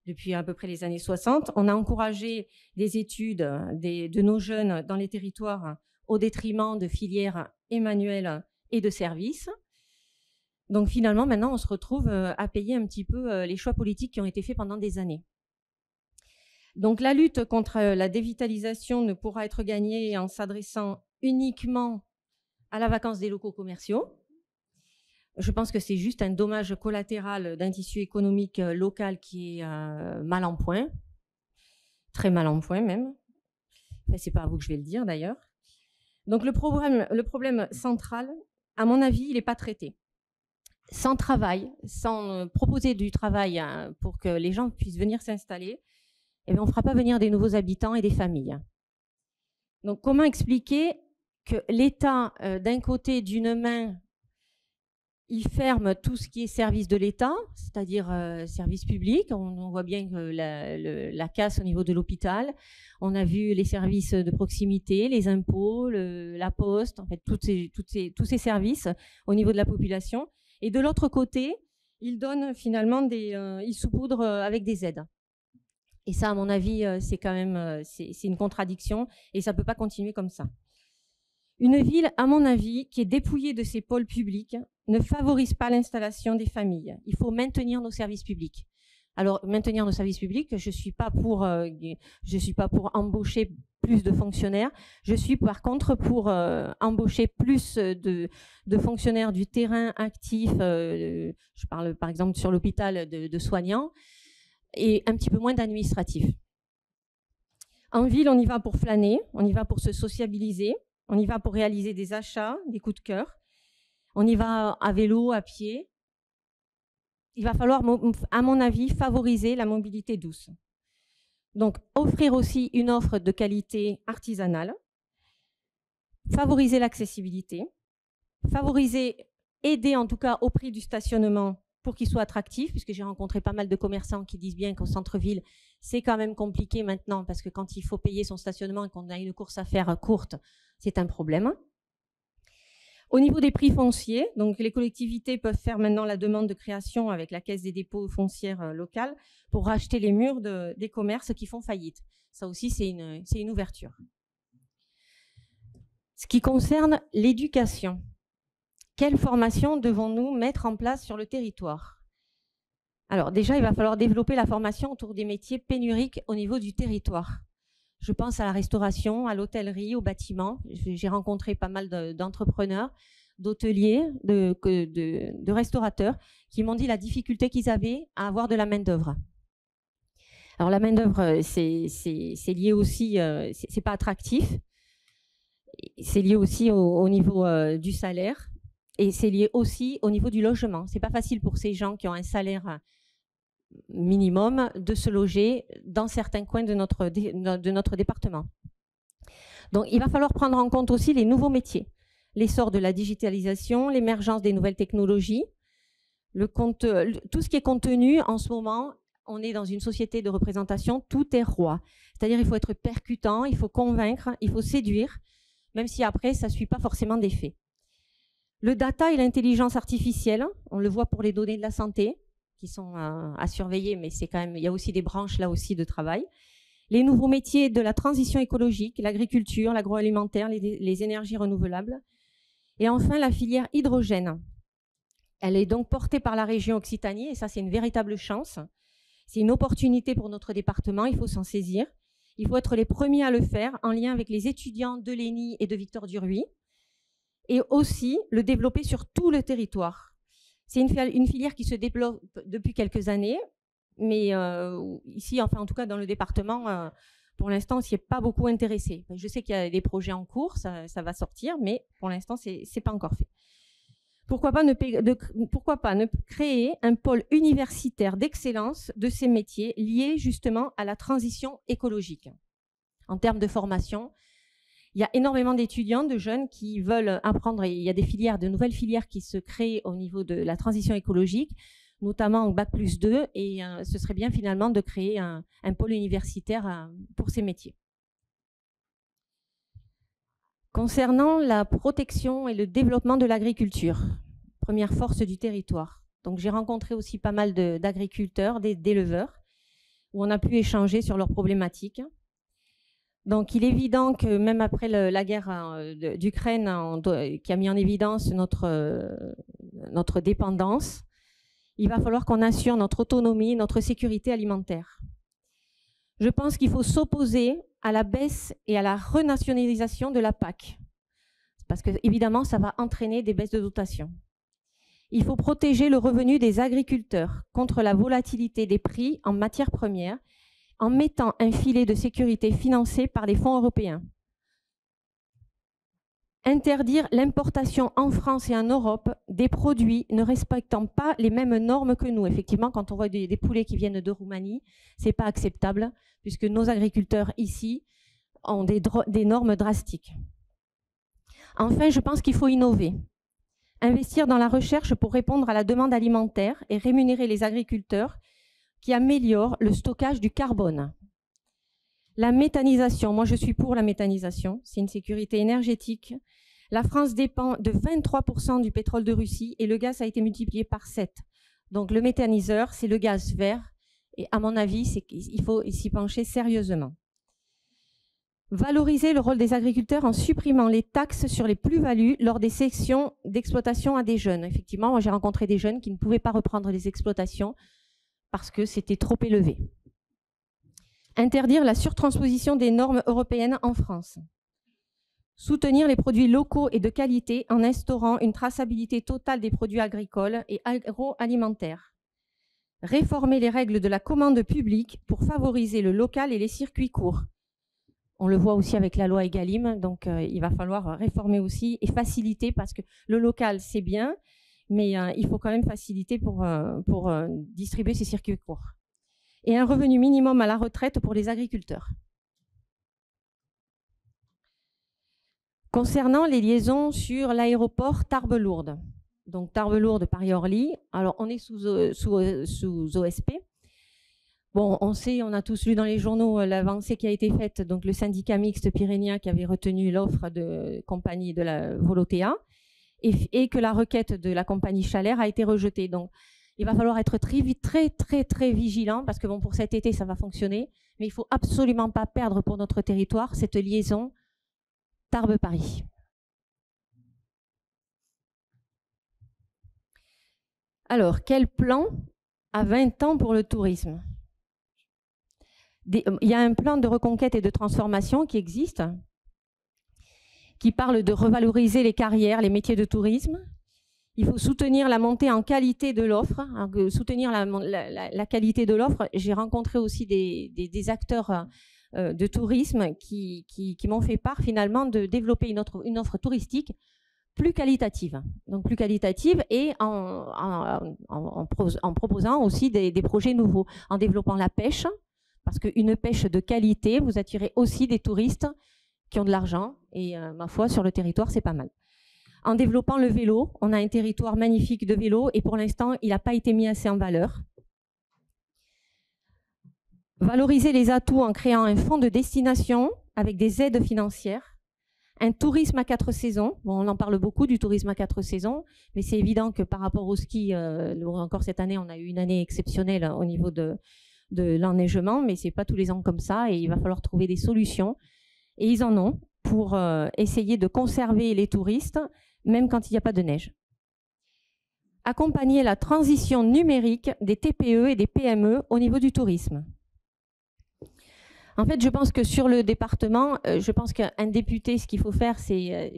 depuis à peu près les années 60. On a encouragé les études de nos jeunes dans les territoires au détriment de filières et manuelles et de services. Donc finalement, maintenant, on se retrouve à payer un petit peu les choix politiques qui ont été faits pendant des années. Donc la lutte contre la dévitalisation ne pourra être gagnée en s'adressant uniquement à la vacance des locaux commerciaux. Je pense que c'est juste un dommage collatéral d'un tissu économique local qui est mal en point, très mal en point même. Enfin, c'est pas à vous que je vais le dire d'ailleurs. Donc le problème central, à mon avis, il n'est pas traité. Sans travail, sans proposer du travail pour que les gens puissent venir s'installer, eh bien, on ne fera pas venir des nouveaux habitants et des familles. Donc comment expliquer que l'État, d'un côté, d'une main, il ferme tout ce qui est service de l'État, c'est-à-dire service public. On voit bien que la casse au niveau de l'hôpital. On a vu les services de proximité, les impôts, la poste, en fait, tous ces services au niveau de la population. Et de l'autre côté, il donne finalement il saupoudre avec des aides. Et ça, à mon avis, c'est quand même c'est une contradiction et ça ne peut pas continuer comme ça. Une ville, à mon avis, qui est dépouillée de ses pôles publics, ne favorise pas l'installation des familles. Il faut maintenir nos services publics. Alors, maintenir nos services publics, je ne suis pas pour embaucher plus de fonctionnaires. Je suis par contre pour embaucher plus de fonctionnaires du terrain actifs. Je parle par exemple sur l'hôpital de soignants et un petit peu moins d'administratifs. En ville, on y va pour flâner, on y va pour se sociabiliser, on y va pour réaliser des achats, des coups de cœur. On y va à vélo, à pied. Il va falloir, à mon avis, favoriser la mobilité douce. Donc, offrir aussi une offre de qualité artisanale, favoriser l'accessibilité, aider en tout cas au prix du stationnement pour qu'il soit attractif, puisque j'ai rencontré pas mal de commerçants qui disent bien qu'au centre-ville, c'est quand même compliqué maintenant, parce que quand il faut payer son stationnement et qu'on a une course à faire courte, c'est un problème. Au niveau des prix fonciers, donc les collectivités peuvent faire maintenant la demande de création avec la Caisse des dépôts foncières locales pour racheter les murs des commerces qui font faillite. Ça aussi, c'est une ouverture. Ce qui concerne l'éducation, quelle formation devons-nous mettre en place sur le territoire? Alors déjà, il va falloir développer la formation autour des métiers pénuriques au niveau du territoire. Je pense à la restauration, à l'hôtellerie, au bâtiment. J'ai rencontré pas mal d'entrepreneurs, d'hôteliers, de restaurateurs qui m'ont dit la difficulté qu'ils avaient à avoir de la main-d'œuvre. Alors la main-d'œuvre, c'est lié aussi, c'est pas attractif. C'est lié aussi au niveau du salaire et c'est lié aussi au niveau du logement. C'est pas facile pour ces gens qui ont un salaire minimum de se loger dans certains coins de notre département. Donc, il va falloir prendre en compte aussi les nouveaux métiers, l'essor de la digitalisation, l'émergence des nouvelles technologies, tout ce qui est contenu en ce moment. On est dans une société de représentation, tout est roi. C'est-à-dire il faut être percutant, il faut convaincre, il faut séduire, même si après, ça ne suit pas forcément des faits. Le data et l'intelligence artificielle, on le voit pour les données de la santé, qui sont à surveiller, mais c'est quand même, il y a aussi des branches là aussi de travail. les nouveaux métiers de la transition écologique, l'agriculture, l'agroalimentaire, les énergies renouvelables. Et enfin, la filière hydrogène. Elle est donc portée par la région Occitanie, et ça, c'est une véritable chance. C'est une opportunité pour notre département, il faut s'en saisir. Il faut être les premiers à le faire, en lien avec les étudiants de l'ENI et de Victor Duruy, et aussi le développer sur tout le territoire. C'est une filière qui se développe depuis quelques années, mais ici, enfin en tout cas dans le département, pour l'instant, on s'y est pas beaucoup intéressé. Je sais qu'il y a des projets en cours, ça va sortir, mais pour l'instant, c'est pas encore fait. Pourquoi pas ne créer un pôle universitaire d'excellence de ces métiers liés justement à la transition écologique. En termes de formation, il y a énormément d'étudiants, de jeunes qui veulent apprendre, et il y a des filières, de nouvelles filières qui se créent au niveau de la transition écologique, notamment en Bac+2, et ce serait bien finalement de créer un pôle universitaire pour ces métiers. Concernant la protection et le développement de l'agriculture, première force du territoire. Donc j'ai rencontré aussi pas mal d'agriculteurs, d'éleveurs, où on a pu échanger sur leurs problématiques. Donc il est évident que même après la guerre d'Ukraine qui a mis en évidence notre dépendance, il va falloir qu'on assure notre autonomie, notre sécurité alimentaire. Je pense qu'il faut s'opposer à la baisse et à la renationalisation de la PAC, parce que évidemment ça va entraîner des baisses de dotation. Il faut protéger le revenu des agriculteurs contre la volatilité des prix en matières premières en mettant un filet de sécurité financé par les fonds européens. Interdire l'importation en France et en Europe des produits ne respectant pas les mêmes normes que nous. Effectivement, quand on voit des poulets qui viennent de Roumanie, ce n'est pas acceptable puisque nos agriculteurs ici ont des normes drastiques. Enfin, je pense qu'il faut innover. Investir dans la recherche pour répondre à la demande alimentaire et rémunérer les agriculteurs qui améliorent le stockage du carbone. La méthanisation, moi je suis pour la méthanisation, c'est une sécurité énergétique. La France dépend de 23% du pétrole de Russie et le gaz a été multiplié par 7. Donc le méthaniseur, c'est le gaz vert et à mon avis, il faut s'y pencher sérieusement. Valoriser le rôle des agriculteurs en supprimant les taxes sur les plus-values lors des cessions d'exploitation à des jeunes. Effectivement, moi j'ai rencontré des jeunes qui ne pouvaient pas reprendre les exploitations parce que c'était trop élevé. Interdire la surtransposition des normes européennes en France. Soutenir les produits locaux et de qualité en instaurant une traçabilité totale des produits agricoles et agroalimentaires. Réformer les règles de la commande publique pour favoriser le local et les circuits courts. On le voit aussi avec la loi Egalim, donc il va falloir réformer aussi et faciliter parce que le local c'est bien, mais il faut quand même faciliter pour distribuer ces circuits courts. Et un revenu minimum à la retraite pour les agriculteurs. Concernant les liaisons sur l'aéroport Tarbes-Lourdes, donc Tarbes-Lourdes, Paris-Orly, alors on est sous OSP. Bon, on sait, on a tous lu dans les journaux l'avancée qui a été faite, donc le syndicat mixte pyrénéen qui avait retenu l'offre de compagnie de la Volotea et que la requête de la compagnie Chalair a été rejetée. Donc, il va falloir être très vigilant parce que bon, pour cet été, ça va fonctionner, mais il ne faut absolument pas perdre pour notre territoire cette liaison Tarbes-Paris. Alors, quel plan à 20 ans pour le tourisme? Il y a un plan de reconquête et de transformation qui existe, qui parle de revaloriser les carrières, les métiers de tourisme. Il faut soutenir la montée en qualité de l'offre. Soutenir la qualité de l'offre, j'ai rencontré aussi des acteurs de tourisme qui m'ont fait part finalement de développer une offre touristique plus qualitative. Donc plus qualitative et en proposant aussi des projets nouveaux, en développant la pêche, parce qu'une pêche de qualité, vous attirez aussi des touristes qui ont de l'argent et ma foi, sur le territoire, c'est pas mal. En développant le vélo, on a un territoire magnifique de vélo et pour l'instant, il n'a pas été mis assez en valeur. Valoriser les atouts en créant un fonds de destination avec des aides financières. Un tourisme à 4 saisons. Bon, on en parle beaucoup du tourisme à 4 saisons, mais c'est évident que par rapport au ski, encore cette année, on a eu une année exceptionnelle au niveau de de l'enneigement, mais ce n'est pas tous les ans comme ça et il va falloir trouver des solutions. Et ils en ont pour essayer de conserver les touristes, même quand il n'y a pas de neige. Accompagner la transition numérique des TPE et des PME au niveau du tourisme. En fait, je pense que sur le département, je pense qu'un député, ce qu'il faut faire, c'est...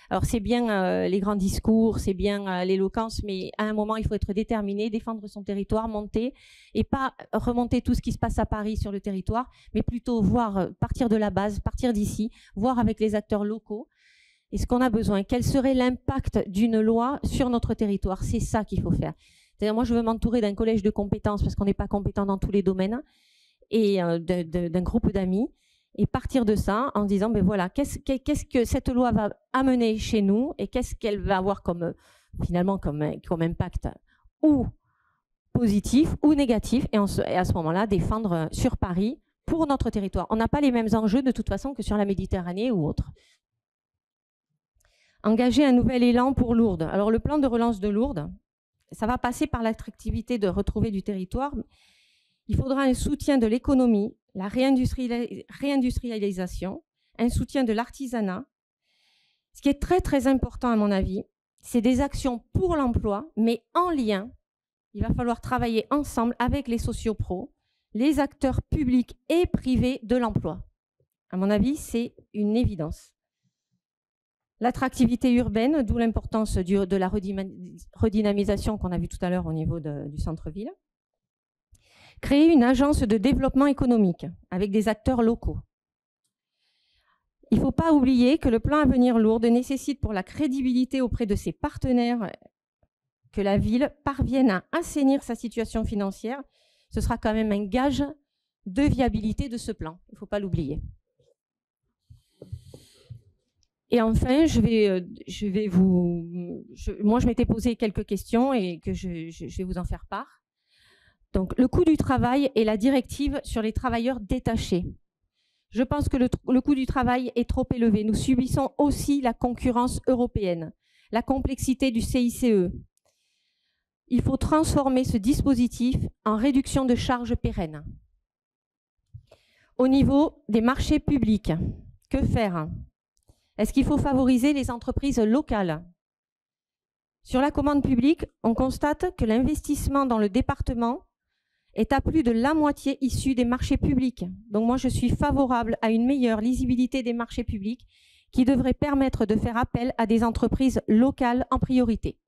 alors, c'est bien les grands discours, c'est bien l'éloquence, mais à un moment, il faut être déterminé, défendre son territoire, monter, et pas remonter tout ce qui se passe à Paris sur le territoire, mais plutôt voir, partir de la base, partir d'ici, voir avec les acteurs locaux, et ce qu'on a besoin. Quel serait l'impact d'une loi sur notre territoire? C'est ça qu'il faut faire. C'est-à-dire, moi, je veux m'entourer d'un collège de compétences, parce qu'on n'est pas compétent dans tous les domaines, et d'un groupe d'amis, et partir de ça en disant, ben voilà, qu'est-ce que cette loi va amener chez nous et qu'est-ce qu'elle va avoir finalement comme impact ou positif ou négatif, et à ce moment-là, défendre sur Paris pour notre territoire. On n'a pas les mêmes enjeux de toute façon que sur la Méditerranée ou autre. Engager un nouvel élan pour Lourdes. Alors le plan de relance de Lourdes, ça va passer par l'attractivité de retrouver du territoire. Il faudra un soutien de l'économie, la réindustrialisation, un soutien de l'artisanat. Ce qui est très, très important à mon avis, c'est des actions pour l'emploi, mais en lien. Il va falloir travailler ensemble avec les sociopros, les acteurs publics et privés de l'emploi. À mon avis, c'est une évidence. L'attractivité urbaine, d'où l'importance de la redynamisation qu'on a vu tout à l'heure au niveau du centre-ville. Créer une agence de développement économique avec des acteurs locaux. Il ne faut pas oublier que le plan Avenir Lourdes nécessite pour la crédibilité auprès de ses partenaires que la ville parvienne à assainir sa situation financière. Ce sera quand même un gage de viabilité de ce plan. Il ne faut pas l'oublier. Et enfin, moi, je m'étais posé quelques questions et que je vais vous en faire part. Donc, le coût du travail et la directive sur les travailleurs détachés. Je pense que le coût du travail est trop élevé. Nous subissons aussi la concurrence européenne, la complexité du CICE. Il faut transformer ce dispositif en réduction de charges pérennes. Au niveau des marchés publics, que faire? Est-ce qu'il faut favoriser les entreprises locales? Sur la commande publique, on constate que l'investissement dans le département est à plus de la moitié issu des marchés publics. Donc moi, je suis favorable à une meilleure lisibilité des marchés publics qui devrait permettre de faire appel à des entreprises locales en priorité.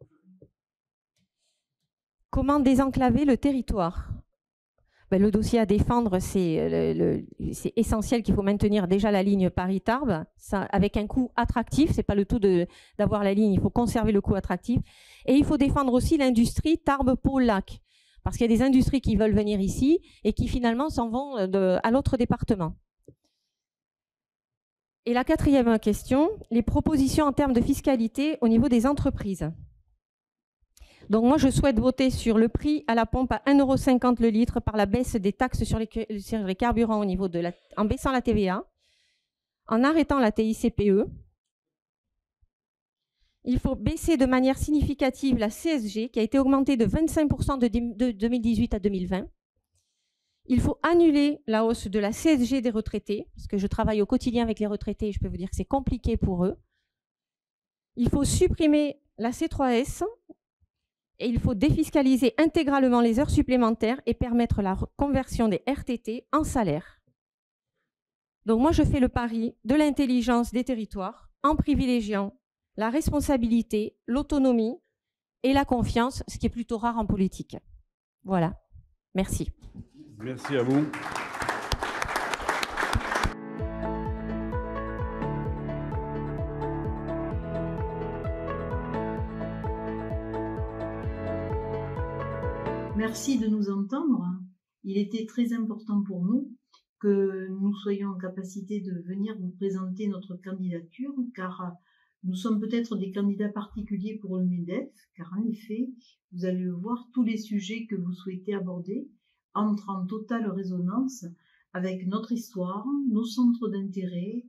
Comment désenclaver le territoire? Le dossier à défendre, c'est essentiel qu'il faut maintenir déjà la ligne Paris-Tarbes, avec un coût attractif. Ce n'est pas le tout d'avoir la ligne, il faut conserver le coût attractif. Et il faut défendre aussi l'industrie Tarbes-Pau-Lac. Parce qu'il y a des industries qui veulent venir ici et qui finalement s'en vont à l'autre département. Et la quatrième question, les propositions en termes de fiscalité au niveau des entreprises. Donc moi, je souhaite voter sur le prix à la pompe à 1,50 € le litre par la baisse des taxes sur les carburants au niveau en baissant la TVA, en arrêtant la TICPE. Il faut baisser de manière significative la CSG qui a été augmentée de 25% de 2018 à 2020. Il faut annuler la hausse de la CSG des retraités, parce que je travaille au quotidien avec les retraités et je peux vous dire que c'est compliqué pour eux. Il faut supprimer la C3S et il faut défiscaliser intégralement les heures supplémentaires et permettre la conversion des RTT en salaire. Donc moi, je fais le pari de l'intelligence des territoires en privilégiant la responsabilité, l'autonomie et la confiance, ce qui est plutôt rare en politique. Voilà. Merci. Merci à vous. Merci de nous entendre. Il était très important pour nous que nous soyons en capacité de venir vous présenter notre candidature, car nous sommes peut-être des candidats particuliers pour le MEDEF, car en effet, vous allez le voir, tous les sujets que vous souhaitez aborder entrent en totale résonance avec notre histoire, nos centres d'intérêt,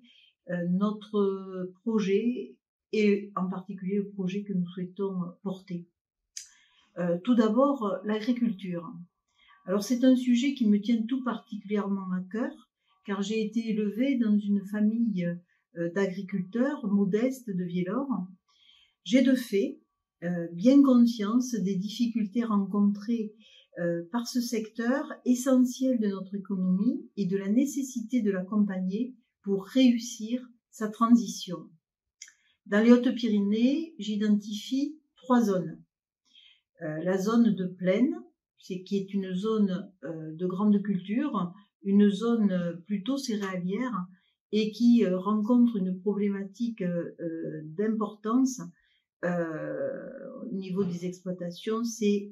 notre projet et en particulier le projet que nous souhaitons porter. Tout d'abord, l'agriculture. Alors c'est un sujet qui me tient tout particulièrement à cœur, car j'ai été élevée dans une famille d'agriculteurs modestes de Viellore. J'ai de fait bien conscience des difficultés rencontrées par ce secteur essentiel de notre économie et de la nécessité de l'accompagner pour réussir sa transition. Dans les Hautes-Pyrénées, j'identifie 3 zones. La zone de plaine, qui est une zone de grande culture, une zone plutôt céréalière et qui rencontre une problématique d'importance au niveau des exploitations, c'est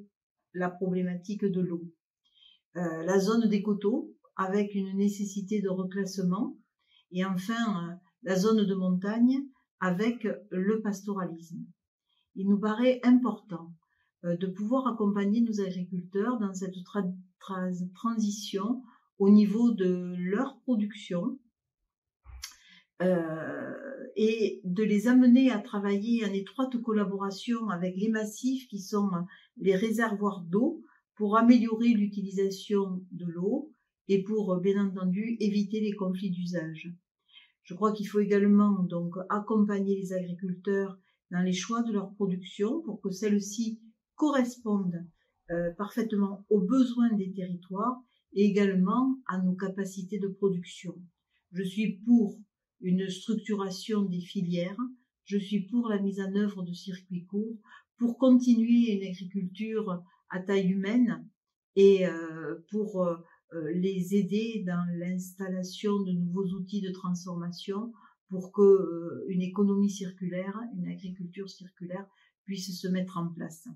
la problématique de l'eau. La zone des coteaux, avec une nécessité de reclassement, et enfin la zone de montagne, avec le pastoralisme. Il nous paraît important de pouvoir accompagner nos agriculteurs dans cette transition au niveau de leur production et de les amener à travailler en étroite collaboration avec les massifs qui sont les réservoirs d'eau pour améliorer l'utilisation de l'eau et pour, bien entendu, éviter les conflits d'usage. Je crois qu'il faut également donc accompagner les agriculteurs dans les choix de leur production pour que celle-ci corresponde parfaitement aux besoins des territoires et également à nos capacités de production. Je suis pour une structuration des filières, je suis pour la mise en œuvre de circuits courts, pour continuer une agriculture à taille humaine et pour les aider dans l'installation de nouveaux outils de transformation pour que une économie circulaire, une agriculture circulaire puisse se mettre en place.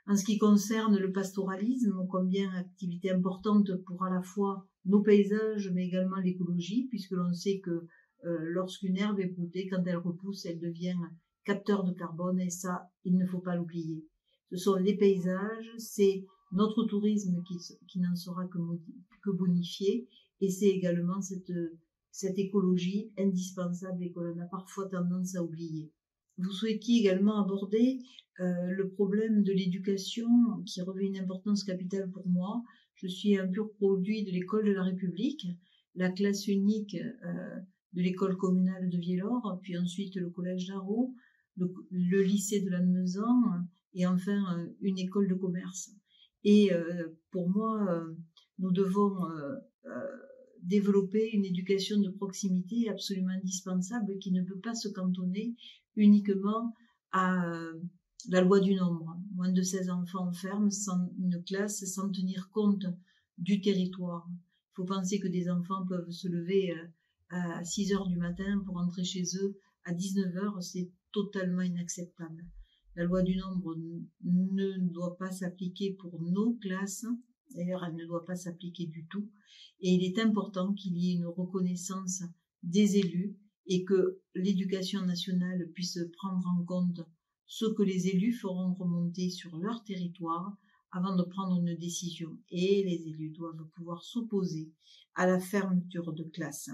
En ce qui concerne le pastoralisme, combien activité importante pour à la fois nos paysages mais également l'écologie, puisque l'on sait que lorsqu'une herbe est broutée, quand elle repousse, elle devient capteur de carbone et ça, il ne faut pas l'oublier. Ce sont les paysages, c'est notre tourisme qui n'en sera que bonifié et c'est également cette écologie indispensable et que l'on a parfois tendance à oublier. Vous souhaitiez également aborder le problème de l'éducation qui revêt une importance capitale pour moi. Je suis un pur produit de l'école de la République, la classe unique de l'école communale de Viellore, puis ensuite le collège d'Arreau, le lycée de Lannemezan et enfin une école de commerce. Et pour moi, nous devons développer une éducation de proximité absolument indispensable qui ne peut pas se cantonner uniquement à la loi du nombre. Moins de 16 enfants ferment une classe sans tenir compte du territoire. Il faut penser que des enfants peuvent se lever à 6 heures du matin pour rentrer chez eux à 19 heures, c'est totalement inacceptable. La loi du nombre ne doit pas s'appliquer pour nos classes, d'ailleurs elle ne doit pas s'appliquer du tout, et il est important qu'il y ait une reconnaissance des élus et que l'éducation nationale puisse prendre en compte ce que les élus feront remonter sur leur territoire avant de prendre une décision. Et les élus doivent pouvoir s'opposer à la fermeture de classes.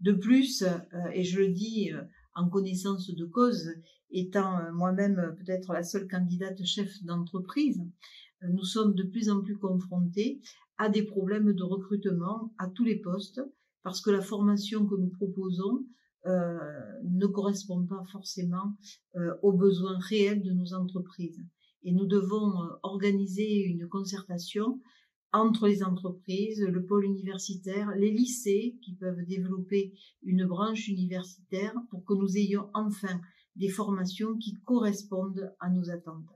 De plus, et je le dis en connaissance de cause, étant moi-même peut-être la seule candidate chef d'entreprise, nous sommes de plus en plus confrontés à des problèmes de recrutement à tous les postes, parce que la formation que nous proposons ne correspond pas forcément aux besoins réels de nos entreprises. Et nous devons organiser une concertation entre les entreprises, le pôle universitaire, les lycées qui peuvent développer une branche universitaire pour que nous ayons enfin des formations qui correspondent à nos attentes.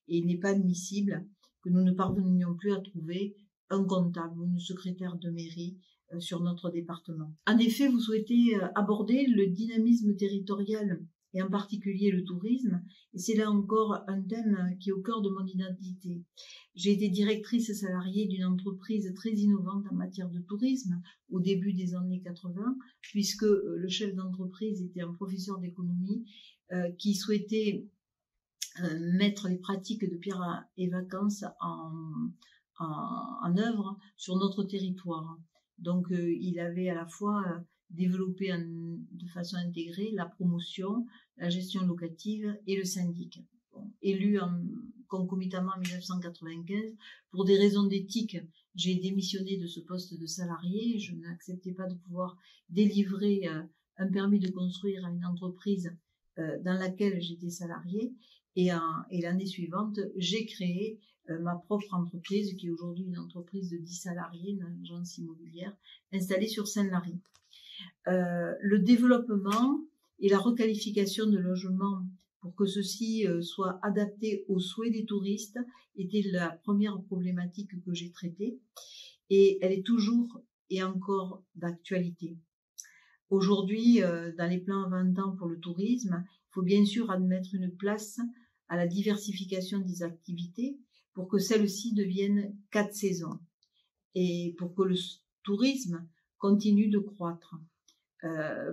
Et il n'est pas admissible que nous ne parvenions plus à trouver un comptable ou une secrétaire de mairie sur notre département. En effet, vous souhaitez aborder le dynamisme territorial et en particulier le tourisme, et c'est là encore un thème qui est au cœur de mon identité. J'ai été directrice salariée d'une entreprise très innovante en matière de tourisme au début des années 80, puisque le chef d'entreprise était un professeur d'économie qui souhaitait mettre les pratiques de pierre et vacances en œuvre sur notre territoire. Donc il avait à la fois développé de façon intégrée la promotion, la gestion locative et le syndic. élue concomitamment en 1995. Pour des raisons d'éthique, j'ai démissionné de ce poste de salarié. Je n'acceptais pas de pouvoir délivrer un permis de construire à une entreprise dans laquelle j'étais salarié. Et l'année suivante, j'ai créé ma propre entreprise, qui est aujourd'hui une entreprise de 10 salariés, une agence immobilière installée sur Saint-Lary. Le développement et la requalification de logements pour que ceux-ci soient adaptés aux souhaits des touristes était la première problématique que j'ai traitée, et elle est toujours et encore d'actualité. Aujourd'hui, dans les plans à 20 ans pour le tourisme, il faut bien sûr admettre une place à la diversification des activités pour que celles-ci deviennent 4 saisons et pour que le tourisme continue de croître.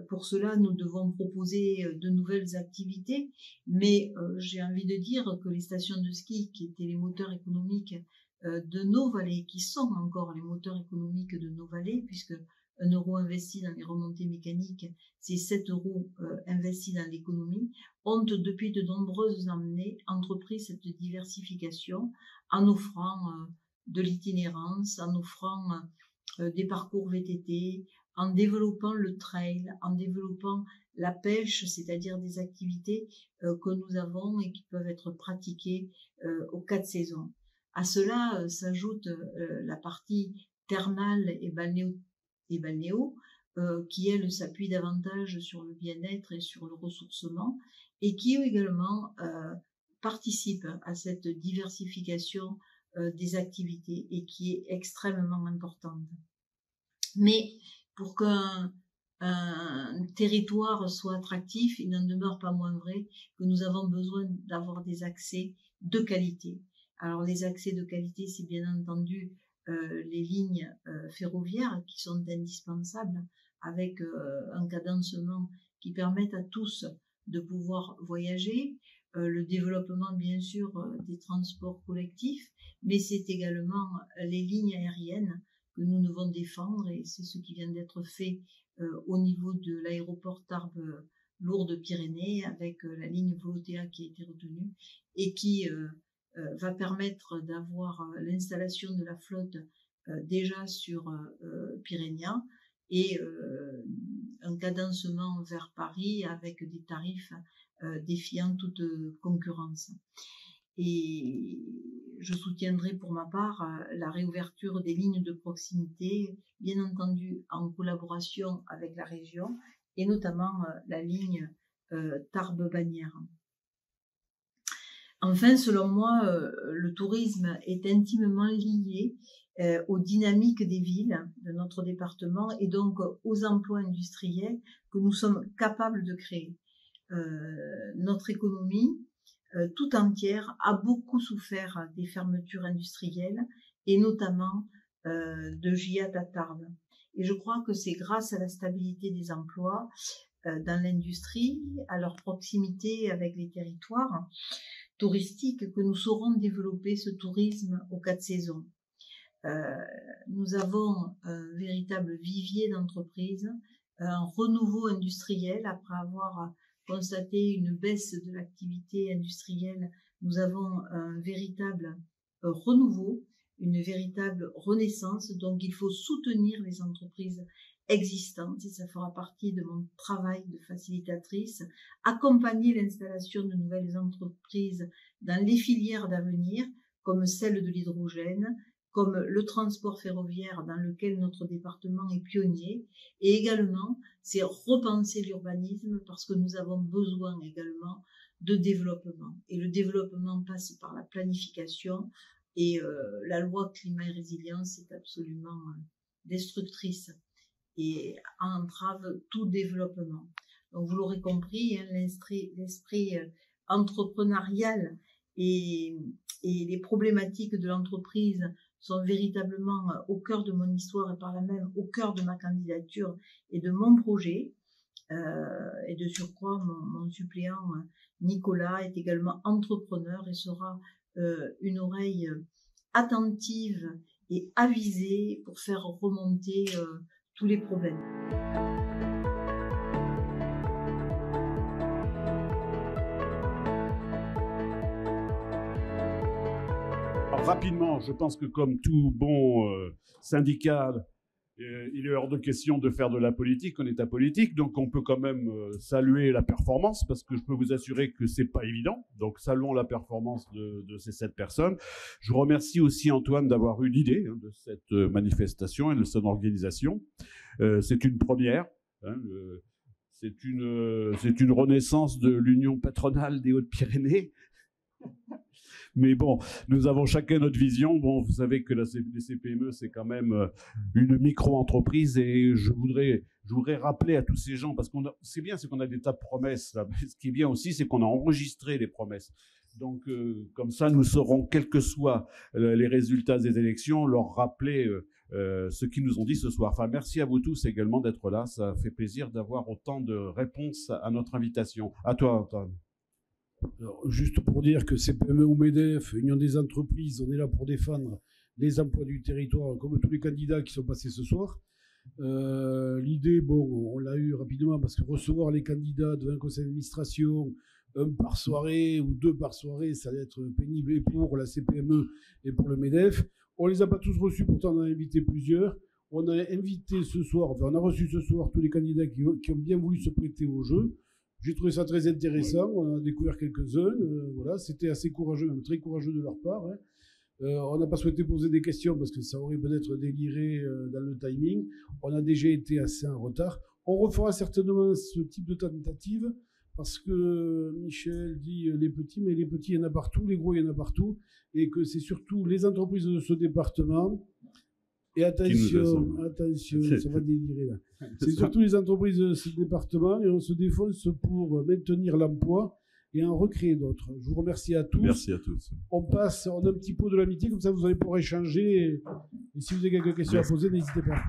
Pour cela, nous devons proposer de nouvelles activités, mais j'ai envie de dire que les stations de ski, qui étaient les moteurs économiques de nos vallées, qui sont encore les moteurs économiques de nos vallées, puisque 1 euro investi dans les remontées mécaniques, c'est 7 euros investis dans l'économie, ont depuis de nombreuses années entrepris cette diversification en offrant de l'itinérance, en offrant des parcours VTT, en développant le trail, en développant la pêche, c'est-à-dire des activités que nous avons et qui peuvent être pratiquées aux 4 saisons. À cela s'ajoute la partie thermale et balnéo, qui elle s'appuie davantage sur le bien-être et sur le ressourcement, et qui également participe à cette diversification des activités et qui est extrêmement importante. Mais pour qu'un territoire soit attractif, il n'en demeure pas moins vrai que nous avons besoin d'avoir des accès de qualité. Alors les accès de qualité, c'est bien entendu les lignes ferroviaires qui sont indispensables, avec un cadencement qui permette à tous de pouvoir voyager, le développement bien sûr des transports collectifs, mais c'est également les lignes aériennes que nous devons défendre, et c'est ce qui vient d'être fait au niveau de l'aéroport Tarbes-Lourdes-Pyrénées avec la ligne Volotea qui a été retenue et qui va permettre d'avoir l'installation de la flotte déjà sur Pyrénéen et un cadencement vers Paris avec des tarifs défiant toute concurrence. Et je soutiendrai pour ma part la réouverture des lignes de proximité, bien entendu en collaboration avec la région, et notamment la ligne Tarbes-Bagnères. Enfin, selon moi, le tourisme est intimement lié aux dynamiques des villes de notre département et donc aux emplois industriels que nous sommes capables de créer. Notre économie tout entière a beaucoup souffert des fermetures industrielles et notamment de Giat à Tarbes. Et je crois que c'est grâce à la stabilité des emplois dans l'industrie, à leur proximité avec les territoires touristiques, que nous saurons développer ce tourisme aux 4 saisons. Nous avons un véritable vivier d'entreprises, un renouveau industriel après avoir constaté une baisse de l'activité industrielle. Nous avons un véritable renouveau, une véritable renaissance. Donc il faut soutenir les entreprises existantes, et ça fera partie de mon travail de facilitatrice, accompagner l'installation de nouvelles entreprises dans les filières d'avenir, comme celle de l'hydrogène, comme le transport ferroviaire dans lequel notre département est pionnier, et également c'est repenser l'urbanisme parce que nous avons besoin également de développement. Et le développement passe par la planification, et la loi climat et résilience est absolument destructrice et entrave tout développement. Donc vous l'aurez compris, hein, l'esprit entrepreneurial et les problématiques de l'entreprise sont véritablement au cœur de mon histoire et par là même au cœur de ma candidature et de mon projet. Et de surcroît, mon suppléant Nicolas est également entrepreneur et sera une oreille attentive et avisée pour faire remonter tous les problèmes. rapidement, je pense que comme tout bon syndicat, il est hors de question de faire de la politique, on est apolitique, donc on peut quand même saluer la performance, parce que je peux vous assurer que c'est pas évident. Donc saluons la performance de ces 7 personnes. Je remercie aussi Antoine d'avoir eu l'idée de cette manifestation et de son organisation. C'est une première. C'est une renaissance de l'Union patronale des Hautes-Pyrénées. Mais bon, nous avons chacun notre vision. Bon, vous savez que les CPME, c'est quand même une micro-entreprise, et je voudrais rappeler à tous ces gens, parce c'est bien, c'est qu'on a des tas de promesses, là. Ce qui est bien aussi, c'est qu'on a enregistré les promesses. Donc, comme ça, nous saurons, quels que soient les résultats des élections, leur rappeler ce qu'ils nous ont dit ce soir. Enfin, merci à vous tous également d'être là. Ça fait plaisir d'avoir autant de réponses à notre invitation. À toi, Antoine. Alors, juste pour dire que CPME ou MEDEF, Union des entreprises, on est là pour défendre les emplois du territoire, comme tous les candidats qui sont passés ce soir. L'idée, bon, on l'a eu rapidement, parce que recevoir les candidats devant un conseil d'administration, un par soirée ou 2 par soirée, ça va être pénible et pour la CPME et pour le MEDEF. On les a pas tous reçus, pourtant on en a invité plusieurs. On a invité ce soir, enfin on a reçu ce soir tous les candidats qui ont bien voulu se prêter au jeu. J'ai trouvé ça très intéressant, on a découvert quelques-uns, voilà, c'était assez courageux, même très courageux de leur part. Hein. On n'a pas souhaité poser des questions parce que ça aurait peut-être déliré dans le timing. On a déjà été assez en retard. On refera certainement ce type de tentative parce que Michel dit les petits, mais les petits, il y en a partout, les gros, il y en a partout, et que c'est surtout les entreprises de ce département. Et attention, ça va délirer là. C'est surtout les entreprises de ce département, et on se défonce pour maintenir l'emploi et en recréer d'autres. Je vous remercie à tous. Merci à tous. On a un petit pot de l'amitié, comme ça vous allez pouvoir échanger. Et si vous avez quelques questions à poser, n'hésitez pas.